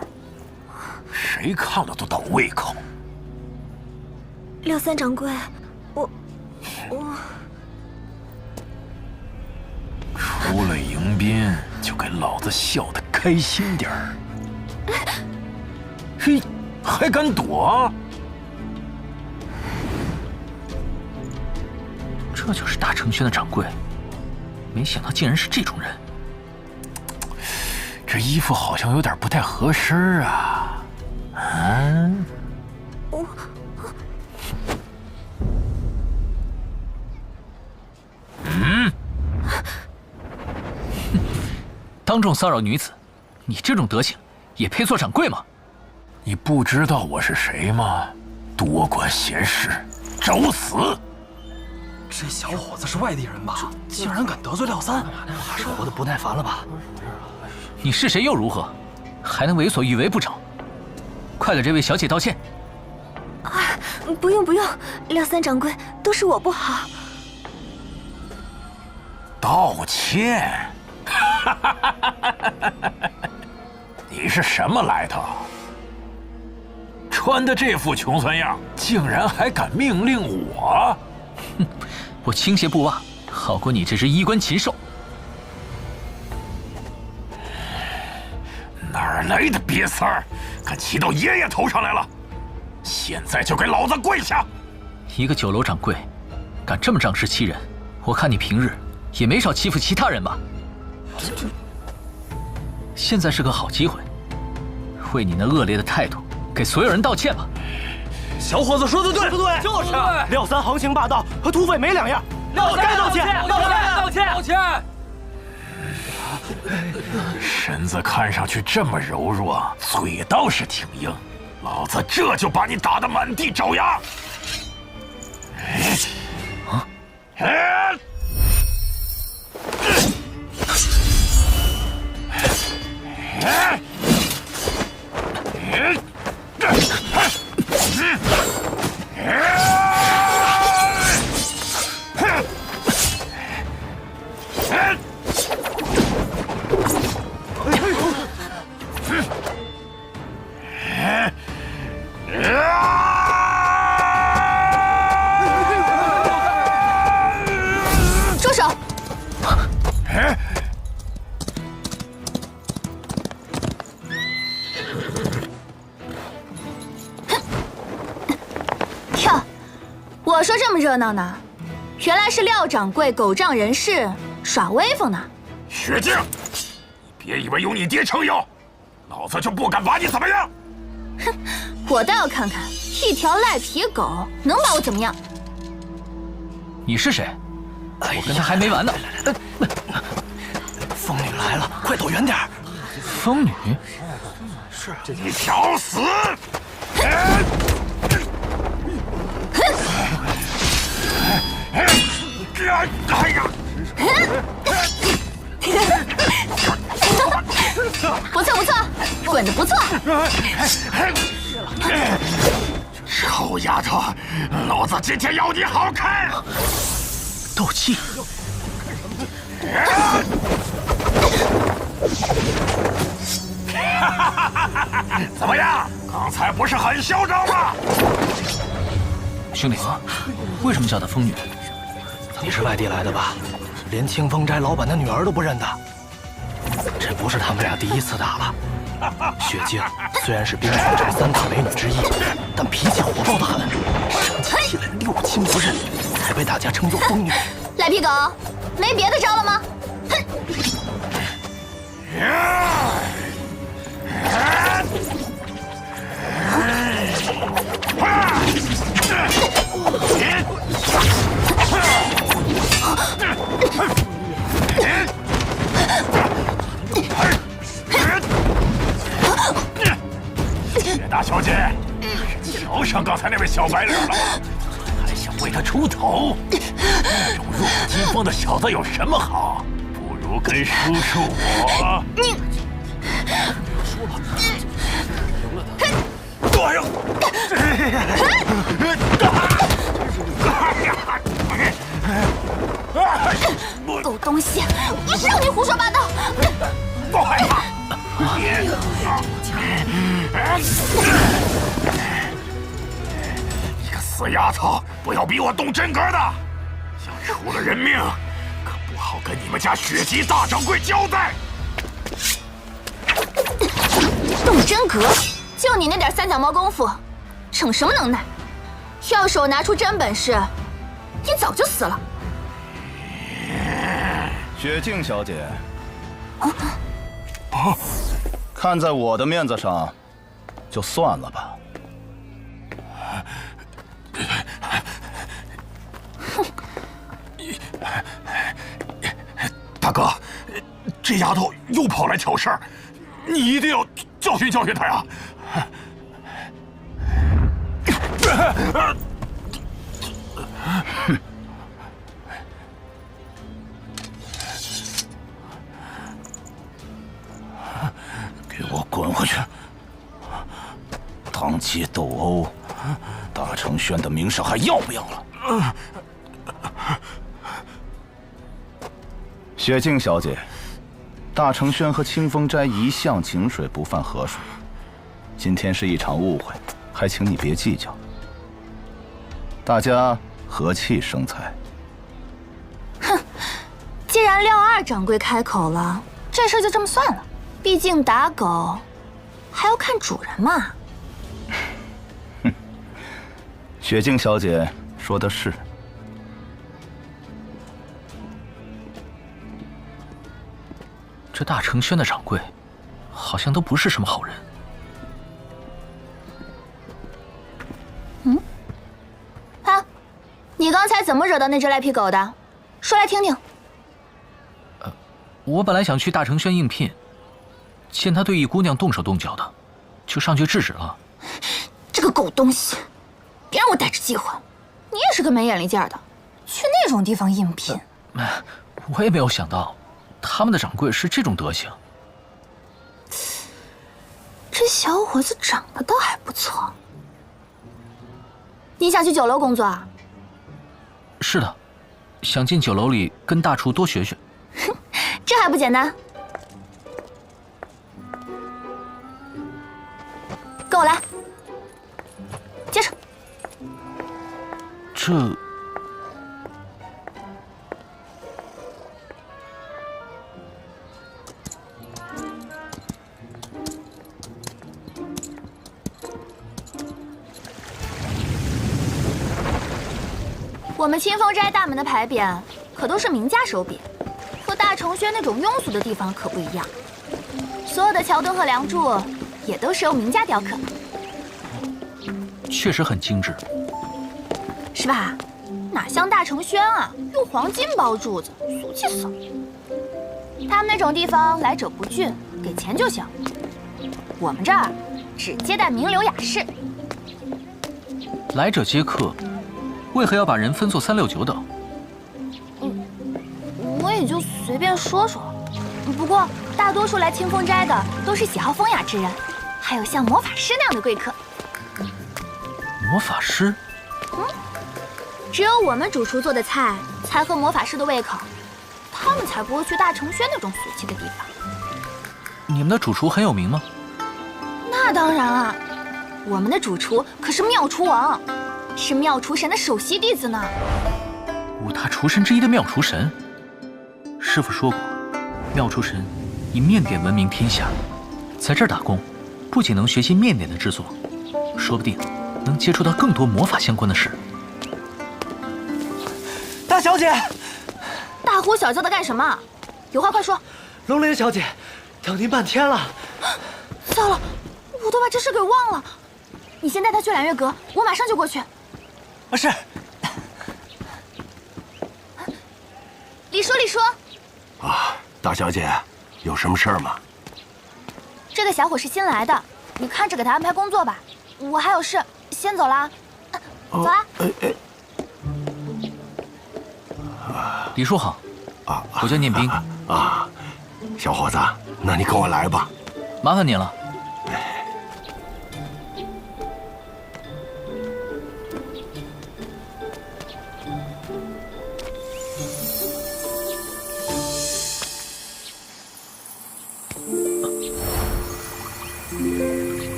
谁看了都倒胃口。6三掌柜，我出来迎宾，就给老子笑得开心点儿。嘿，还敢躲？这就是大成轩的掌柜，没想到竟然是这种人。这衣服好像有点不太合身啊！当众骚扰女子，你这种德行，也配做掌柜吗？你不知道我是谁吗？多管闲事，找死！这小伙子是外地人吧？竟然敢得罪廖三，怕是活得不耐烦了吧？你是谁又如何？还能为所欲为不成？快给这位小姐道歉！啊，不用不用，廖三掌柜，都是我不好。道歉？你是什么来头？穿的这副穷酸样，竟然还敢命令我？哼，我倾斜不挖，好过你这只衣冠禽兽。哪儿来的瘪三儿，敢骑到爷爷头上来了？现在就给老子跪下！一个酒楼掌柜，敢这么仗势欺人，我看你平日也没少欺负其他人吧？现在是个好机会，为你那恶劣的态度给所有人道歉吧。小伙子说的对，就是廖三横行霸道，和土匪没两样。廖三该道歉，道歉。身子看上去这么柔弱，嘴倒是挺硬，老子这就把你打得满地找牙！住手！跳！我说这么热闹呢，原来是廖掌柜狗仗人势，耍威风呢。雪镜，你别以为有你爹撑腰，老子就不敢把你怎么样。哼，我倒要看看一条赖皮狗能把我怎么样。你是谁？我跟他还没完呢。疯女来了，快躲远点儿！疯女？是你找死！哎呀！不错不错，滚得不错。臭丫头，老子今天要你好看！斗气！怎么样？刚才不是很嚣张吗？兄弟，为什么叫她疯女？你是外地来的吧？连清风斋老板的女儿都不认得。这不是他们俩第一次打了。雪镜虽然是冰雪斋3大美女之一，但脾气火爆得很，生起气来6亲不认，才被大家称作疯女。赖皮狗，没别的招了吗？哼！雪大小姐，瞧上刚才那位小白脸了吗？还想为他出头？这种弱不禁风的小子有什么好？不如跟叔叔我……你说吧。哎呦！狗东西，我是让你胡说八道！不害怕！你个死丫头，不要逼我动真格的！要出了人命，可不好跟你们家雪姬大掌柜交代。真格，就你那点三脚猫功夫，逞什么能耐？要是我拿出真本事，你早就死了。雪静小姐，看在我的面子上，就算了吧。大哥，这丫头又跑来挑事儿，你一定要教训教训她呀！给我滚回去！当街斗殴，大成轩的名声还要不要了？雪静小姐，大成轩和清风斋一向井水不犯河水，今天是一场误会，还请你别计较。大家和气生财。哼，既然廖二掌柜开口了，这事就这么算了。毕竟打狗还要看主人嘛。哼，雪静小姐说的是。这大成轩的掌柜，好像都不是什么好人。啊，你刚才怎么惹到那只赖皮狗的？说来听听。我本来想去大成轩应聘，见他对一姑娘动手动脚的，就上去制止了。这个狗东西，别让我逮着机会！你也是个没眼力劲儿的，去那种地方应聘。我也没有想到。他们的掌柜是这种德行。这小伙子长得倒还不错。你想去酒楼工作啊？是的，想进酒楼里跟大厨多学学。哼，这还不简单？跟我来。接着。这。我们清风斋大门的牌匾可都是名家手笔，和大成轩那种庸俗的地方可不一样。所有的桥墩和梁柱也都是由名家雕刻，确实很精致，是吧？哪像大成轩啊，用黄金包柱子，俗气死了。他们那种地方来者不拒，给钱就行。我们这儿只接待名流雅士，来者皆客。为何要把人分作3、6、9等？我也就随便说说。不过大多数来清风斋的都是喜好风雅之人，还有像魔法师那样的贵客。魔法师？只有我们主厨做的菜才合魔法师的胃口，他们才不会去大成轩那种俗气的地方。你们的主厨很有名吗？那当然啊，我们的主厨可是妙厨王。是妙厨神的首席弟子呢。5大厨神之一的妙厨神，师傅说过，妙厨神以面点闻名天下，在这儿打工，不仅能学习面点的制作，说不定能接触到更多魔法相关的事。大小姐，大呼小叫的干什么？有话快说。龙莲小姐，等您半天了。糟了，我都把这事给忘了。你先带她去揽月阁，我马上就过去。是。李叔，李叔。啊，大小姐，有什么事儿吗？这个小伙是新来的，你看着给他安排工作吧。我还有事，先走啦。走啦。李叔好。我叫念冰。小伙子，那你跟我来吧。麻烦您了。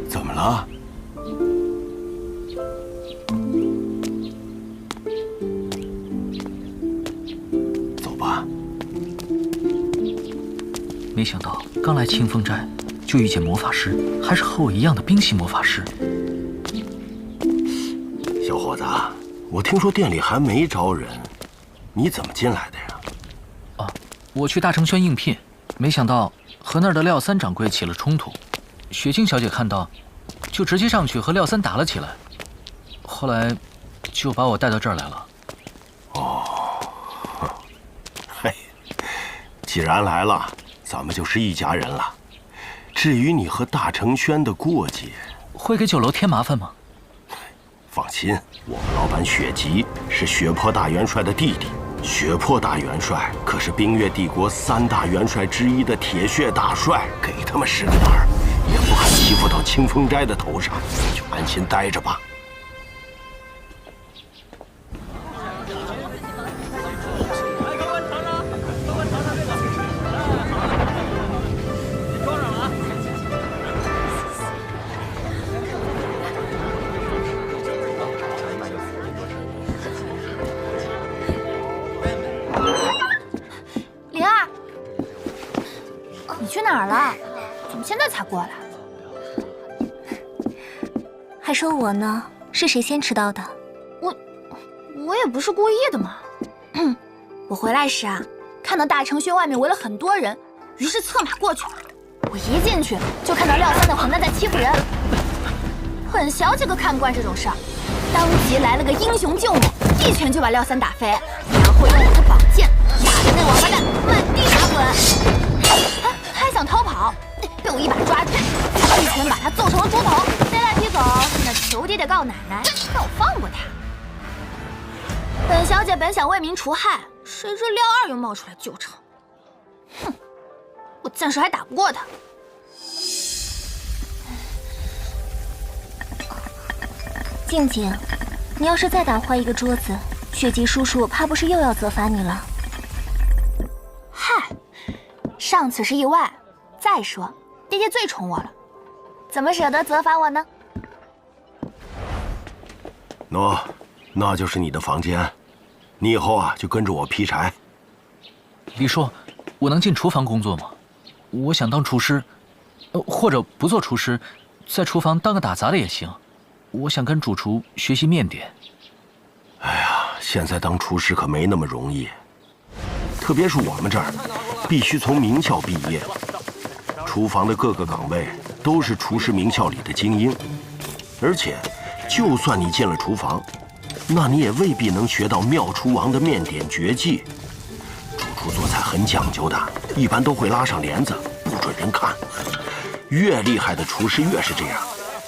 怎么了？没想到刚来清风斋，就遇见魔法师，还是和我一样的冰系魔法师。小伙子，我听说店里还没招人，你怎么进来的呀？啊，我去大成轩应聘，没想到和那儿的廖三掌柜起了冲突，雪清小姐看到，就直接上去和廖三打了起来，后来就把我带到这儿来了。哦，嘿，既然来了，咱们就是一家人了。至于你和大成轩的过节，会给酒楼添麻烦吗？放心，我们老板雪吉是血泊大元帅的弟弟。血泊大元帅可是冰月帝国3大元帅之一的铁血大帅，给他们10个胆儿，也不敢欺负到清风斋的头上，就安心待着吧。去哪儿了？怎么现在才过来？还说我呢？是谁先迟到的？我也不是故意的嘛。我回来时啊，看到大成轩外面围了很多人，于是策马过去。我一进去就看到廖三的混蛋在欺负人。本小姐可看不惯这种事儿，当即来了个英雄救母，一拳就把廖三打飞，然后用我的宝剑打着那王八蛋满地打滚。还想逃跑，被我一把抓住，一拳把他揍成了猪头，贼拉皮狗，现在求爹爹告奶奶，让我放过他。本小姐本想为民除害，谁知廖二又冒出来救场。哼，我暂时还打不过他。静静，你要是再打坏一个桌子，雪吉叔叔怕不是又要责罚你了。嗨，上次是意外，再说爹爹最宠我了，怎么舍得责罚我呢？喏，那就是你的房间，你以后啊就跟着我劈柴。李叔，我能进厨房工作吗？我想当厨师，或者不做厨师，在厨房当个打杂的也行。我想跟主厨学习面点。哎呀，现在当厨师可没那么容易，特别是我们这儿，必须从名校毕业。厨房的各个岗位都是厨师名校里的精英，而且，就算你进了厨房，那你也未必能学到妙厨王的面点绝技。主厨做菜很讲究的，一般都会拉上帘子，不准人看。越厉害的厨师越是这样。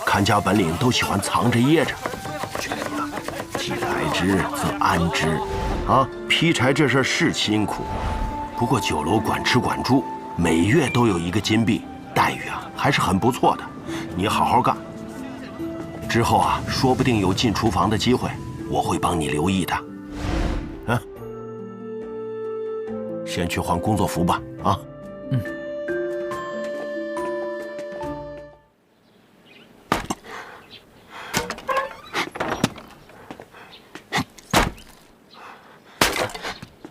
看家本领都喜欢藏着掖着，既来之则安之，啊，劈柴这事儿是辛苦，不过酒楼管吃管住，每月都有1个金币，待遇啊还是很不错的。你好好干，之后啊说不定有进厨房的机会，我会帮你留意的。嗯，先去换工作服吧，啊。嗯。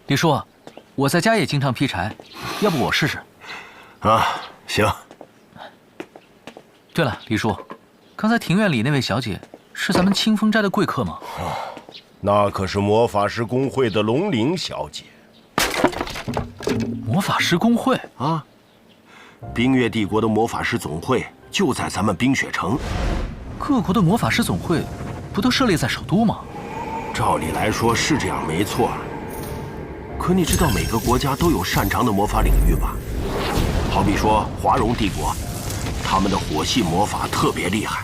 李叔，我在家也经常劈柴，要不我试试？啊，行。对了，李叔，刚才庭院里那位小姐是咱们清风斋的贵客吗？那可是魔法师公会的龙灵小姐。魔法师公会啊，冰月帝国的魔法师总会就在咱们冰雪城。各国的魔法师总会不都设立在首都吗？照理来说是这样，没错。可你知道每个国家都有擅长的魔法领域吧？好比说华容帝国，他们的火系魔法特别厉害，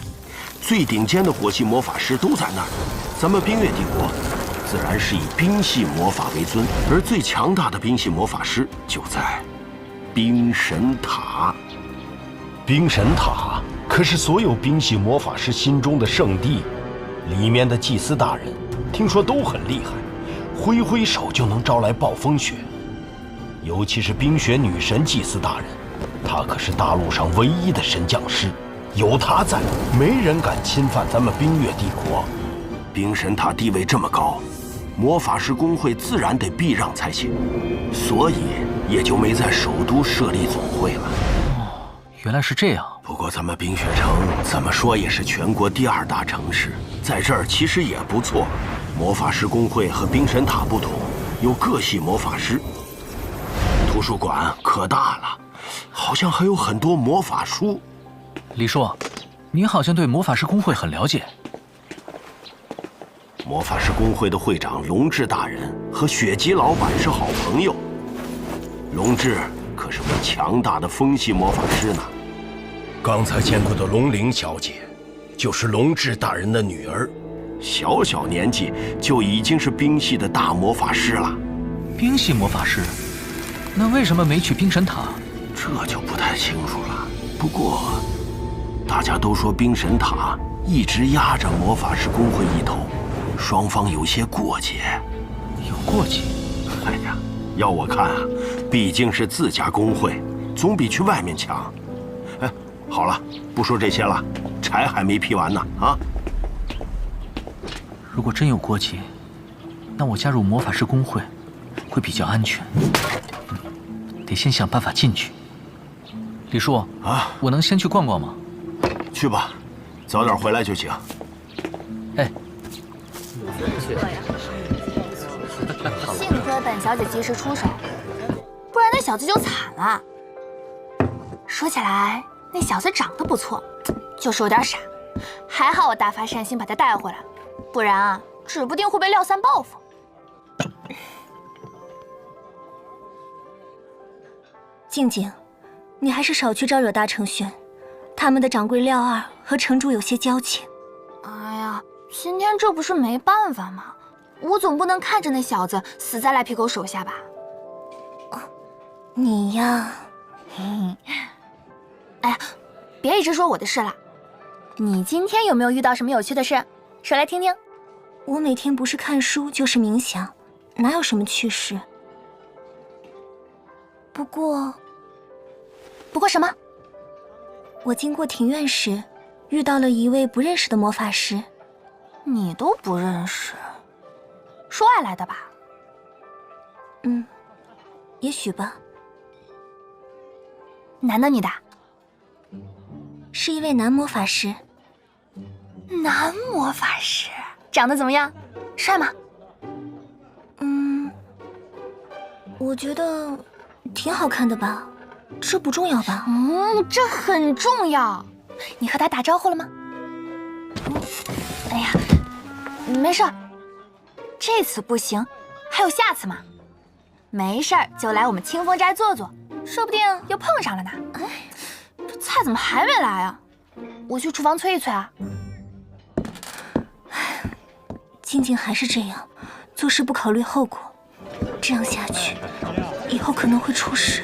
最顶尖的火系魔法师都在那儿。咱们冰月帝国自然是以冰系魔法为尊，而最强大的冰系魔法师就在冰神塔。冰神塔可是所有冰系魔法师心中的圣地，里面的祭司大人听说都很厉害，挥挥手就能招来暴风雪。尤其是冰雪女神祭司大人，她可是大陆上唯一的神将师，有她在，没人敢侵犯咱们冰月帝国。冰神塔地位这么高，魔法师公会自然得避让才行，所以也就没在首都设立总会了。哦，原来是这样。不过咱们冰雪城怎么说也是全国第2大城市，在这儿其实也不错。魔法师公会和冰神塔不同，有各系魔法师。图书馆可大了，好像还有很多魔法书。李叔，你好像对魔法师公会很了解。魔法师公会的会长龙志大人和雪姬老板是好朋友。龙志可是位强大的风系魔法师呢。刚才见过的龙灵小姐，就是龙志大人的女儿。小小年纪就已经是冰系的大魔法师了。冰系魔法师？那为什么没去冰神塔？这就不太清楚了。不过，大家都说冰神塔一直压着魔法师公会一头，双方有些过节。有过节？哎呀，要我看啊，毕竟是自家公会，总比去外面强。哎，好了，不说这些了，柴还没劈完呢啊！如果真有过节，那我加入魔法师公会会比较安全。得先想办法进去。李叔啊，我能先去逛逛吗？去吧，早点回来就行。哎，幸亏本小姐及时出手，不然那小子就惨了。说起来，那小子长得不错，就是有点傻，还好我大发善心把他带回来，不然啊，指不定会被廖三报复。静静，你还是少去招惹大成轩，他们的掌柜廖二和城主有些交情。哎呀，今天这不是没办法吗？我总不能看着那小子死在赖皮狗手下吧？哦，你呀，哎呀，别一直说我的事了。你今天有没有遇到什么有趣的事？说来听听。我每天不是看书就是冥想，哪有什么趣事？不过什么？我经过庭院时，遇到了一位不认识的魔法师。你都不认识？说爱来的吧？嗯，也许吧。男的女的？是一位男魔法师。男魔法师长得怎么样？帅吗？我觉得挺好看的吧。这不重要吧？这很重要。你和他打招呼了吗？哎呀，没事儿，这次不行，还有下次嘛。没事儿就来我们清风斋坐坐，说不定又碰上了呢。这菜怎么还没来啊？我去厨房催一催啊。静静还是这样，做事不考虑后果，这样下去，以后可能会出事。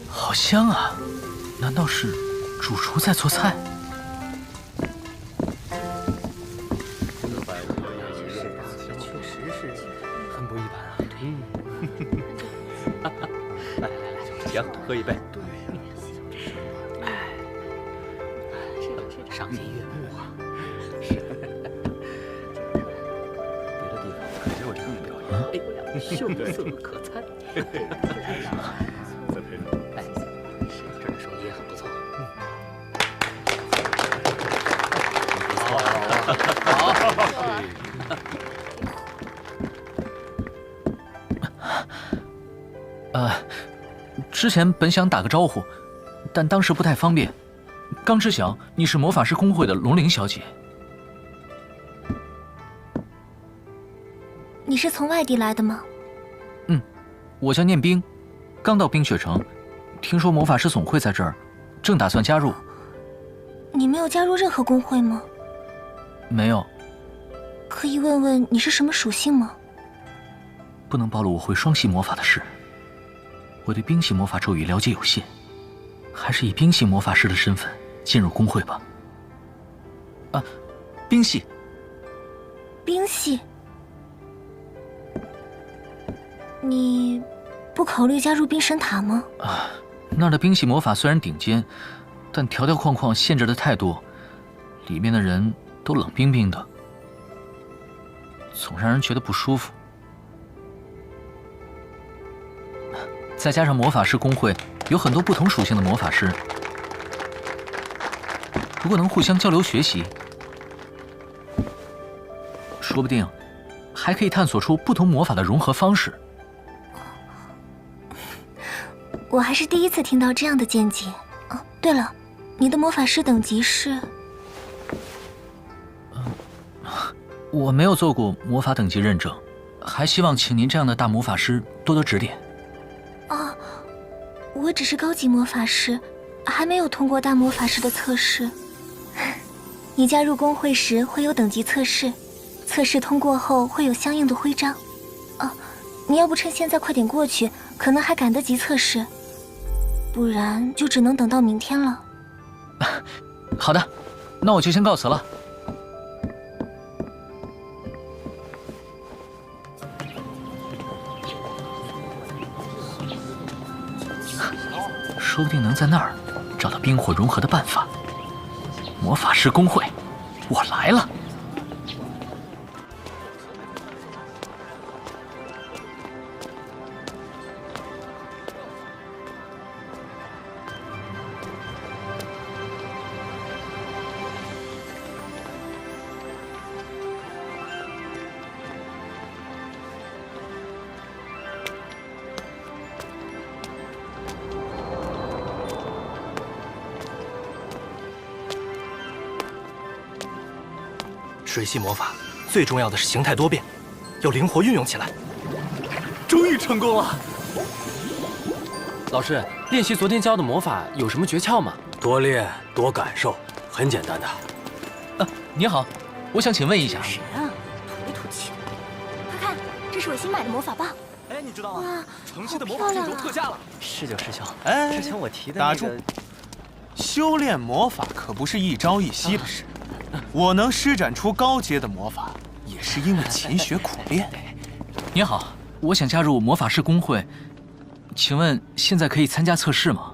好香啊！难道是主厨在做菜？确实是很不一般啊。来，行，喝一杯。赏心悦目啊！是。别的地方可没有这样的表演。哎，秀色可餐。哎，这个手艺也很不错。好。之前本想打个招呼，但当时不太方便。刚知晓你是魔法师公会的龙灵小姐。你是从外地来的吗？我叫念冰，刚到冰雪城，听说魔法师总会在这儿，正打算加入。你没有加入任何公会吗？没有。可以问问你是什么属性吗？不能暴露我会双系魔法的事。我对冰系魔法咒语了解有限，还是以冰系魔法师的身份进入工会吧。啊，冰系。冰系？你不考虑加入冰神塔吗？啊，那儿的冰系魔法虽然顶尖，但条条框框限制的太多，里面的人都冷冰冰的，总让人觉得不舒服。再加上魔法师工会有很多不同属性的魔法师，如果能互相交流学习，说不定还可以探索出不同魔法的融合方式。我还是第一次听到这样的见解。哦，对了，你的魔法师等级是？我没有做过魔法等级认证，还希望请您这样的大魔法师多多指点。哦，我只是高级魔法师，还没有通过大魔法师的测试。你加入工会时会有等级测试，测试通过后会有相应的徽章。哦，你要不趁现在快点过去，可能还赶得及测试，不然就只能等到明天了。好的，那我就先告辞了。说不定能在那儿找到冰火融合的办法。魔法师工会，我来了！水系魔法最重要的是形态多变，要灵活运用起来。终于成功了！老师，练习昨天教的魔法有什么诀窍吗？多练多感受，很简单的。你好，我想请问一下。谁啊？土里土气。快看，这是我新买的魔法棒。哎，你知道吗？哇，诚信的魔法阵容特价了。是就师兄，哎，之前我提的打住！修炼魔法可不是一朝一夕的事。我能施展出高阶的魔法，也是因为勤学苦练。你好，我想加入魔法师工会，请问现在可以参加测试吗？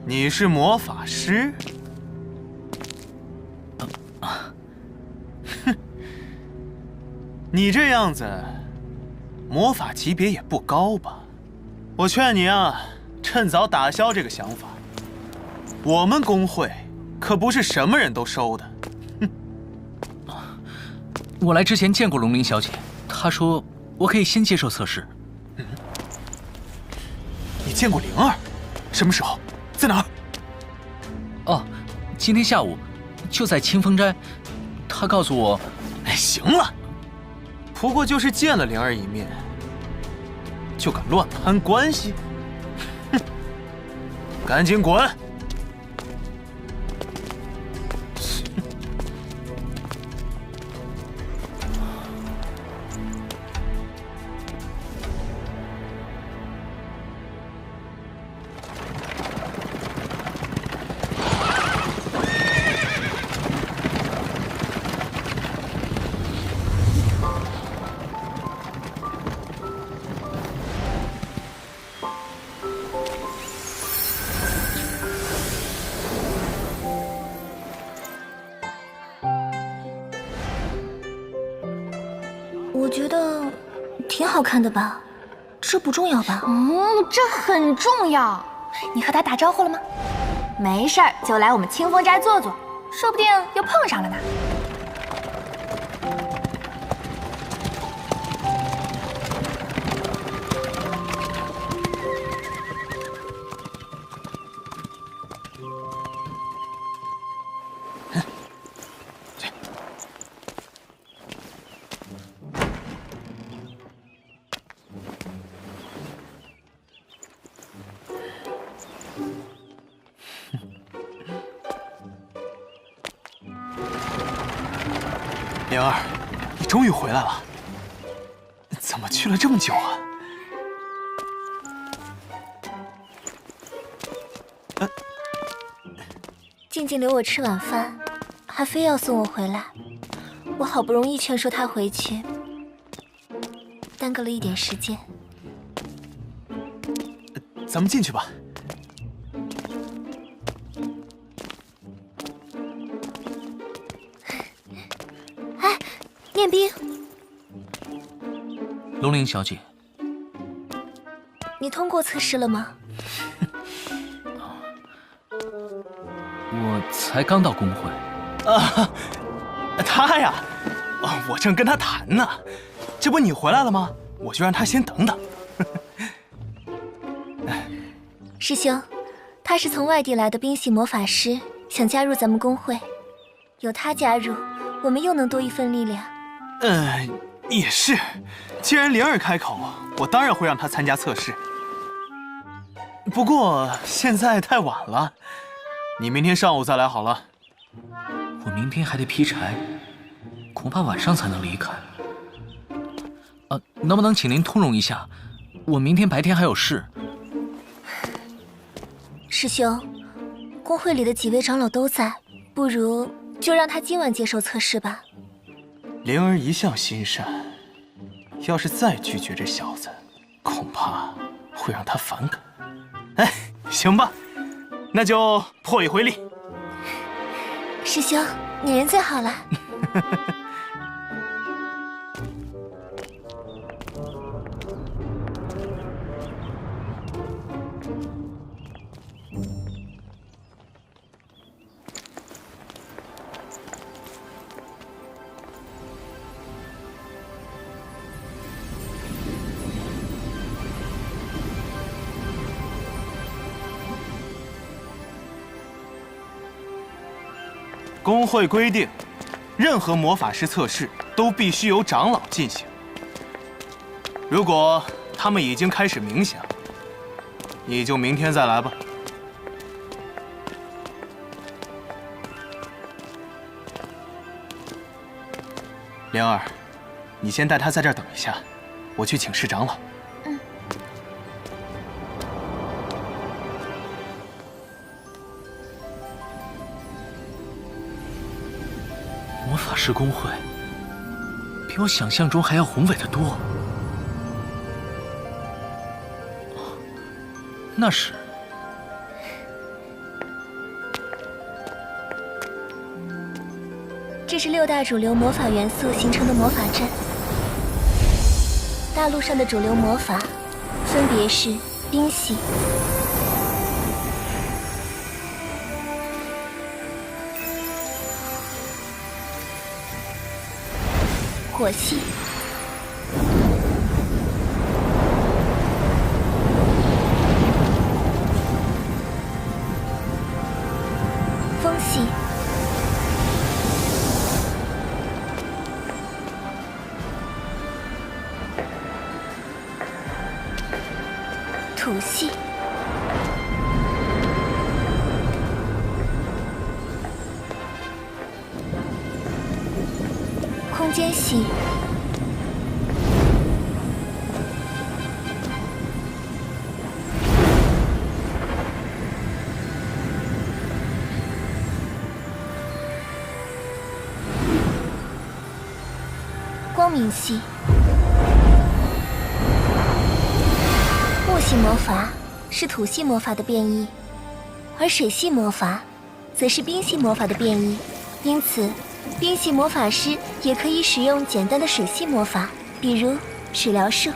你是魔法师？哼，你这样子，魔法级别也不高吧？我劝你啊，趁早打消这个想法。我们工会可不是什么人都收的。我来之前见过龙鳞小姐，她说我可以先接受测试。你见过灵儿？什么时候？在哪儿？哦，今天下午，就在清风斋。她告诉我，哎，行了，不过就是见了灵儿一面，就敢乱攀关系？哼，赶紧滚！我觉得挺好看的吧，这不重要吧？这很重要。你和他打招呼了吗？没事儿，就来我们清风斋坐坐，说不定又碰上了呢。灵儿，你终于回来了，怎么去了这么久啊？静静留我吃晚饭，还非要送我回来。我好不容易劝说他回去，耽搁了一点时间。咱们进去吧。哎，念冰，龙鳞小姐，你通过测试了吗？我才刚到工会。他呀，我正跟他谈呢。这不你回来了吗？我就让他先等等。师兄，他是从外地来的冰系魔法师，想加入咱们工会。有他加入，我们又能多一份力量。也是。既然灵儿开口，我当然会让他参加测试。不过现在太晚了，你明天上午再来好了。我明天还得劈柴，恐怕晚上才能离开。能不能请您通融一下？我明天白天还有事。师兄，工会里的几位长老都在，不如就让他今晚接受测试吧。灵儿一向心善，要是再拒绝这小子，恐怕会让他反感。哎，行吧，那就破一回例。师兄，你人最好了。工会规定，任何魔法师测试都必须由长老进行。如果他们已经开始冥想，你就明天再来吧。灵儿，你先带他在这儿等一下，我去请示长老。魔法师工会比我想象中还要宏伟得多。那是这是6大主流魔法元素形成的魔法阵。大陆上的主流魔法分别是冰系、火系、风系、土系、空间系、光明系。木系魔法是土系魔法的变异，而水系魔法则是冰系魔法的变异，因此冰系魔法师也可以使用简单的水系魔法，比如水疗术。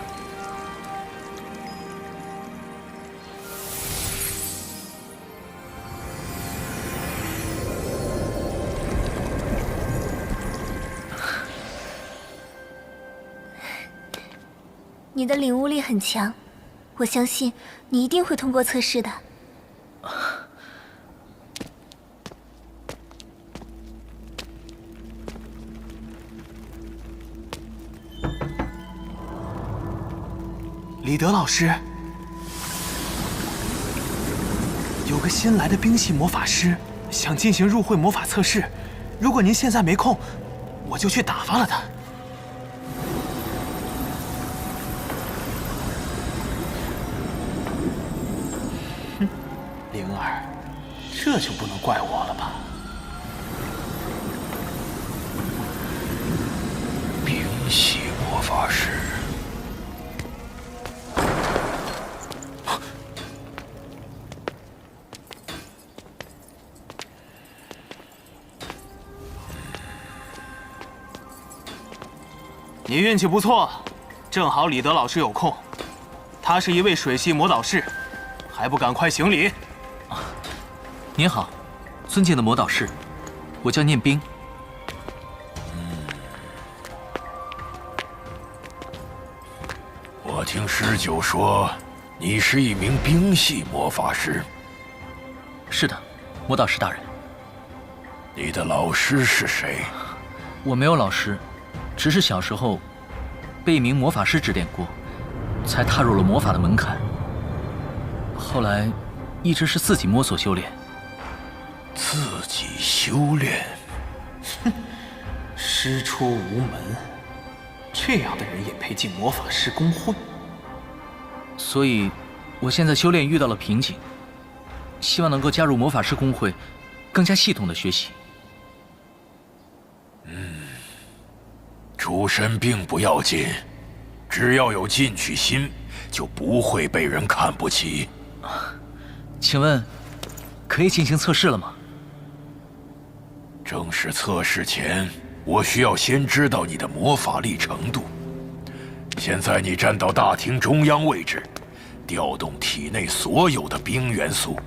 你的领悟力很强，我相信你一定会通过测试的。李德老师，有个新来的冰系魔法师想进行入会魔法测试，如果您现在没空，我就去打发了他。灵儿，这就不能怪我了吧？冰系魔法师。你运气不错，正好李德老师有空，他是一位水系魔导士，还不赶快行礼？您好，尊敬的魔导士，我叫念冰。我听师舅说，你是一名冰系魔法师。是的，魔导士大人。你的老师是谁？我没有老师，只是小时候被一名魔法师指点过，才踏入了魔法的门槛。后来一直是自己摸索修炼。自己修炼？哼，师出无门，这样的人也配进魔法师公会？所以，我现在修炼遇到了瓶颈，希望能够加入魔法师公会，更加系统的学习。出身并不要紧，只要有进取心，就不会被人看不起。请问，可以进行测试了吗？正式测试前，我需要先知道你的魔法力程度。现在你站到大厅中央位置，调动体内所有的冰元素。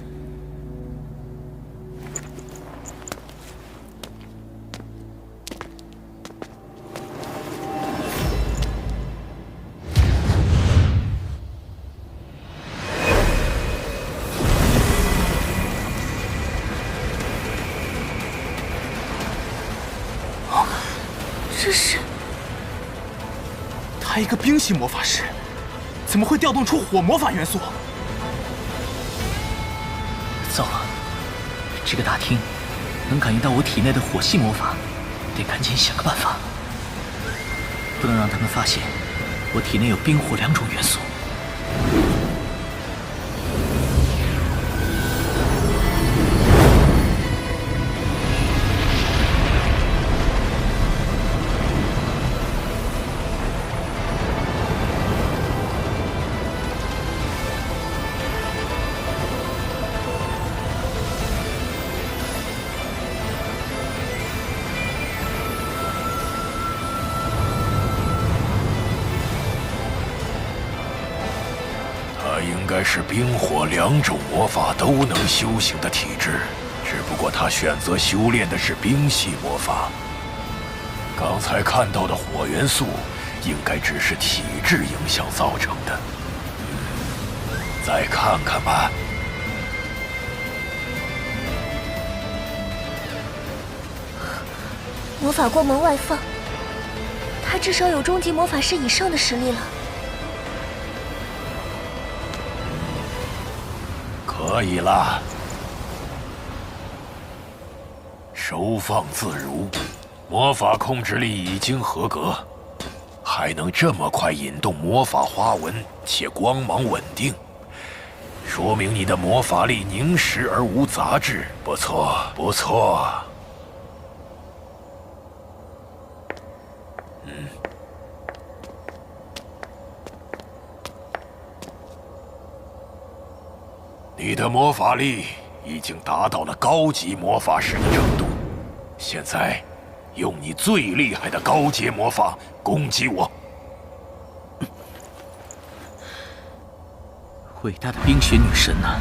这是他一个冰系魔法师，怎么会调动出火魔法元素？糟了，这个大厅能感应到我体内的火系魔法，得赶紧想个办法，不能让他们发现我体内有冰火两种元素。应该是冰火两种魔法都能修行的体质，只不过他选择修炼的是冰系魔法。刚才看到的火元素，应该只是体质影响造成的。再看看吧。魔法光芒外放，他至少有终极魔法师以上的实力了。可以了，收放自如，魔法控制力已经合格，还能这么快引动魔法花纹，且光芒稳定，说明你的魔法力凝实而无杂质，不错，不错。你的魔法力已经达到了高级魔法师的程度，现在用你最厉害的高阶魔法攻击我。伟大的冰雪女神呐，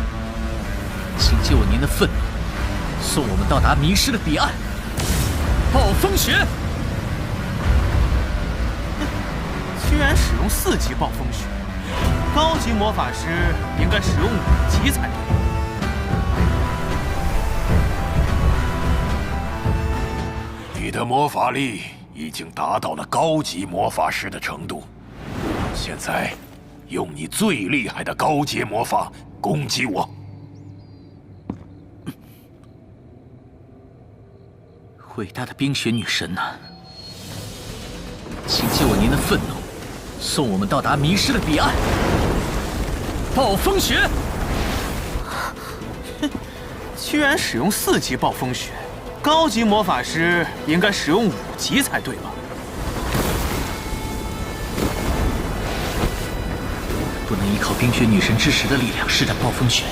请借我您的愤怒，送我们到达迷失的彼岸。暴风雪！居然使用4级暴风雪！高级魔法师应该使用5级才对。你的魔法力已经达到了高级魔法师的程度，现在用你最厉害的高阶魔法攻击我。伟大的冰雪女神呐，请借我您的愤怒，送我们到达迷失的彼岸。暴风雪！居然使用4级暴风雪，高级魔法师应该使用5级才对吧？不能依靠冰雪女神之石的力量施展暴风雪，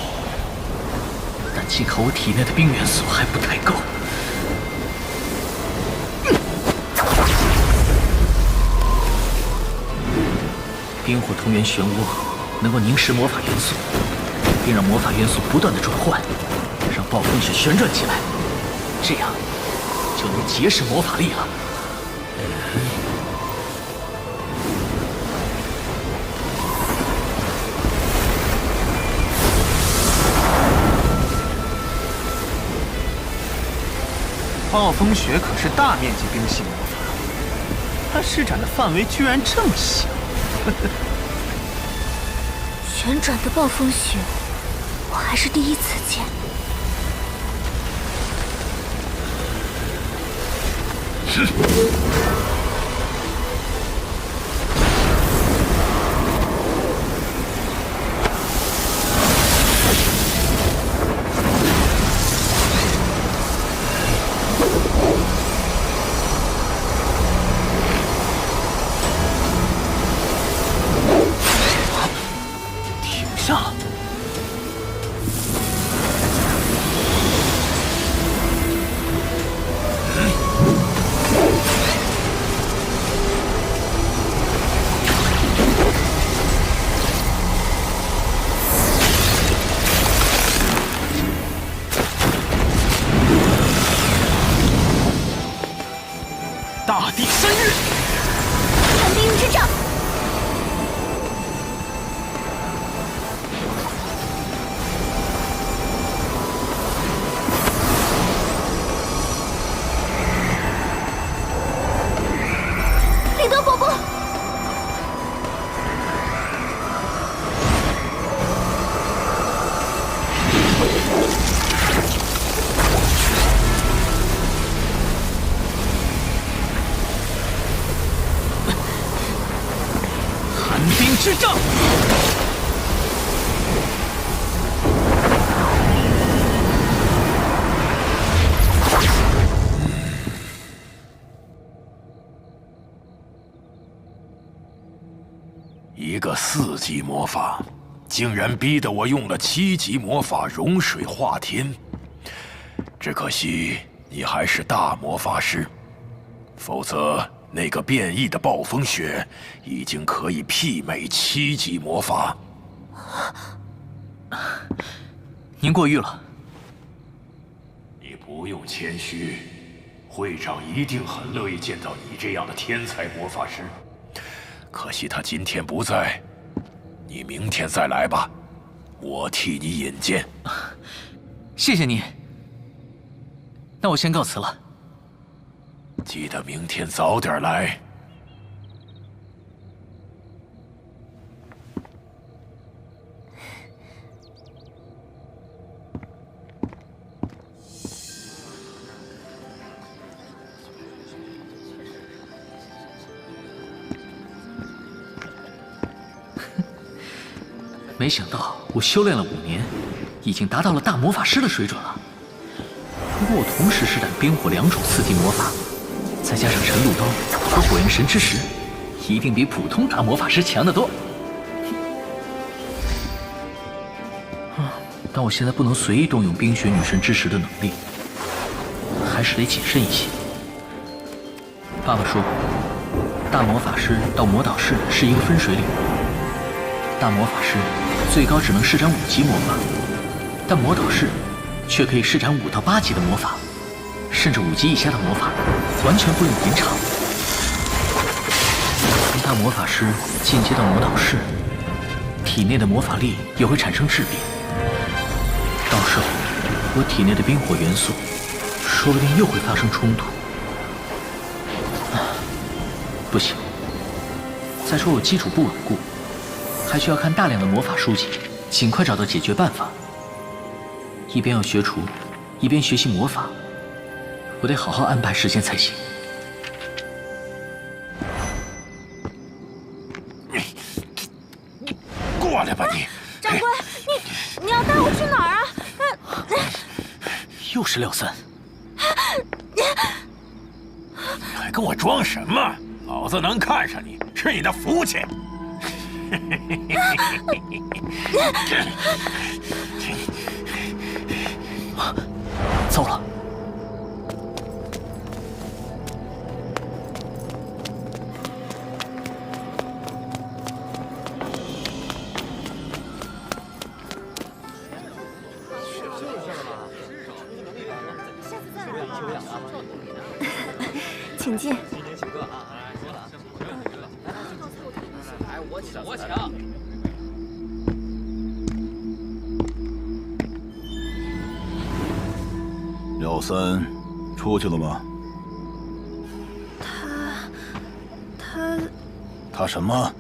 但仅靠我体内的冰元素还不太够。冰火同源漩涡能够凝实魔法元素，并让魔法元素不断的转换，让暴风雪旋转起来，这样就能结实魔法力了。暴风雪可是大面积冰系魔法，它施展的范围居然这么小。旋转的暴风雪，我还是第一次见。停下！大地深渊，寒冰之杖。里德伯伯，寒冰之杖。一个4级魔法，竟然逼得我用了7级魔法融水化天。只可惜你还是大魔法师，否则那个变异的暴风雪已经可以媲美7级魔法。您过誉了。你不用谦虚，会长一定很乐意见到你这样的天才魔法师。可惜他今天不在，你明天再来吧，我替你引荐。谢谢你。那我先告辞了。记得明天早点来。没想到我修炼了5年，已经达到了大魔法师的水准了。如果我同时施展冰火2种4级魔法，再加上晨露刀和火焰神之石，一定比普通大魔法师强得多。但我现在不能随意动用冰雪女神之石的能力，还是得谨慎一些。爸爸说过，大魔法师到魔导士是一个分水岭。大魔法师最高只能施展5级魔法，但魔导士却可以施展5到8级的魔法，甚至5级以下的魔法完全不用临场。从大魔法师进阶到魔导士，体内的魔法力也会产生质变。到时候，我体内的冰火元素说不定又会发生冲突。不行，再说我基础不稳固，还需要看大量的魔法书籍，尽快找到解决办法。一边要学厨，一边学习魔法，我得好好安排时间才行。过来吧你！长官，你要带我去哪儿啊？又是廖三，你还跟我装什么？老子能看上你是你的福气。糟了！请进。我抢！廖三出去了吗？他什么？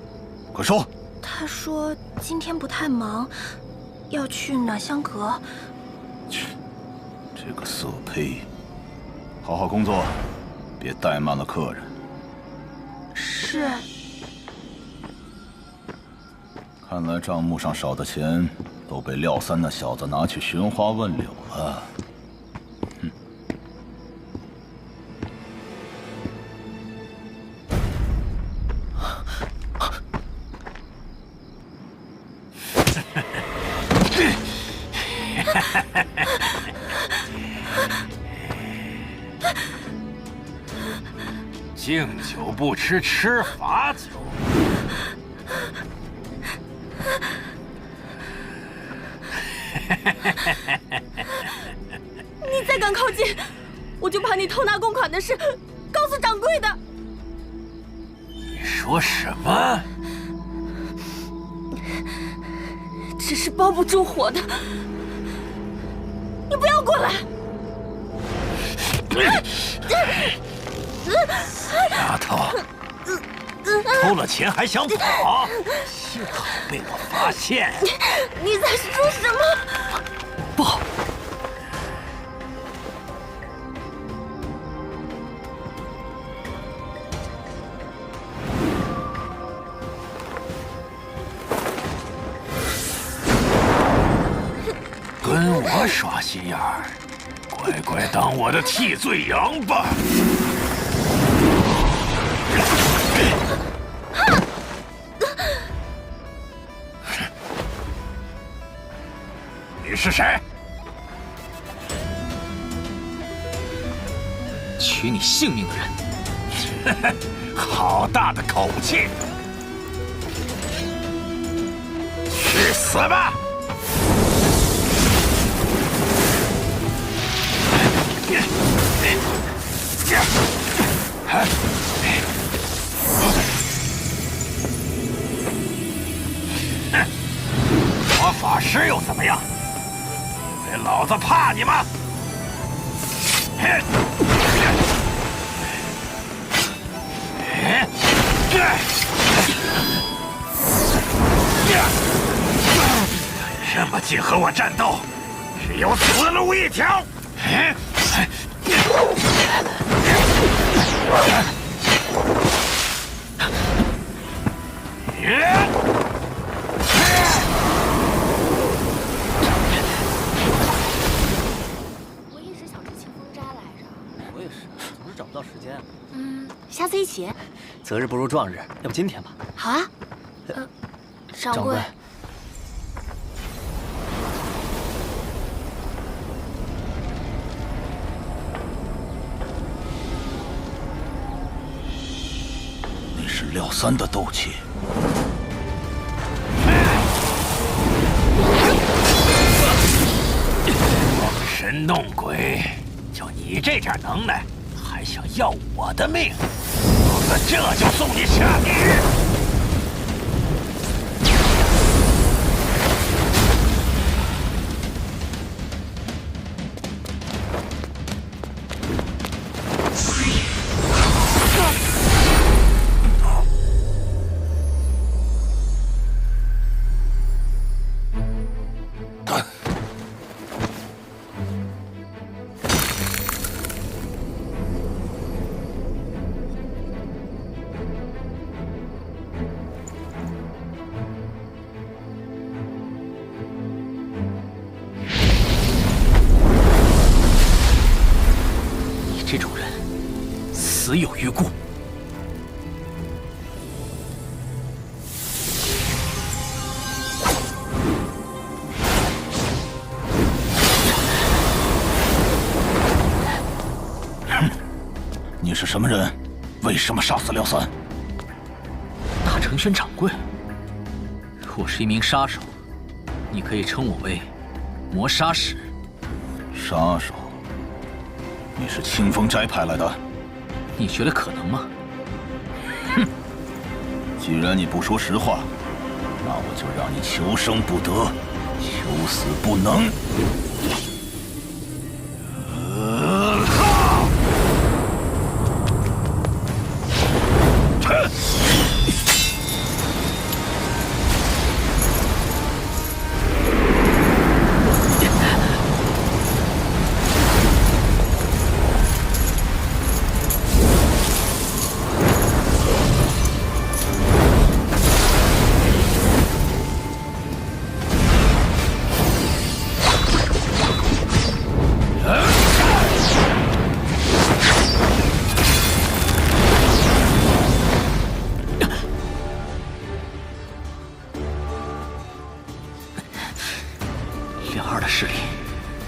快说！他说今天不太忙，要去暖香阁。切，这个色胚，好好工作，别怠慢了客人。是。看来账目上少的钱都被廖三那小子拿去寻花问柳了。哼！敬酒不吃吃罚酒。你再敢靠近，我就把你偷拿公款的事告诉掌柜的。你说什么？纸是包不住火的，你不要过来！丫头，偷了钱还想跑，幸好被我发现。你在说什么？不好！跟我耍心眼儿，乖乖当我的替罪羊吧！你是谁？取你性命的人。好大的口气！去死吧！我法师又怎么样？以为老子怕你吗？这么近和我战斗，只有死路一条！我一直想去清风斋来着。我也是，总是找不到时间。下次一起。择日不如撞日，要不今天吧？好啊。掌柜。你是廖三的斗气。装神弄鬼，就你这点能耐，还想要我的命？老子这就送你下地狱！死有余辜。你是什么人？为什么杀死廖三？大成轩掌柜，我是一名杀手，你可以称我为魔杀使。杀手？你是清风斋派来的？你觉得可能吗？哼！既然你不说实话，那我就让你求生不得，求死不能。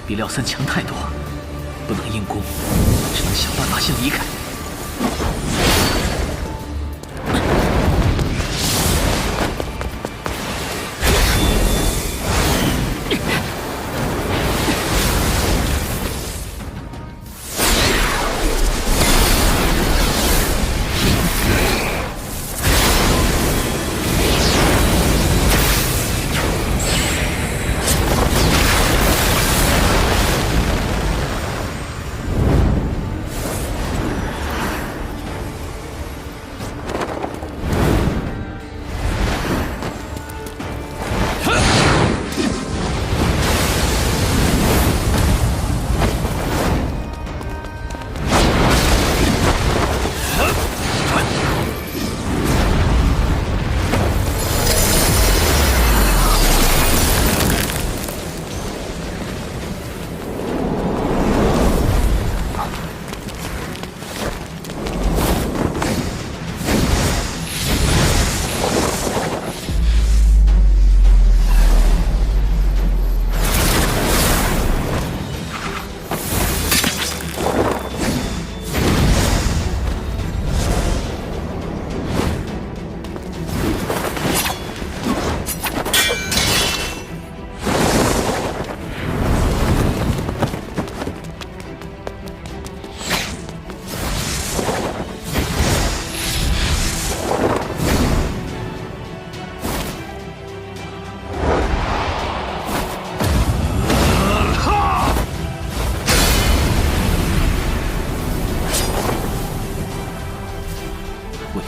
比廖三强太多，不能硬攻，只能想办法先离开。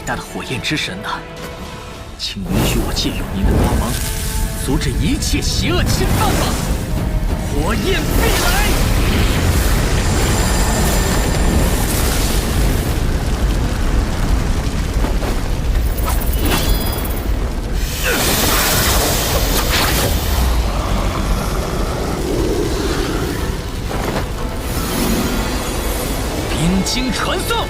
大的火焰之神呐，请允许我借用您的光芒，阻止一切邪恶侵犯吧！火焰飞来！冰晶传送！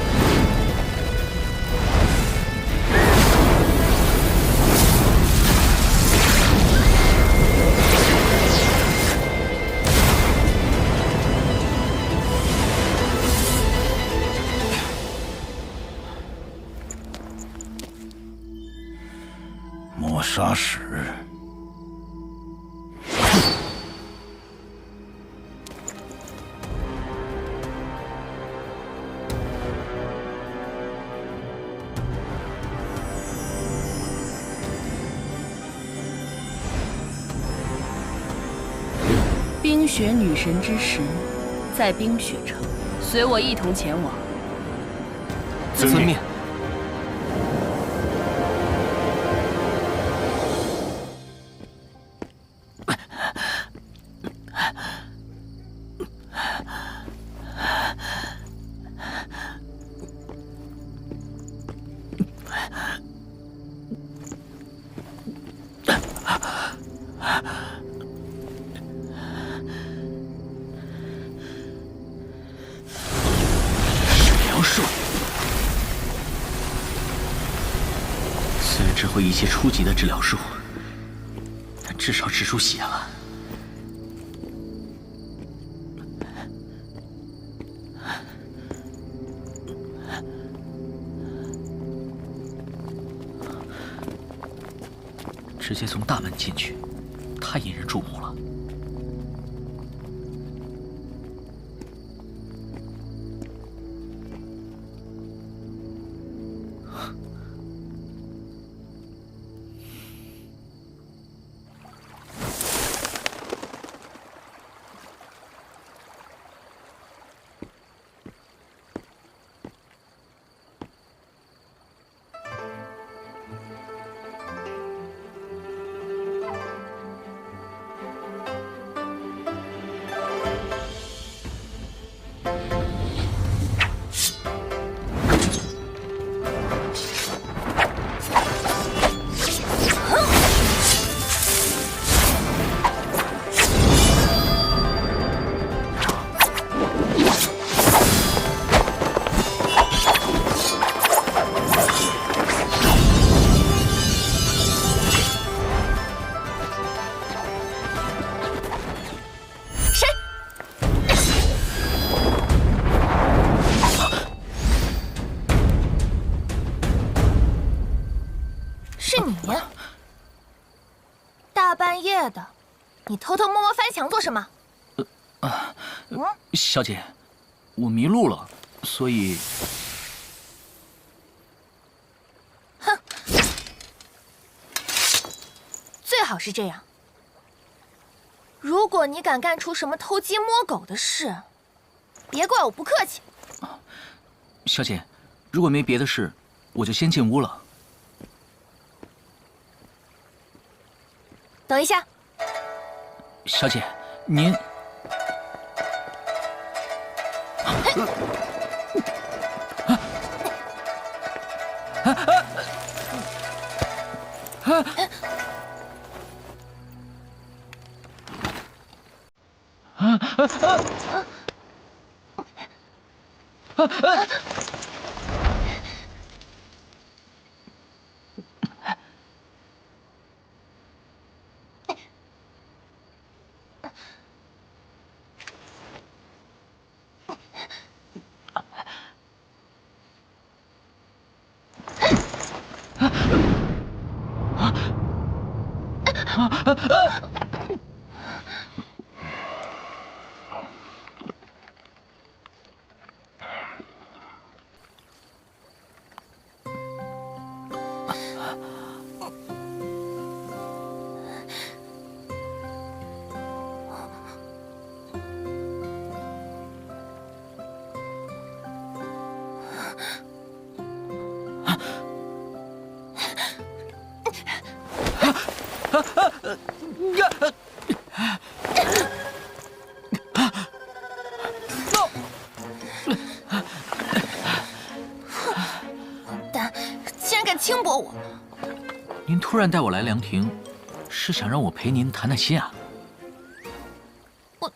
魔杀使。冰雪女神之石，在冰雪城，随我一同前往。遵命。梁树，会一些初级的治疗术，但至少止住血了。直接从大门进去，太引人注目了。你偷偷摸摸翻墙做什么？小姐，我迷路了，所以……哼，最好是这样。如果你敢干出什么偷鸡摸狗的事，别怪我不客气。小姐，如果没别的事，我就先进屋了。等一下。小姐，您……轻薄我！您突然带我来凉亭，是想让我陪您谈谈心啊？我，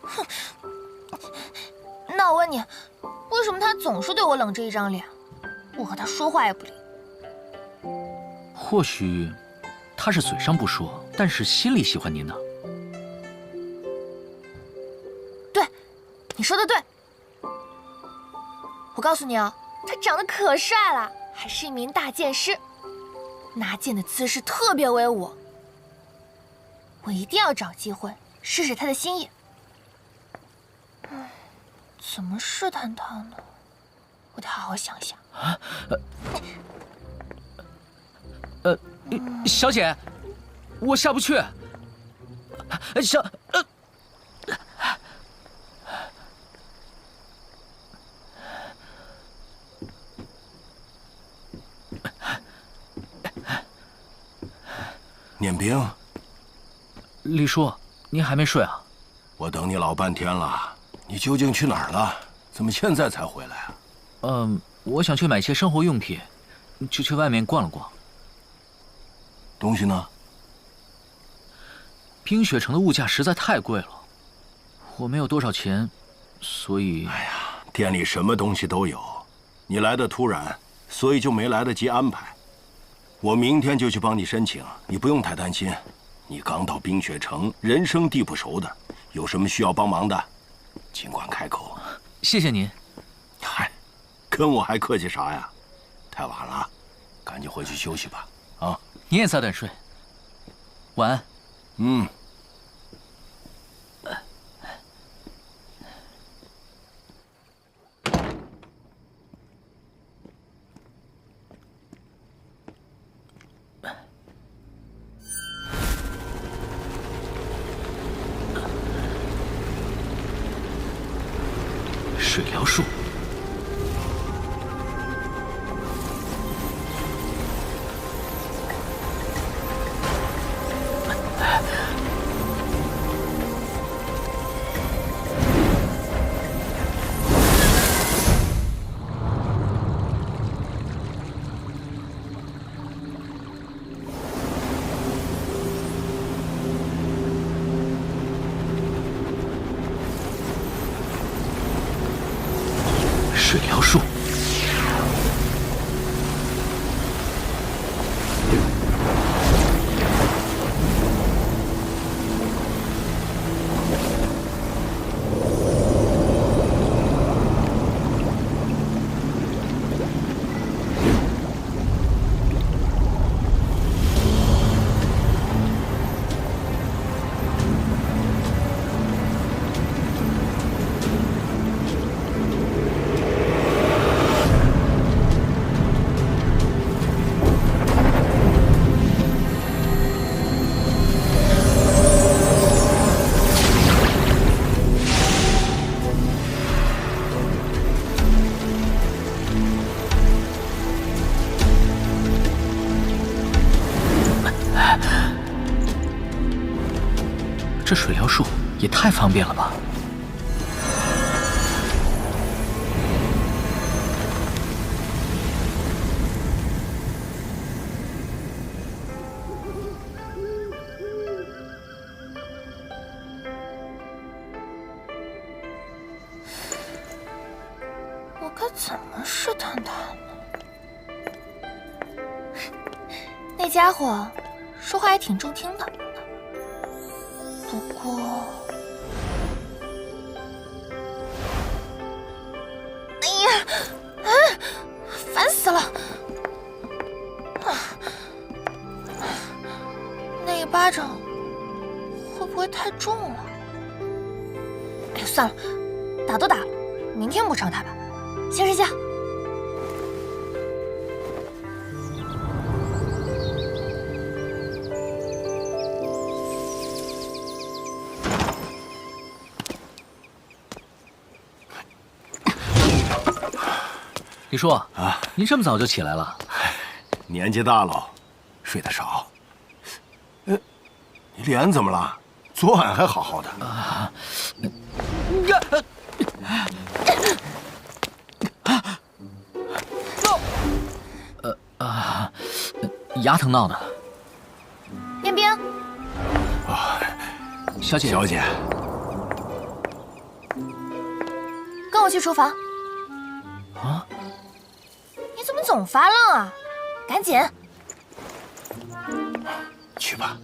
哼！那我问你，为什么他总是对我冷着一张脸？我和他说话也不理。或许他是嘴上不说，但是心里喜欢您呢。对，你说的对。我告诉你啊。他长得可帅了，还是一名大剑师，拿剑的姿势特别威武。我一定要找机会试试他的心意。怎么试探他呢？我得好好想想。小姐，我下不去。念兵，李叔，您还没睡啊？我等你老半天了，你究竟去哪儿了？怎么现在才回来啊？我想去买些生活用品，就去外面逛了逛。东西呢？冰雪城的物价实在太贵了，我没有多少钱，所以……哎呀，店里什么东西都有，你来的突然，所以就没来得及安排。我明天就去帮你申请，你不用太担心。你刚到冰雪城，人生地不熟的，有什么需要帮忙的，尽管开口。谢谢您。嗨，跟我还客气啥呀？太晚了，赶紧回去休息吧。啊，你也早点睡。晚安。嗯。水疗术。水疗术。这水疗术也太方便了吧！我该怎么试探他呢？那家伙说话还挺中听的。不过，哎呀，烦死了！那一巴掌会不会太重了？哎呀，算了，打都打了，明天补偿他吧。先睡觉。李叔啊，您这么早就起来了？年纪大了，睡得少。你脸怎么了？昨晚还好好的。牙疼闹的。冰冰。小姐。小姐。跟我去厨房。啊？你怎么总发愣啊？赶紧。去吧。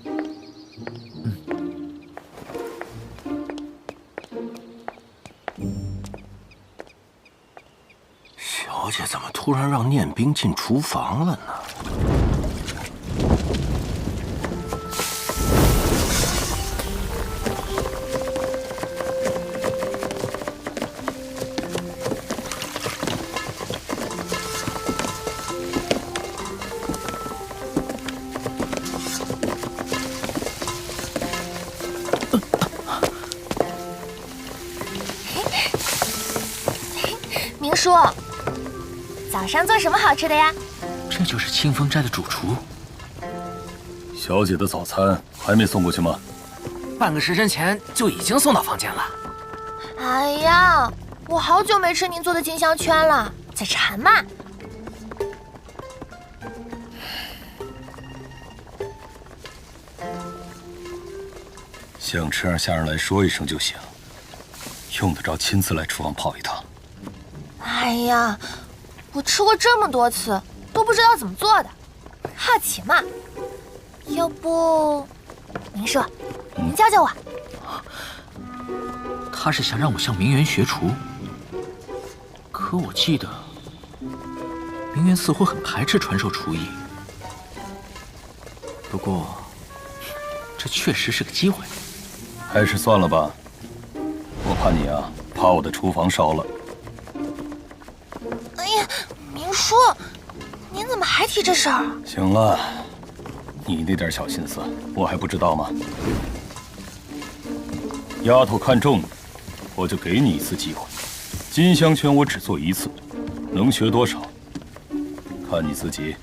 小姐怎么突然让念冰进厨房了呢？明叔，早上做什么好吃的呀？这就是清风斋的主厨。小姐的早餐还没送过去吗？半个时辰前就已经送到房间了。哎呀，我好久没吃您做的金香圈了，在馋嘛。想吃让下人来说一声就行，用得着亲自来厨房泡一趟。哎呀，我吃过这么多次，都不知道怎么做的，好奇嘛。要不，明叔，您教教我。他是想让我向明媛学厨，可我记得明媛似乎很排斥传授厨艺。不过，这确实是个机会。还是算了吧，我怕你啊，把我的厨房烧了。哎呀，明叔，您怎么还提这事儿？行了，你那点小心思，我还不知道吗？丫头看中你，我就给你一次机会。金香圈我只做一次，能学多少，看你自己。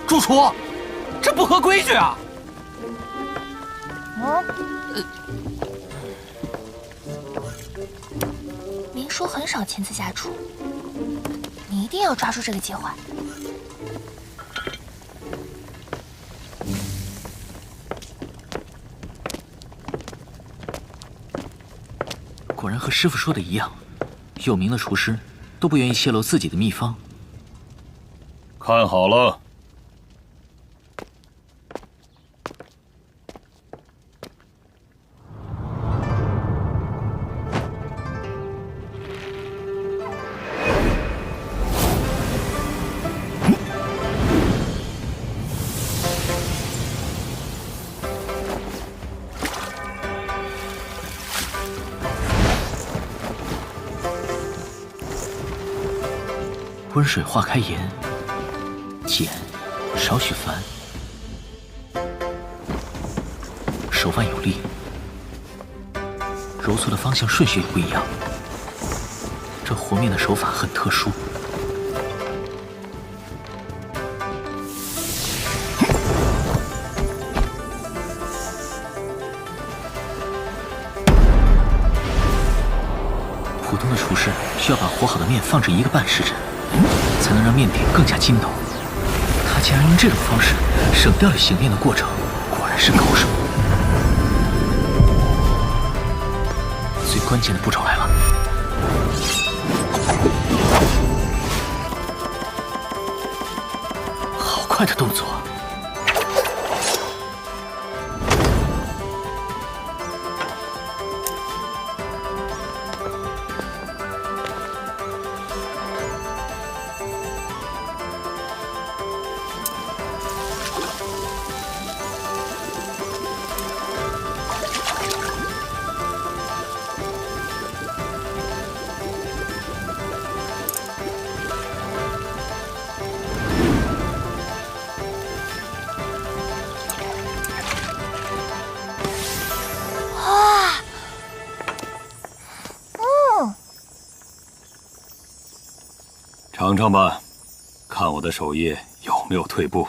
主厨，这不合规矩啊！明叔很少亲自下厨，你一定要抓住这个机会。果然和师傅说的一样，有名的厨师都不愿意泄露自己的秘方。看好了。温水化开盐，碱少许烦，手腕有力，揉搓的方向顺序也不一样。这和面的手法很特殊。普通的厨师需要把和好的面放置1个半时辰，才能让面体更加筋道。他竟然用这种方式省掉了醒面的过程，果然是高手。最关键的步骤来了，好快的动作！尝尝吧，看我的手艺有没有退步。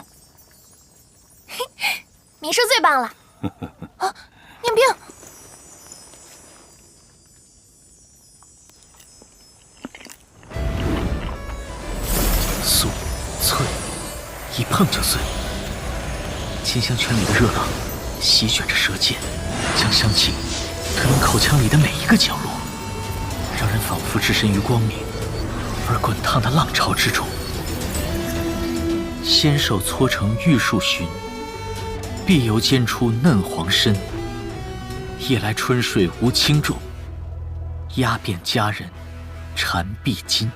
明叔最棒了！啊，念兵！酥脆，一碰就碎。金香圈里的热浪席卷着舌尖，将香气吞入口腔里的每一个角落，让人仿佛置身于光明而滚烫的浪潮之中。纤手搓成玉树寻，碧油煎出嫩黄身。夜来春水无轻重，压扁佳人缠臂筋。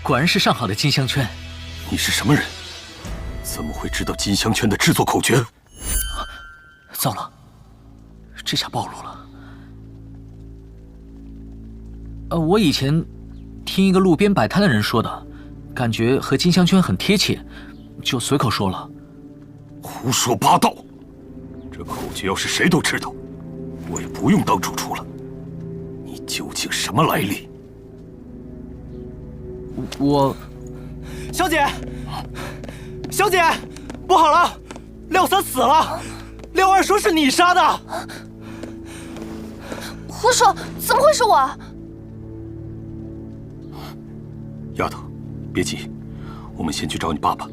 果然是上好的金香圈。你是什么人？怎么会知道金香圈的制作口诀？糟了，这下暴露了。我以前听一个路边摆摊的人说的，感觉和金香圈很贴切，就随口说了。胡说八道！这口诀要是谁都知道，我也不用当主厨了。你究竟什么来历？我，小姐，小姐，不好了，廖三死了，廖二说是你杀的。胡说，怎么会是我？丫头，别急，我们先去找你爸爸。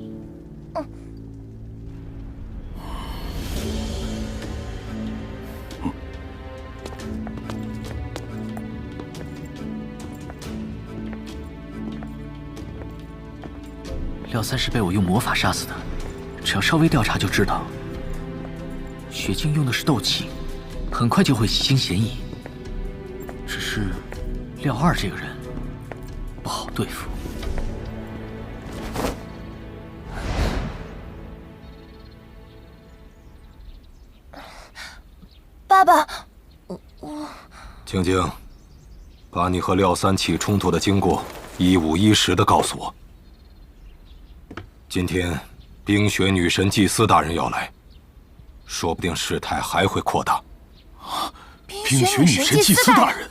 廖三是被我用魔法杀死的，只要稍微调查就知道。雪镜用的是斗气，很快就会洗清嫌疑。只是廖二这个人不好对付。爸爸，晶晶，把你和廖三起冲突的经过一五一十地告诉我。今天，冰雪女神祭司大人要来，说不定事态还会扩大。冰雪女神祭司大人。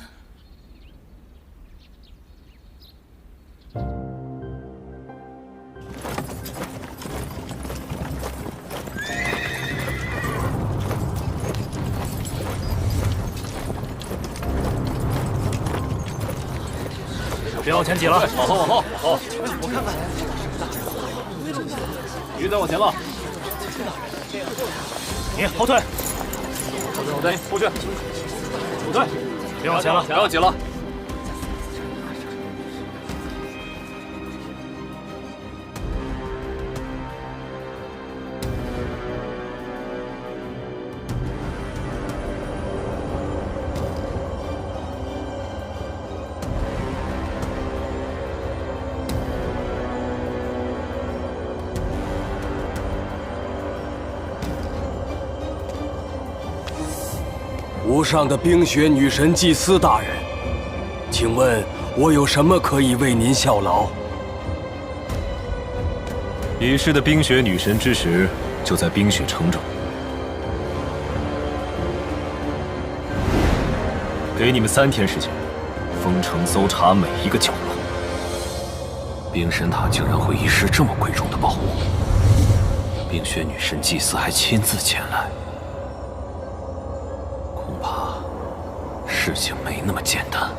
别往前挤了，往后，往后，往后。我看看，鱼再往前了。你后退，后退，出去。后退，别往前了，不要挤了。无上的冰雪女神祭司大人，请问我有什么可以为您效劳？已逝的冰雪女神之石就在冰雪城中，给你们3天时间，封城搜查每一个角落。冰神塔竟然会遗失这么贵重的宝物，冰雪女神祭司还亲自前来。恐怕事情没那么简单。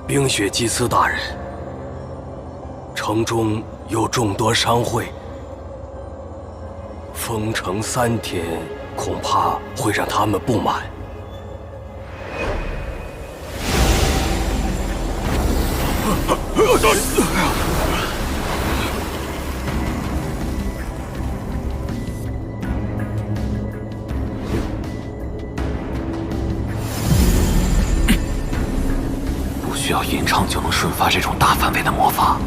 冰雪祭司大人，城中有众多商会，封城3天，恐怕会让他们不满。不需要吟唱就能瞬发这种大范围的魔法，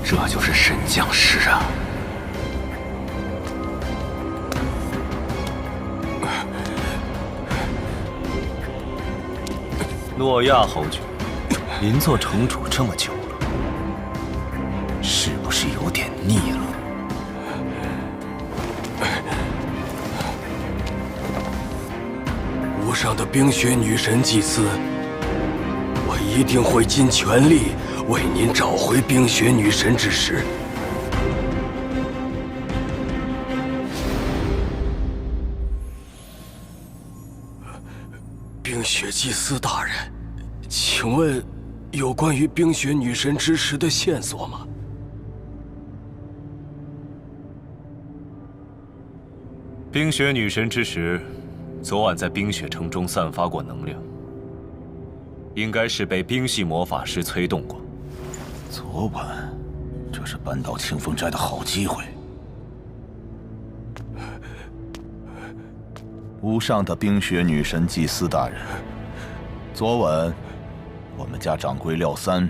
这就是神降世啊！诺亚侯爵，您做城主这么久了，是不是有点腻了？无上的冰雪女神祭司，我一定会尽全力为您找回冰雪女神之石。冰雪祭司大人，请问有关于冰雪女神之石的线索吗？冰雪女神之石昨晚在冰雪城中散发过能量，应该是被冰系魔法师催动过。昨晚，这是扳倒清风斋的好机会。无上的冰雪女神祭司大人，昨晚我们家掌柜廖三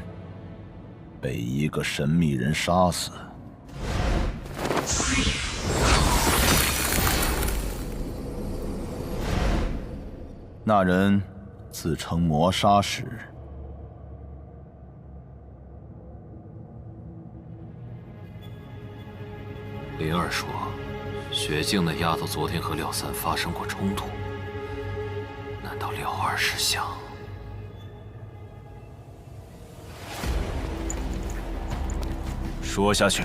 被一个神秘人杀死。那人自称魔杀使。灵儿说，雪镜那丫头昨天和廖三发生过冲突，难道廖二是想……说下去。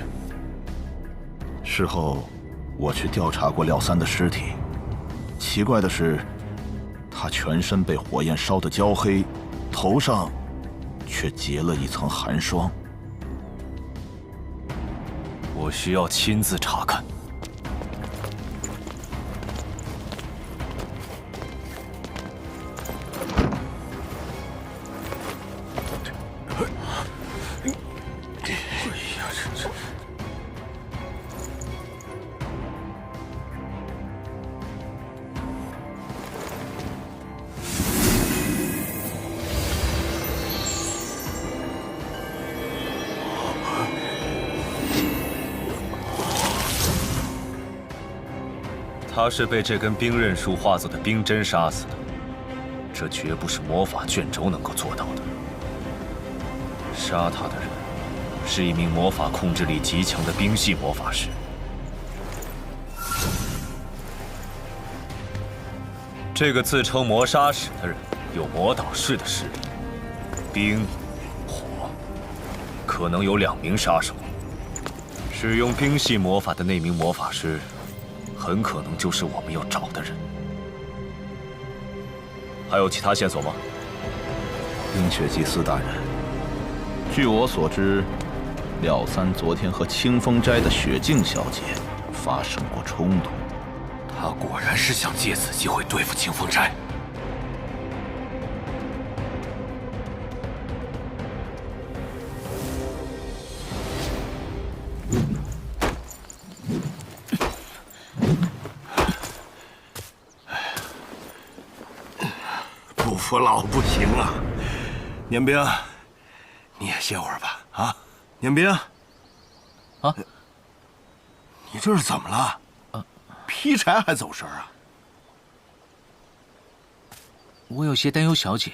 事后，我去调查过廖三的尸体，奇怪的是，他全身被火焰烧得焦黑，头上却结了一层寒霜。我需要亲自查看。他是被这根冰刃术化作的冰针杀死的，这绝不是魔法卷轴能够做到的。杀他的人是一名魔法控制力极强的冰系魔法师。这个自称魔杀使的人有魔导士的势力，冰、火，可能有2名杀手。使用冰系魔法的那名魔法师，很可能就是我们要找的人。还有其他线索吗？冰雪祭司大人，据我所知，廖三昨天和清风斋的雪镜小姐发生过冲突。他果然是想借此机会对付清风斋。不服老不行啊！年兵，你也歇会儿吧。啊，年兵，啊，你这是怎么了？劈柴还走神啊？我有些担忧小姐，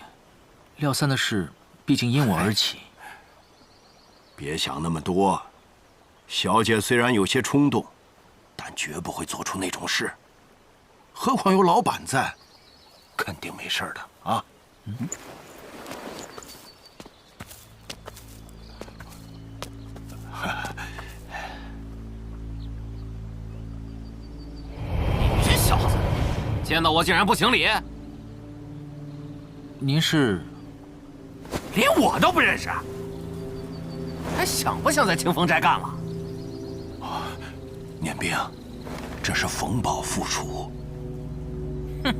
廖三的事毕竟因我而起。别想那么多，小姐虽然有些冲动，但绝不会做出那种事。何况有老板在，肯定没事的啊。这小子，见到我竟然不行礼！您是？连我都不认识，还想不想在清风斋干了？年兵，这是冯宝副厨。哼，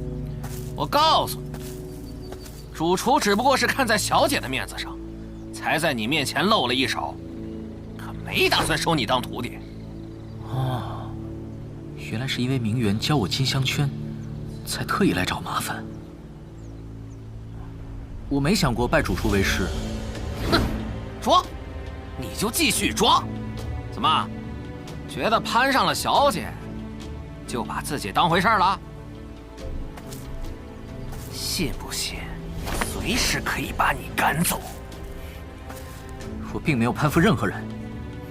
我告诉你，主厨只不过是看在小姐的面子上，才在你面前露了一手，可没打算收你当徒弟。哦，原来是因为明媛教我金香圈，才特意来找麻烦。我没想过拜主厨为师。哼，装，你就继续装。怎么，觉得攀上了小姐，就把自己当回事了？信不信，随时可以把你赶走？我并没有攀附任何人，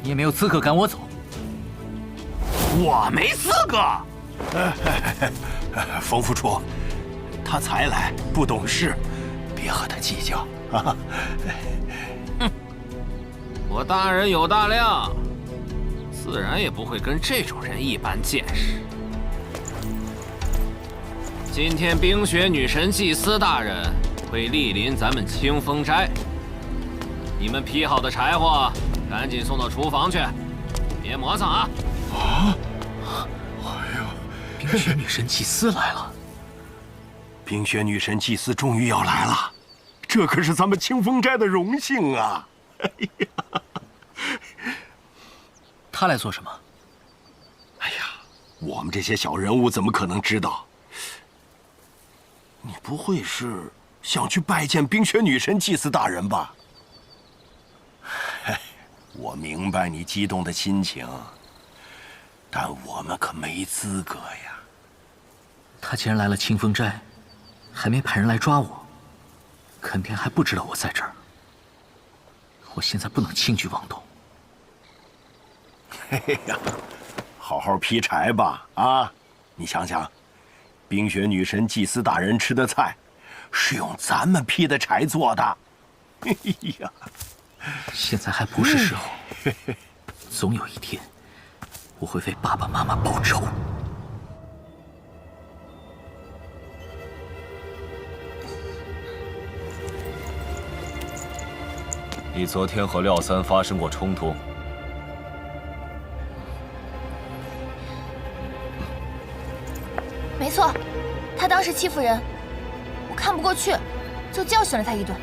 你也没有资格赶我走。我没资格。冯副厨，他才来，不懂事，别和他计较啊。哼，我大人有大量，自然也不会跟这种人一般见识。今天冰雪女神祭司大人会莅临咱们清风斋，你们劈好的柴火赶紧送到厨房去，别磨蹭啊！啊！哎呦，冰雪女神祭司来了！冰雪女神祭司终于要来了，这可是咱们清风斋的荣幸啊！哎呀，她来做什么？哎呀，我们这些小人物怎么可能知道？你不会是想去拜见冰雪女神祭司大人吧？我明白你激动的心情，但我们可没资格呀。他既然来了清风斋，还没派人来抓我，肯定还不知道我在这儿。我现在不能轻举妄动。嘿呀，好好劈柴吧！啊，你想想，冰雪女神祭司大人吃的菜，是用咱们劈的柴做的。哎呀，现在还不是时候，总有一天，我会为爸爸妈妈报仇。你昨天和廖三发生过冲突？没错，他当时欺负人，我看不过去，就教训了他一顿。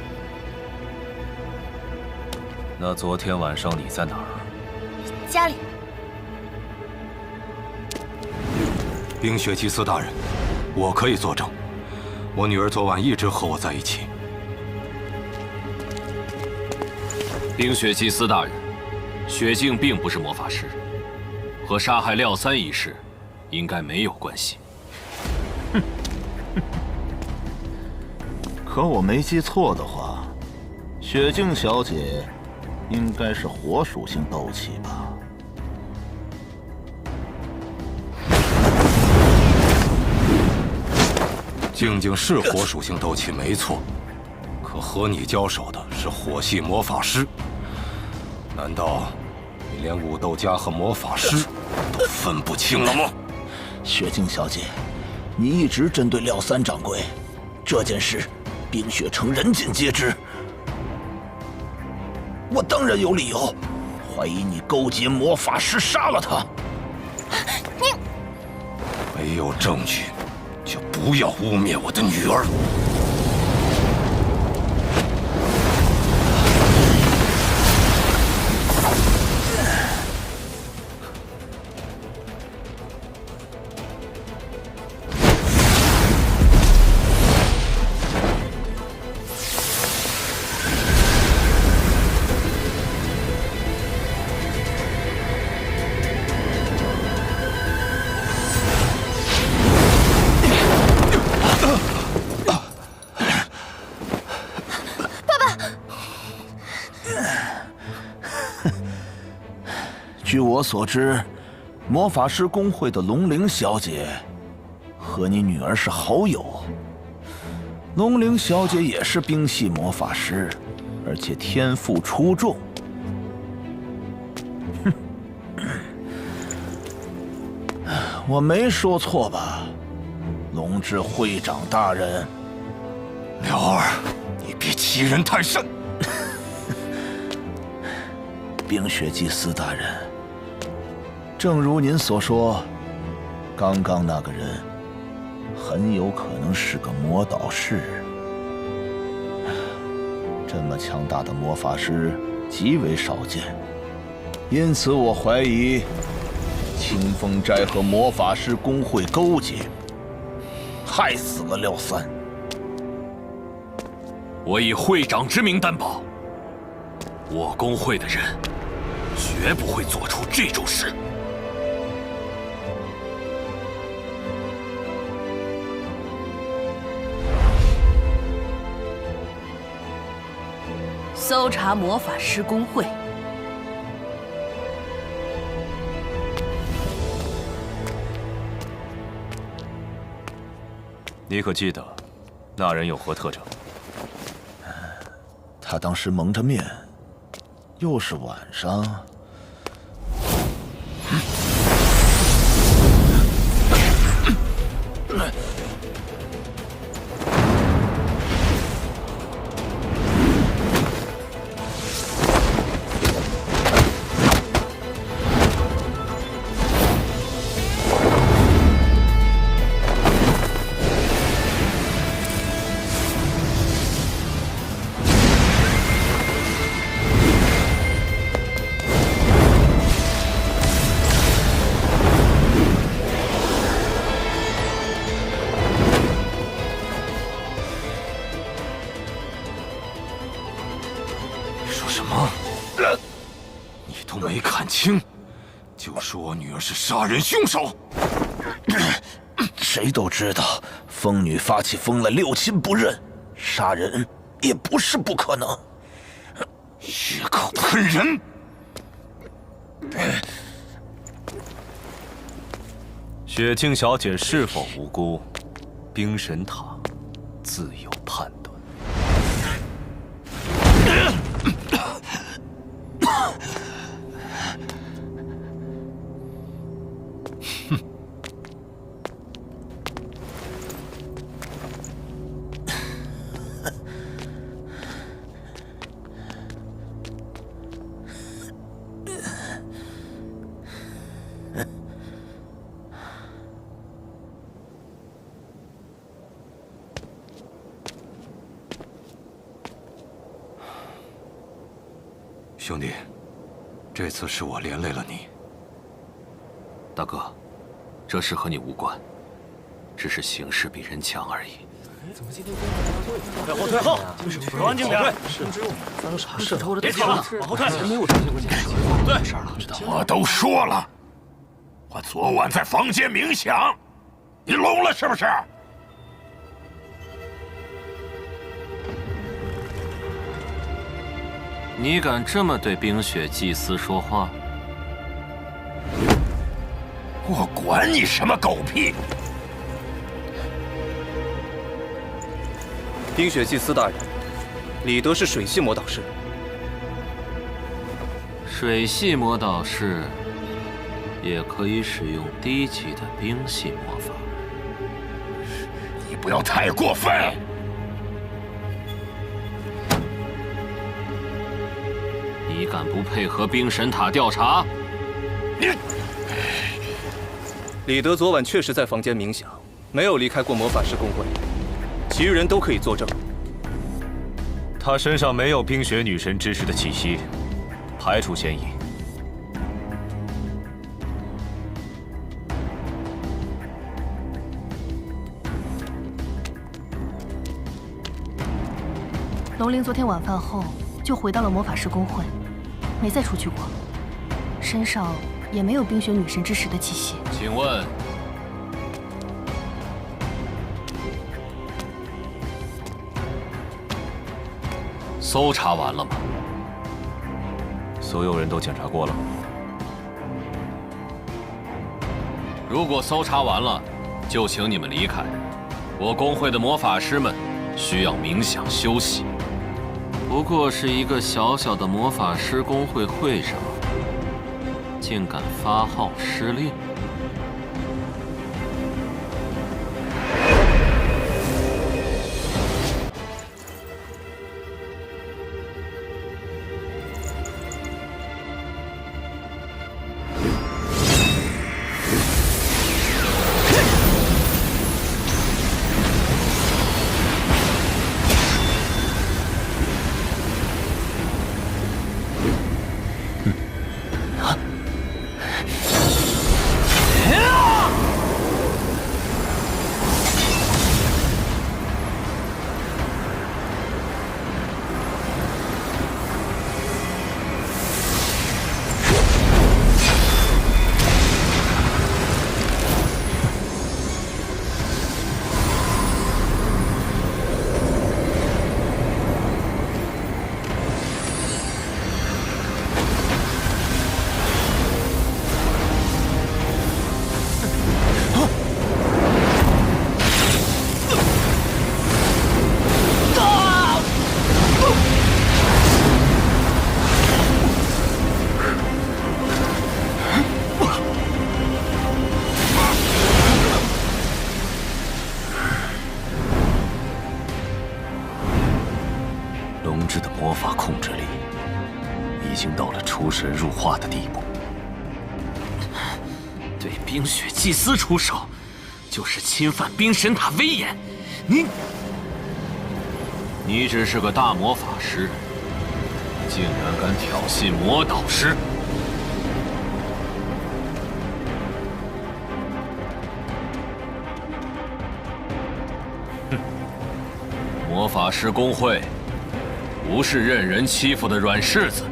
那昨天晚上你在哪儿？家里。冰雪祭司大人，我可以作证，我女儿昨晚一直和我在一起。冰雪祭司大人，雪镜并不是魔法师，和杀害廖三一事应该没有关系。可我没记错的话，雪静小姐应该是火属性斗气吧？静静是火属性斗气没错，可和你交手的是火系魔法师，难道你连武斗家和魔法师都分不清了吗？雪静小姐，你一直针对廖三掌柜，这件事，冰雪城人尽皆知。我当然有理由怀疑你勾结魔法师杀了他。你没有证据，就不要污蔑我的女儿。据我所知，魔法师公会的龙灵小姐和你女儿是好友。龙灵小姐也是冰系魔法师，而且天赋出众。哼，我没说错吧，龙志会长大人？辽儿，你别欺人太甚。冰雪祭司大人，正如您所说，刚刚那个人很有可能是个魔导士。这么强大的魔法师极为少见，因此我怀疑清风斋和魔法师公会勾结，害死了廖三。我以会长之名担保，我公会的人绝不会做出这种事。搜查魔法师公会。你可记得那人有何特征？他当时蒙着面，又是晚上。没看清，就说我女儿是杀人凶手。谁都知道，疯女发起疯来六亲不认，杀人也不是不可能。血口喷人！雪静小姐是否无辜，冰神塔自有判断。兄弟，这次是我连累了你。大哥，这事和你无关，只是形势比人强而已。怎么今天退后退后，安静点！发生啥事了？别吵了，往后退！没有出现过这种事儿了。我都说了，我昨晚在房间冥想，你聋了是不是？你敢这么对冰雪祭司说话？我管你什么狗屁！冰雪祭司大人，李德是水系魔导士。水系魔导士也可以使用低级的冰系魔法。你不要太过分！你敢不配合冰神塔调查？李德昨晚确实在房间冥想，没有离开过魔法师公会，其余人都可以作证。他身上没有冰雪女神之石的气息，排除嫌疑。龙鳞昨天晚饭后就回到了魔法师公会，没再出去过，身上也没有冰雪女神之石的气息。请问，搜查完了吗？所有人都检查过了。如果搜查完了，就请你们离开。我公会的魔法师们需要冥想休息。不过是一个小小的魔法师公会会上，竟敢发号施令！入化的地步，对冰雪祭司出手，就是侵犯冰神塔威严。你只是个大魔法师，竟然敢挑衅魔导师！哼，魔法师公会不是任人欺负的软柿子。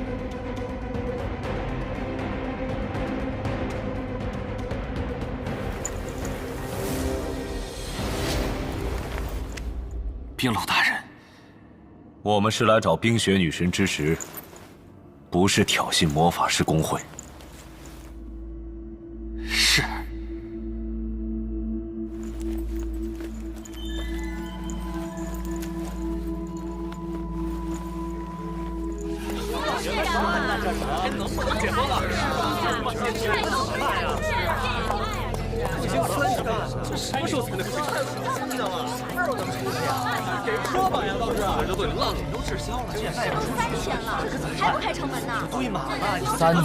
冰老大人，我们是来找冰雪女神之石，不是挑衅魔法师公会。是。这什么时候才能开真的吗？给人说吧呀，倒是。这都浪都滞销了，现在3天了，还不开城门呢？堆满了，3天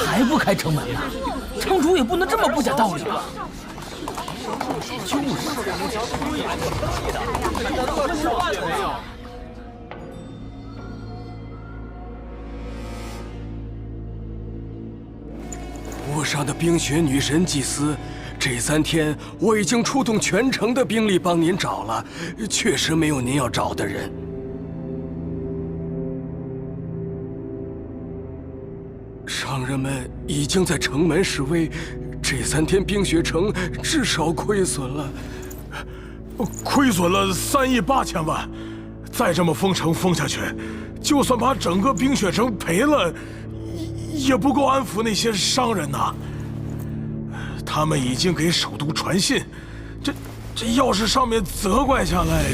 还不开城门呢？城主也不能这么不讲道理吧？就是。误杀的冰雪女神祭司，这3天我已经出动全城的兵力帮您找了，确实没有您要找的人。商人们已经在城门示威，这这3天冰雪城至少亏损了3亿8千万。再这么封城封下去，就算把整个冰雪城赔了，也不够安抚那些商人呐。他们已经给首都传信，这要是上面责怪下来，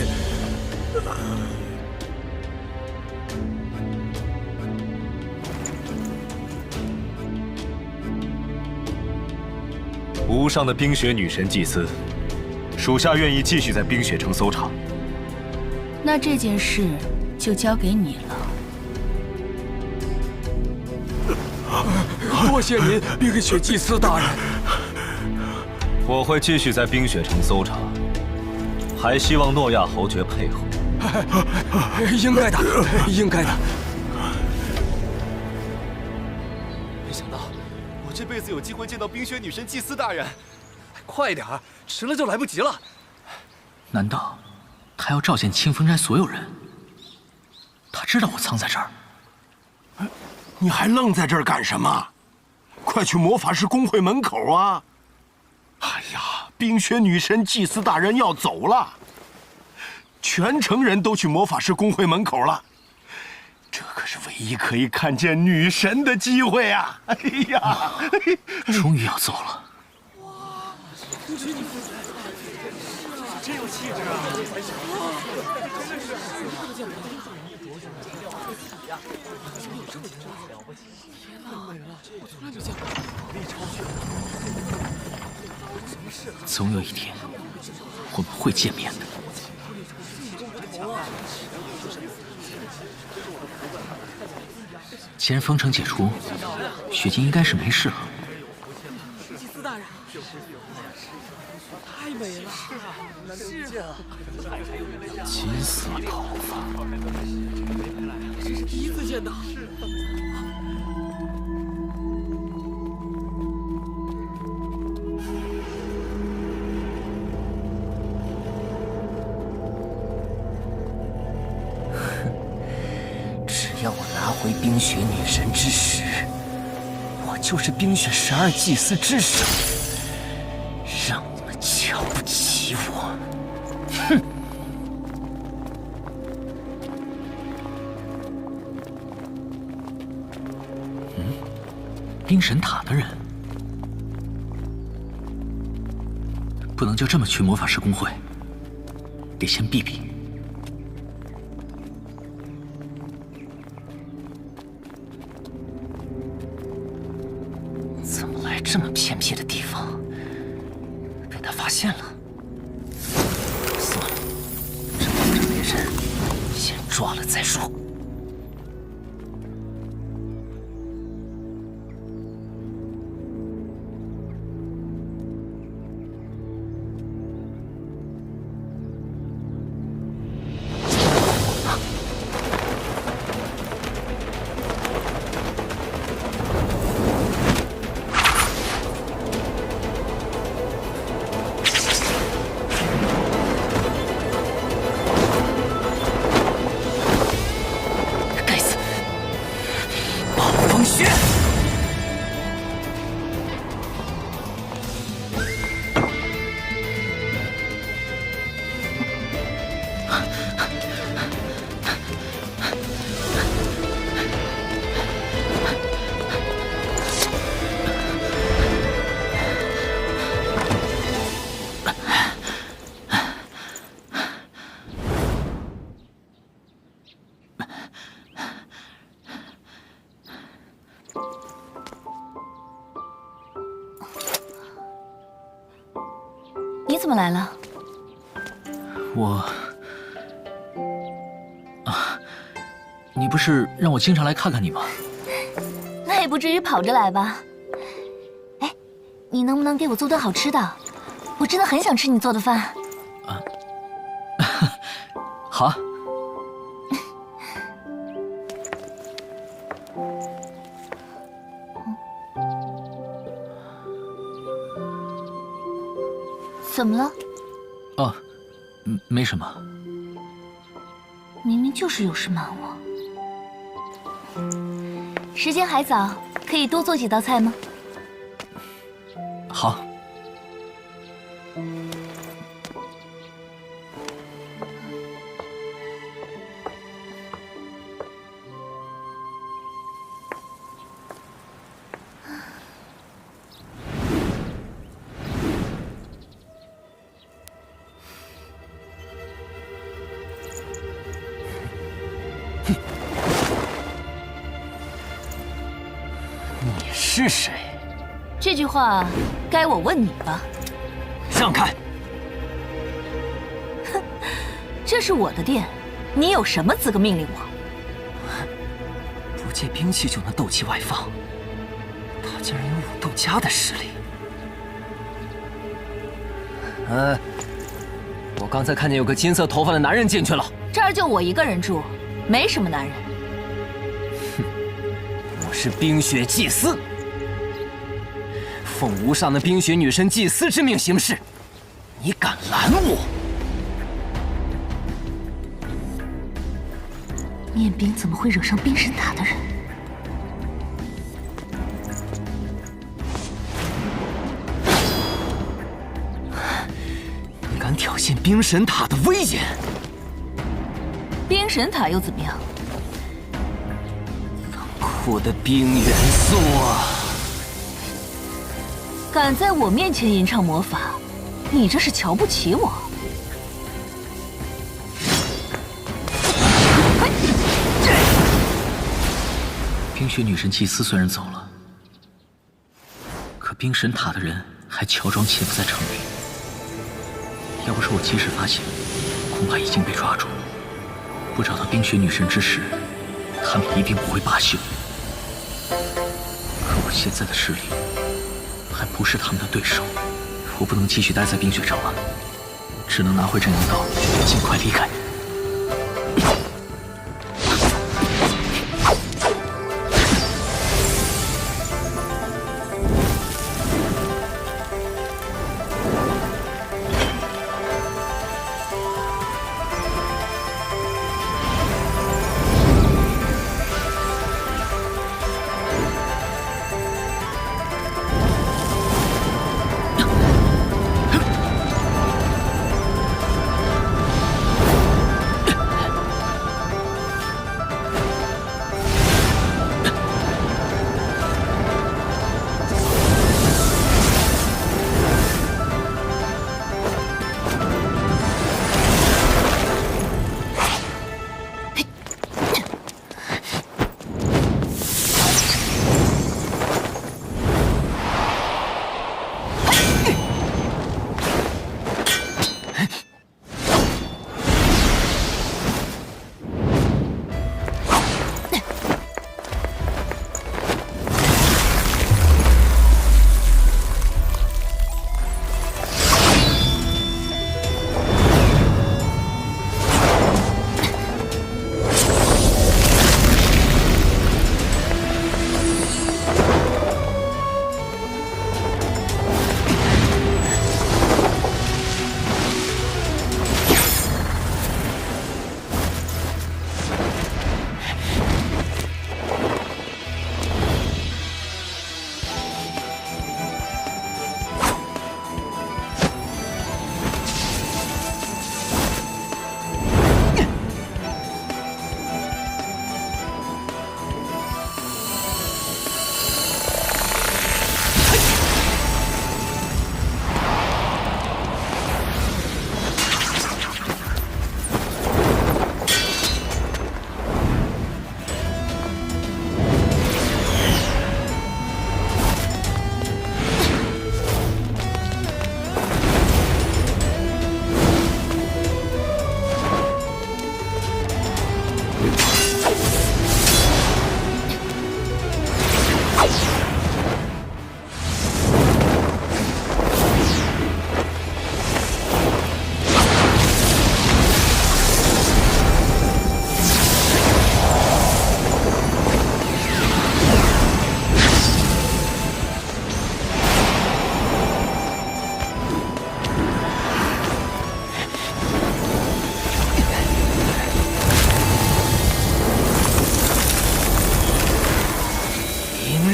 无上的冰雪女神祭司，属下愿意继续在冰雪城搜查。那这件事就交给你了。多谢您，冰雪祭司大人。我会继续在冰雪城搜查，还希望诺亚侯爵配合。应该的，应该的。没想到我这辈子有机会见到冰雪女神祭司大人，快点儿，迟了就来不及了。难道他要召见清风斋所有人？他知道我藏在这儿。你还愣在这儿干什么？快去魔法师公会门口啊！哎呀，冰雪女神祭司大人要走了，全城人都去魔法师公会门口了。这可是唯一可以看见女神的机会啊！哎呀，终于要走了。真有气质啊！总有一天，我们会见面的。既然封城解除，雪晶应该是没事了。祭司大人，太美了！是啊，金色头发，这是第一次见到。只要我拿回冰雪女神之石，我就是冰雪12祭司之首，让你们瞧不起我！哼！冰神塔的人不能就这么去魔法师公会，得先避避。怎么来这么偏僻的地方？被他发现了。算了，这帮着别人先抓了再说。你怎么来了？你不是让我经常来看看你吗？那也不至于跑着来吧？哎，你能不能给我做顿好吃的？我真的很想吃你做的饭。好啊。怎么了？哦，没什么。明明就是有事瞒我。时间还早，可以多做几道菜吗？好。你是谁？这句话该我问你吧。让开！哼，这是我的店，你有什么资格命令我？不借兵器就能斗气外放，他竟然有武斗家的实力。我刚才看见有个金色头发的男人进去了。这儿就我一个人住，没什么男人。我是冰雪祭司，奉无上的冰雪女神祭司之命行事，你敢拦我？念冰怎么会惹上冰神塔的人？你敢挑衅冰神塔的威严？冰神塔又怎么样？我的冰元素啊！敢在我面前吟唱魔法，你这是瞧不起我？冰雪女神祭司虽然走了，可冰神塔的人还乔装潜伏在城里。要不是我及时发现，恐怕已经被抓住。不找到冰雪女神之时，他们一定不会罢休。可我现在的实力还不是他们的对手，我不能继续待在冰雪城了，只能拿回镇阳岛，尽快离开。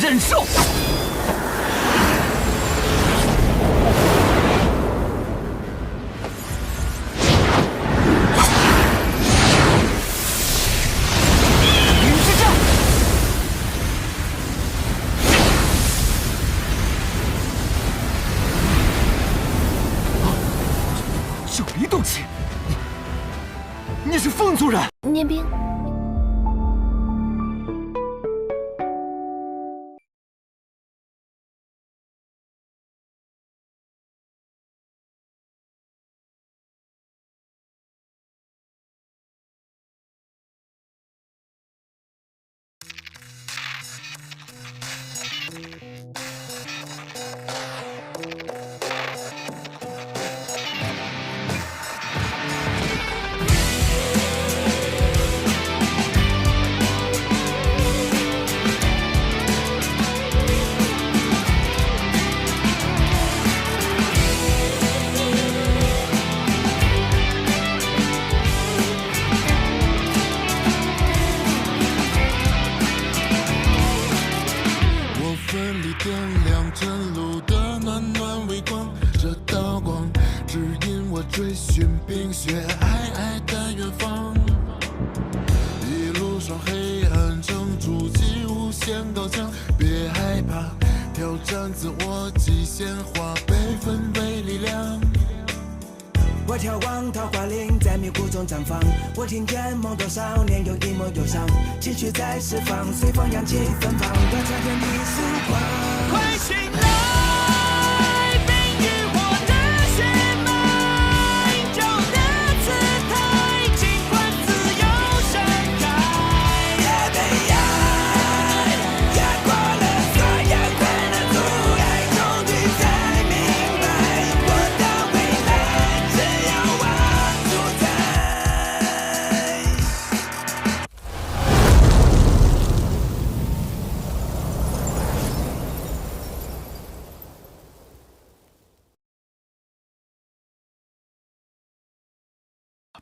忍受！限够强，别害怕，挑战自我极限，化悲愤为力量。我眺望桃花林，在迷雾中绽放。我听见梦多少年有一抹忧伤，情绪在释放，随风扬起芬芳，多彩天地曙光。快醒来，冰与火的血脉，旧的姿态，尽管自由盛开。也被爱压过了所有困难阻碍，终于才明白，我的未来只要往主宰。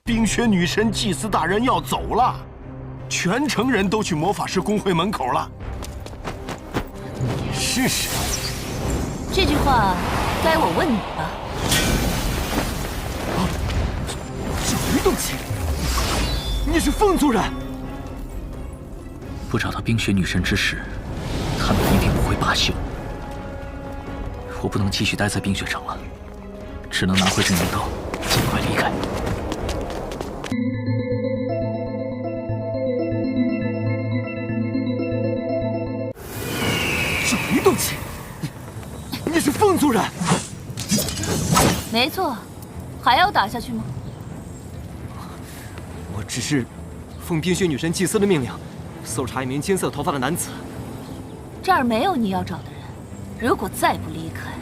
冰雪女神祭司大人要走了，全城人都去魔法师公会门口了。你是谁？这句话该我问你吧。小鱼动气，你是凤族人？不找到冰雪女神之时，他们一定不会罢休。我不能继续待在冰雪城了，只能拿回镇灵刀，尽快离开。小鱼动气，你是凤族人？没错，还要打下去吗？我只是奉冰雪女神祭司的命令，搜查一名金色头发的男子。这儿没有你要找的人，如果再不离开，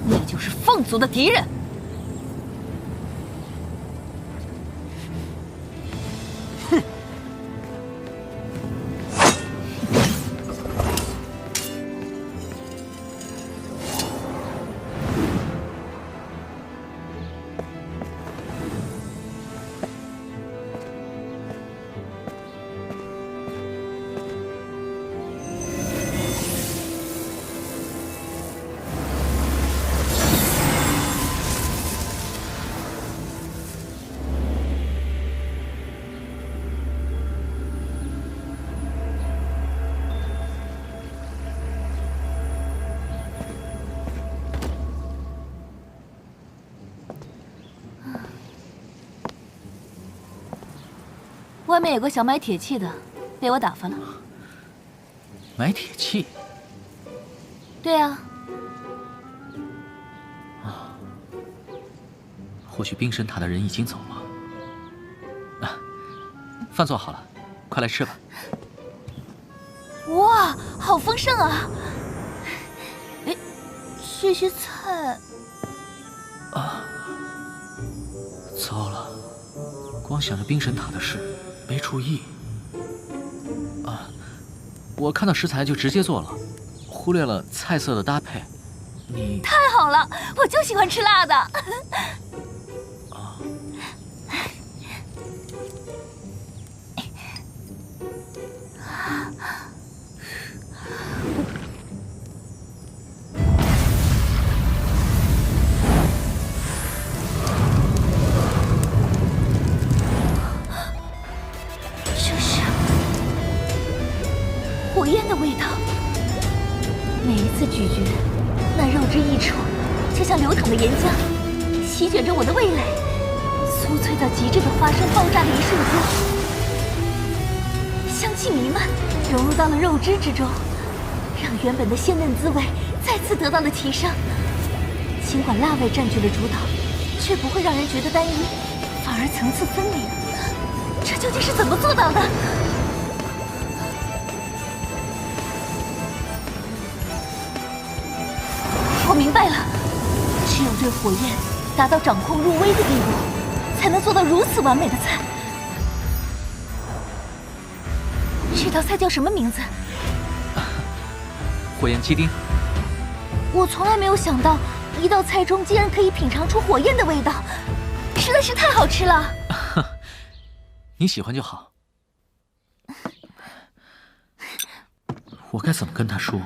你就是凤族的敌人。外面有个小买铁器的，被我打发了。买铁器？对啊。或许冰神塔的人已经走了。饭做好了，快来吃吧。哇，好丰盛啊！哎，这些菜……糟了，光想着冰神塔的事，没注意。我看到食材就直接做了，忽略了菜色的搭配。你太好了，我就喜欢吃辣的。火焰的味道，每一次咀嚼，那肉汁溢出，就像流淌的岩浆，席卷着我的味蕾。酥脆到极致的花生爆炸的一瞬间，香气弥漫，融入到了肉汁之中，让原本的鲜嫩滋味再次得到了提升。尽管辣味占据了主导，却不会让人觉得单一，反而层次分明。这究竟是怎么做到的？我明白了，只有对火焰达到掌控入微的地步，才能做到如此完美的菜。这道菜叫什么名字？火焰鸡丁。我从来没有想到，一道菜中竟然可以品尝出火焰的味道，实在是太好吃了。你喜欢就好。我该怎么跟他说，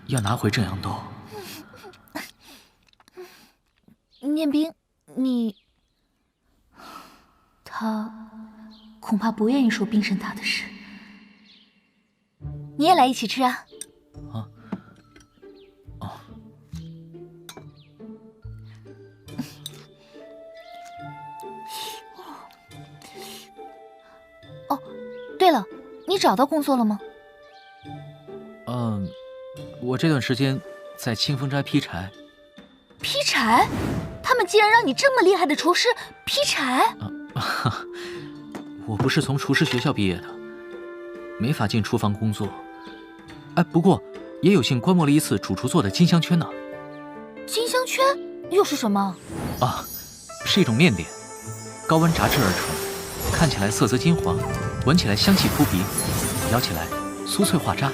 要拿回正阳刀？念冰，他恐怕不愿意说冰神塔的事。你也来一起吃啊？哦，对了，你找到工作了吗？我这段时间在清风斋劈柴。劈柴？他们竟然让你这么厉害的厨师劈柴？我不是从厨师学校毕业的，没法进厨房工作。哎，不过也有幸观摩了一次主厨做的金香圈呢。金香圈又是什么？啊，是一种面点，高温炸制而成，看起来色泽金黄，闻起来香气扑鼻，咬起来酥脆化渣。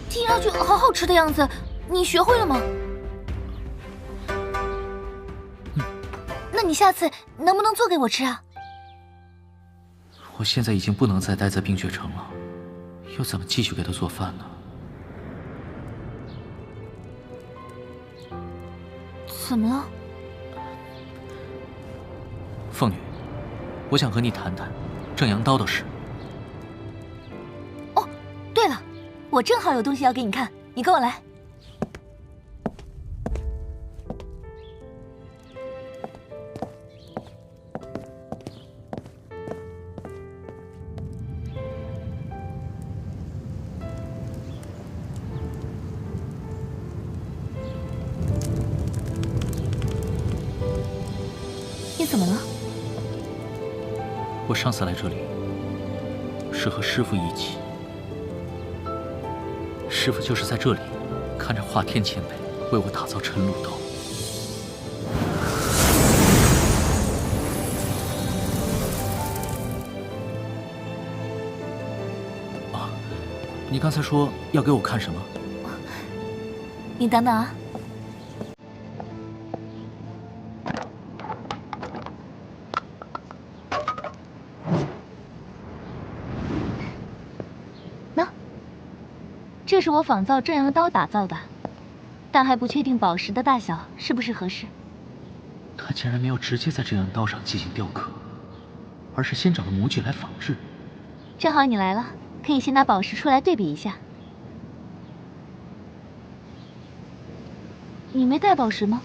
听上去好好吃的样子，你学会了吗？那你下次能不能做给我吃啊？我现在已经不能再待在冰雪城了，又怎么继续给他做饭呢？怎么了？凤女，我想和你谈谈正阳刀的事。哦，对了，我正好有东西要给你看，你跟我来。你怎么了？我上次来这里是和师父一起，师父就是在这里看着华天前辈为我打造晨露刀。啊，你刚才说要给我看什么？你等等啊。这是我仿造正阳刀打造的，但还不确定宝石的大小是不是合适。他竟然没有直接在正阳刀上进行雕刻，而是先找了模具来仿制。正好你来了，可以先拿宝石出来对比一下。你没带宝石吗？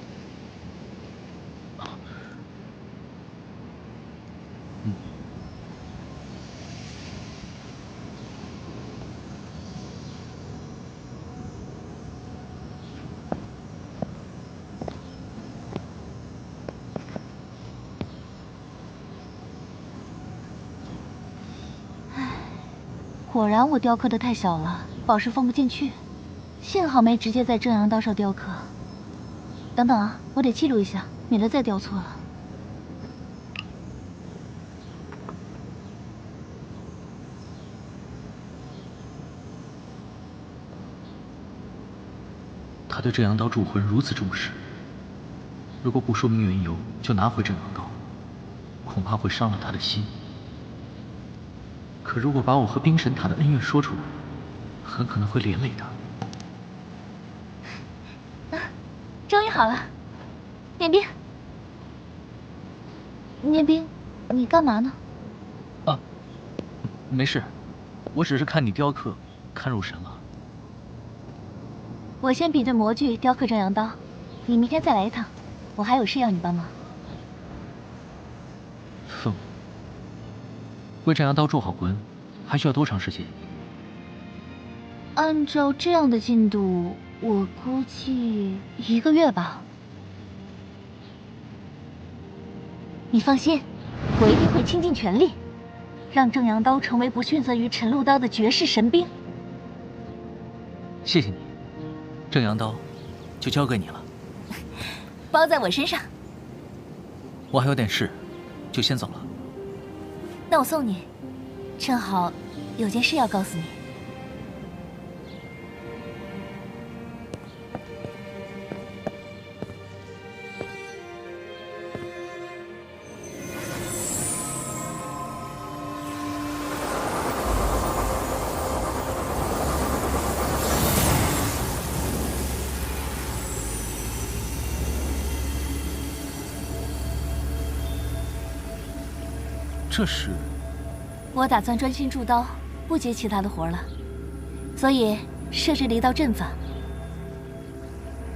果然我雕刻的太小了，宝石放不进去，幸好没直接在正阳刀上雕刻。等等啊，我得记录一下，免得再雕错了。他对正阳刀铸魂如此重视，如果不说明缘由就拿回正阳刀，恐怕会伤了他的心。可如果把我和冰神塔的恩怨说出来，很可能会连累他。终于好了，念冰。念冰，你干嘛呢？啊，没事，我只是看你雕刻，看入神了。我先比对模具雕刻正阳刀，你明天再来一趟，我还有事要你帮忙。凤，为正阳刀铸好魂，还需要多长时间？按照这样的进度，我估计1个月吧。你放心，我一定会倾尽全力，让正阳刀成为不逊色于晨露刀的绝世神兵。谢谢你，正阳刀就交给你了。包在我身上。我还有点事，就先走了。那我送你，正好有件事要告诉你。这是？我打算专心铸刀，不接其他的活了，所以设置了一道阵法，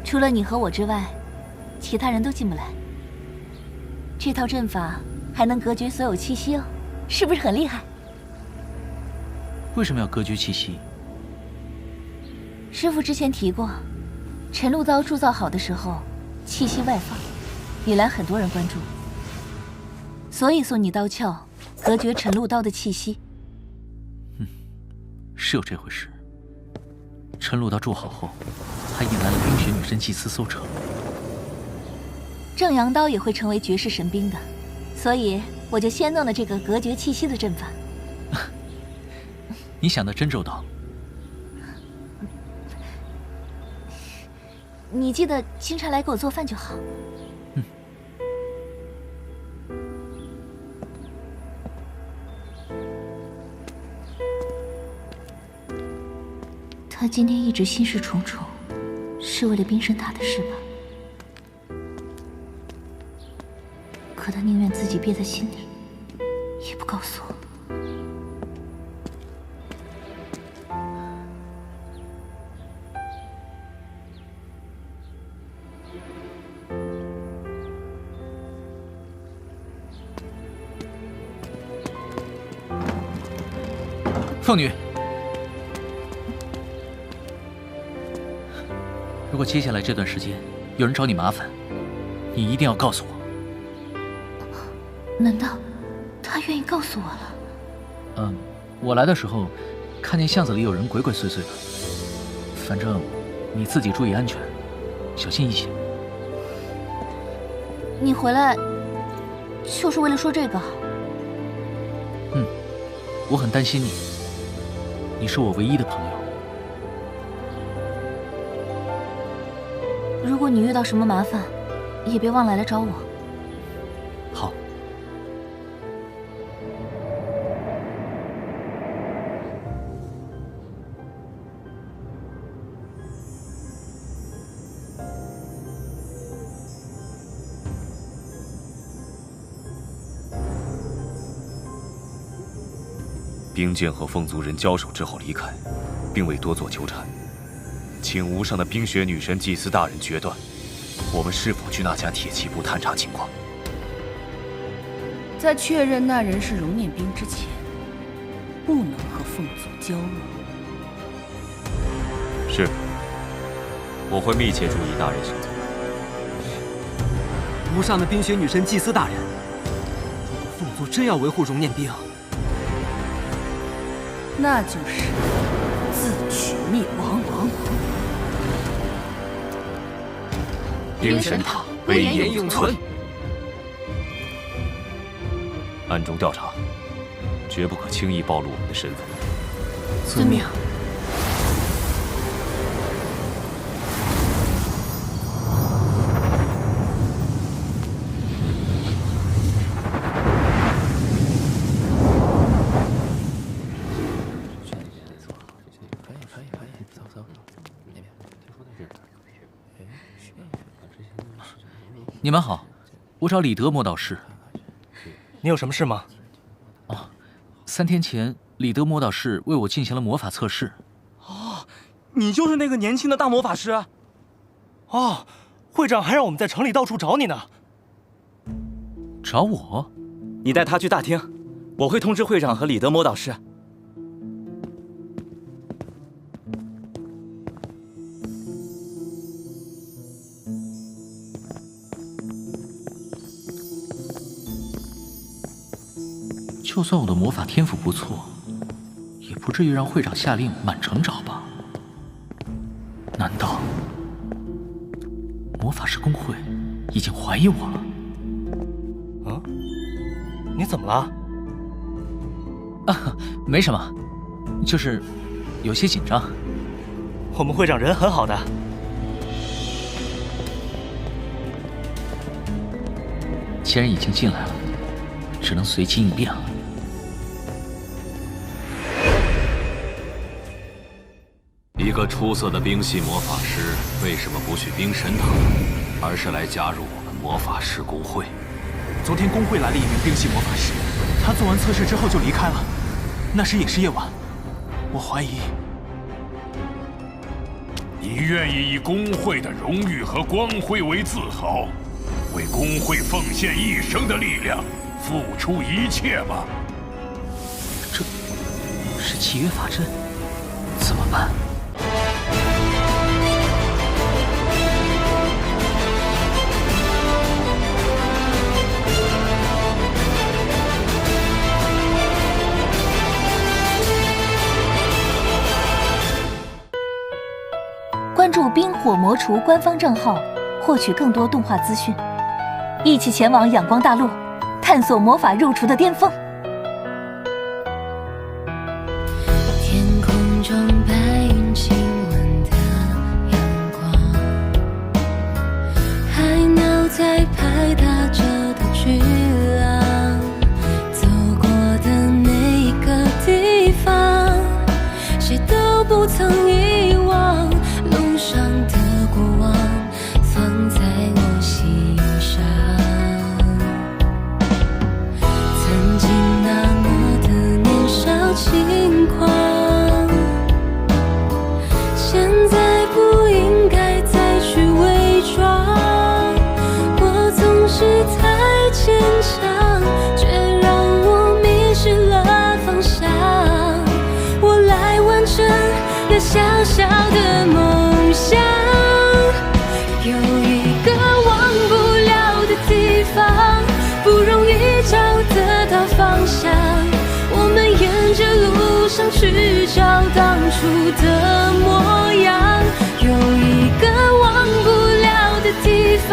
除了你和我之外，其他人都进不来。这套阵法还能隔绝所有气息哦，是不是很厉害？为什么要隔绝气息？师父之前提过，晨露刀铸造好的时候，气息外放，引来很多人关注，所以送你刀鞘，隔绝晨露刀的气息。是有这回事。晨露刀铸好后，还引来了冰雪女神祭司搜查。正阳刀也会成为绝世神兵的，所以我就先弄了这个隔绝气息的阵法。你想得真周到。你记得经常来给我做饭就好。他今天一直心事重重，是为了冰神塔的事吧？可他宁愿自己憋在心里，也不告诉我。凤女，如果接下来这段时间有人找你麻烦，你一定要告诉我。难道他愿意告诉我了？我来的时候看见巷子里有人鬼鬼祟祟的，反正你自己注意安全，小心一些。你回来就是为了说这个？我很担心你，你是我唯一的朋友。如果你遇到什么麻烦，也别忘了来找我。好。冰剑和凤族人交手之后离开，并未多做纠缠，请无上的冰雪女神祭司大人决断，我们是否去那家铁器部探查情况。在确认那人是熔炼兵之前，不能和凤族交恶。是，我会密切注意大人行踪。无上的冰雪女神祭司大人，如果凤族真要维护熔炼兵，那就是自取灭亡。冰神塔威严永存，暗中调查，绝不可轻易暴露我们的身份。遵命。你们好，我找李德魔导士。你有什么事吗？3天前，李德魔导士为我进行了魔法测试。哦，你就是那个年轻的大魔法师？哦，会长还让我们在城里到处找你呢。找我？你带他去大厅，我会通知会长和李德魔导士。就算我的魔法天赋不错，也不至于让会长下令满城找吧？难道魔法师公会已经怀疑我了？你怎么了？没什么，就是有些紧张。我们会长人很好的。既然已经进来了，只能随机应变了。一个出色的冰系魔法师为什么不去冰神塔，而是来加入我们魔法师公会？昨天公会来了一名冰系魔法师，他做完测试之后就离开了，那时也是夜晚，我怀疑，你愿意以工会的荣誉和光辉为自豪，为工会奉献一生的力量，付出一切吗？这是契约法阵，怎么办？关注冰火魔厨官方账号，获取更多动画资讯，一起前往阳光大陆，探索魔法入厨的巅峰。天空中白云亲吻的阳光，海鸟在拍打着的巨浪，走过的每一个地方，谁都不曾遗忘。路上的过往放在我心上，曾经那么的年少轻狂，现在不应该再去伪装。我总是太坚强，却让我迷失了方向。我来完成那小小的梦想，有一个忘不了的地方，不容易找得到方向。我们沿着路上去找当初的模样，有一个忘不了的地方。